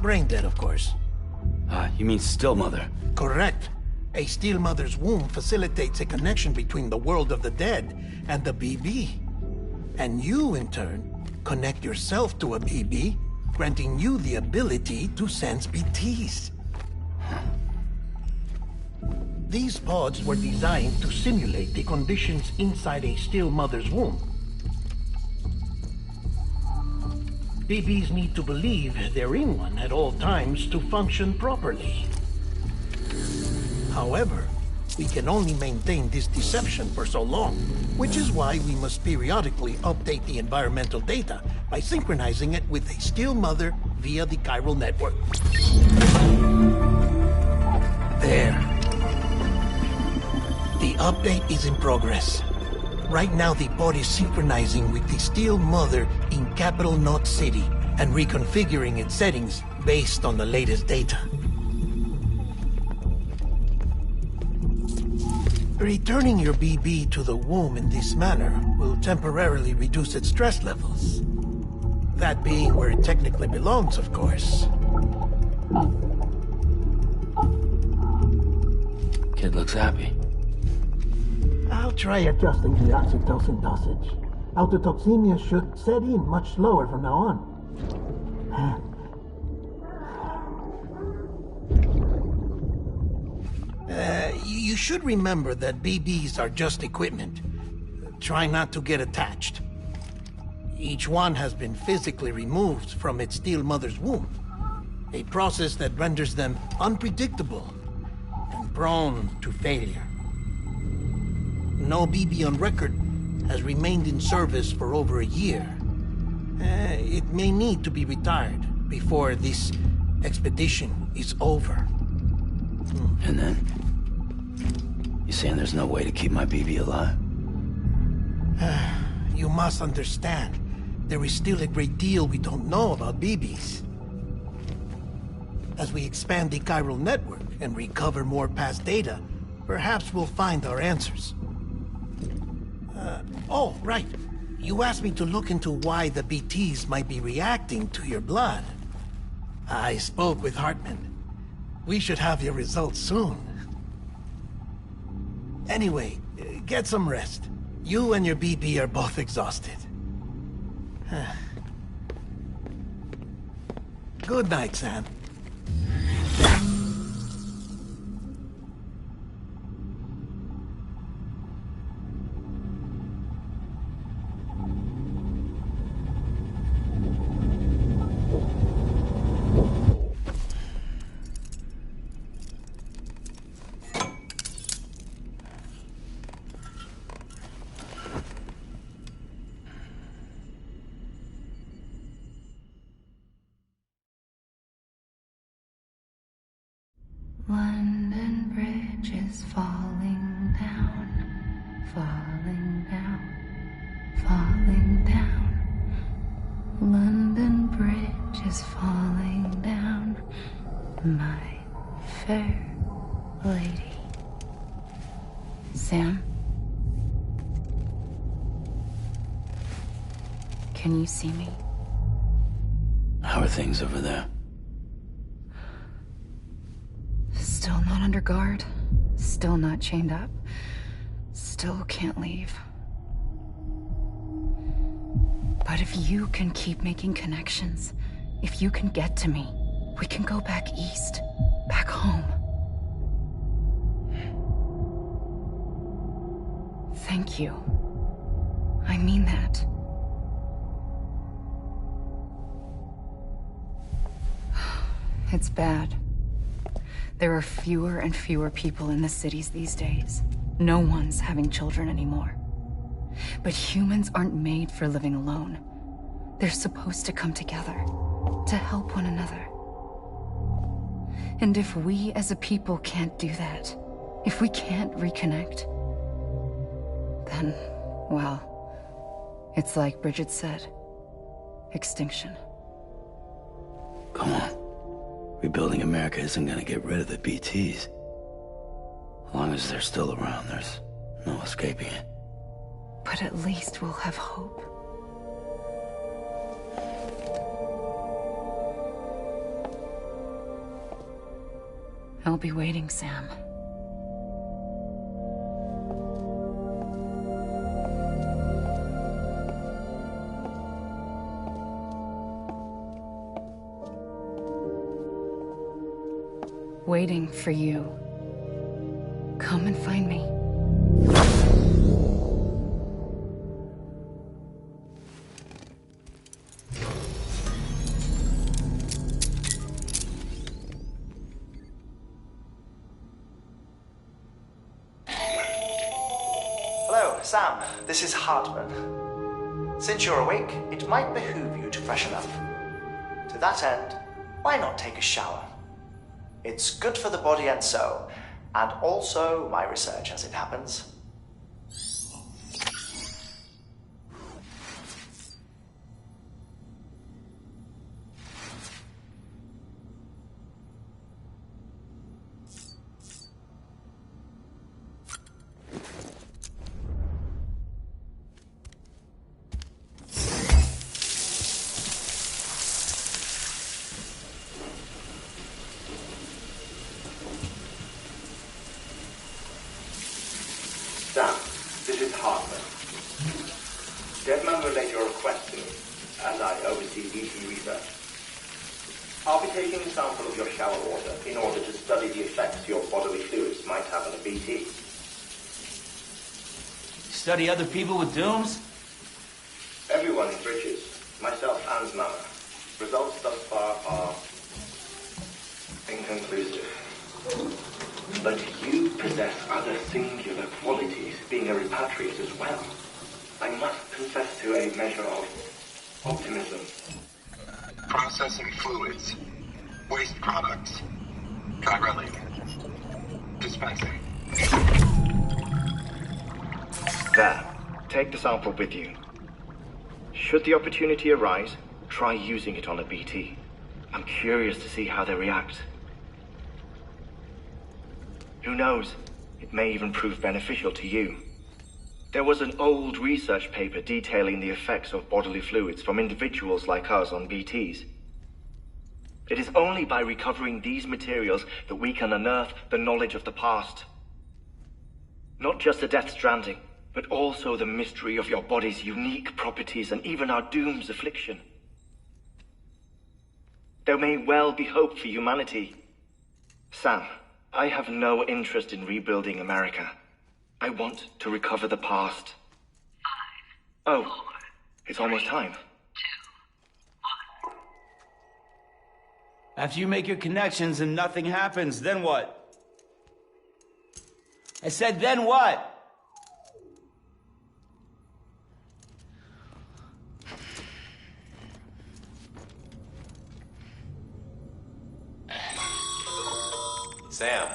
Brain dead, of course. You mean still mother? Correct. A still mother's womb facilitates a connection between the world of the dead and the BB. And you, in turn, connect yourself to a BB, granting you the ability to sense BTs. These pods were designed to simulate the conditions inside a still mother's womb. BBs need to believe they're in one at all times to function properly. However, we can only maintain this deception for so long, which is why we must periodically update the environmental data by synchronizing it with a still mother via the chiral network. There. The update is in progress. Right now, the pod is synchronizing with the still mother in capital Knot City and reconfiguring its settings based on the latest data. Returning your BB to the womb in this manner will temporarily reduce its stress levels. That being where it technically belongs, of course. Kid looks happy. I'll try adjusting the oxytocin dosage. Autotoxemia should set in much slower from now on. You should remember that BBs are just equipment. Try not to get attached. Each one has been physically removed from its still mother's womb. A process that renders them unpredictable and prone to failure. No BB on record has remained in service for over a year. It may need to be retired before this expedition is over. And then? You saying there's no way to keep my BB alive? You must understand, there is still a great deal we don't know about BBs. As we expand the chiral network and recover more past data, perhaps we'll find our answers. Oh, right. You asked me to look into why the BTs might be reacting to your blood. I spoke with Hartman. We should have your results soon. Anyway, get some rest. You and your BB are both exhausted. Good night, Sam. London Bridge is falling down, falling down, falling down. London Bridge is falling down, my fair lady. Sam? Can you see me? How are things over there? Still not under guard, still not chained up, still can't leave. But if you can keep making connections, if you can get to me, we can go back east, back home. Thank you. I mean that. It's bad. There are fewer and fewer people in the cities these days. No one's having children anymore. But humans aren't made for living alone. They're supposed to come together, to help one another. And if we as a people can't do that, if we can't reconnect, then, well, it's like Bridget said, extinction. Come on. Rebuilding America isn't gonna get rid of the BTs. As long as they're still around, there's no escaping it. But at least we'll have hope. I'll be waiting, Sam. Waiting for you. Come and find me. Hello, Sam. This is Hartman. Since you're awake, it might behoove you to freshen up. To that end, why not take a shower? It's good for the body and soul, and also my research as it happens. Sam, this is Hartman. Deadman relayed your request to me, as I oversee BT research. I'll be taking a sample of your shower water in order to study the effects your bodily fluids might have on a BT. Study other people with dooms? Everyone in Bridges, myself and Mama. Results thus far are inconclusive. But you possess other singular qualities, being a repatriate as well. I must confess to a measure of optimism. Processing fluids. Waste products. Try running. Dispensing. There. Take the sample with you. Should the opportunity arise, try using it on a BT. I'm curious to see how they react. Who knows? It may even prove beneficial to you. There was an old research paper detailing the effects of bodily fluids from individuals like us on BTs. It is only by recovering these materials that we can unearth the knowledge of the past. Not just the Death Stranding, but also the mystery of your body's unique properties and even our doom's affliction. There may well be hope for humanity. Sam, I have no interest in rebuilding America. I want to recover the past. 5, 4, it's almost time. After you make your connections and nothing happens, then what? I said, then what? Sam,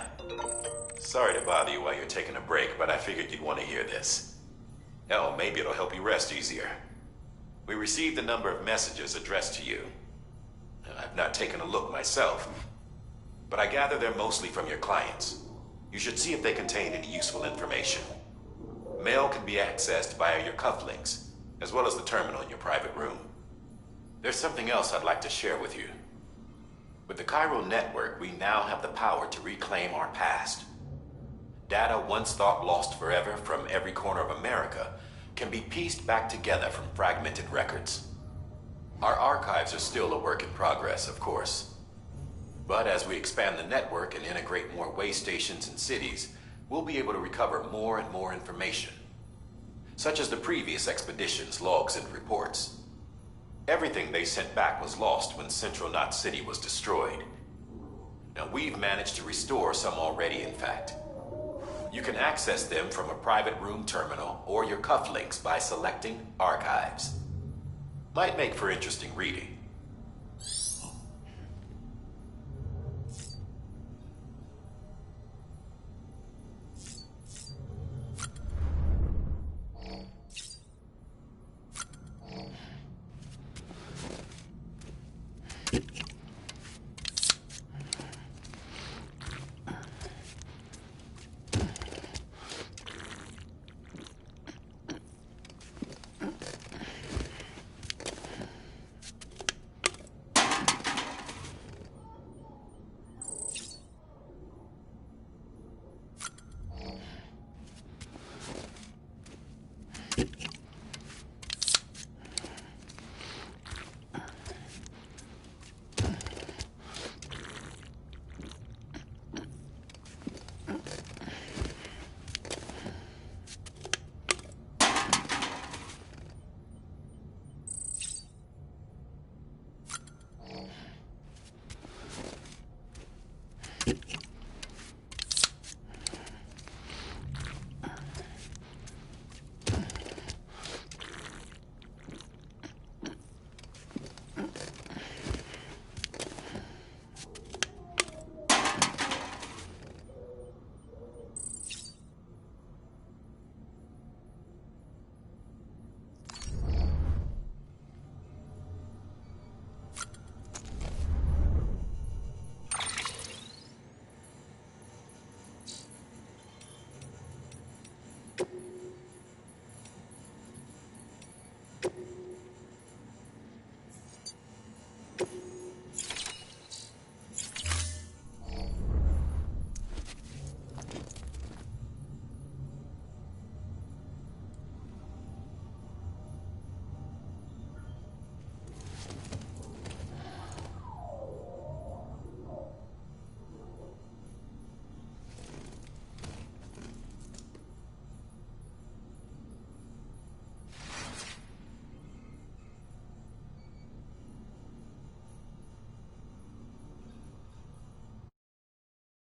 sorry to bother you while you're taking a break, but I figured you'd want to hear this. Hell, maybe it'll help you rest easier. We received a number of messages addressed to you. I've not taken a look myself, but I gather they're mostly from your clients. You should see if they contain any useful information. Mail can be accessed via your cufflinks, as well as the terminal in your private room. There's something else I'd like to share with you. With the Chiral network, we now have the power to reclaim our past. Data once thought lost forever from every corner of America can be pieced back together from fragmented records. Our archives are still a work in progress, of course. But as we expand the network and integrate more way stations and cities, we'll be able to recover more and more information, such as the previous expedition's logs and reports. Everything they sent back was lost when Central Knot City was destroyed. Now, we've managed to restore some already, in fact. You can access them from a private room terminal or your cufflinks by selecting Archives. Might make for interesting reading.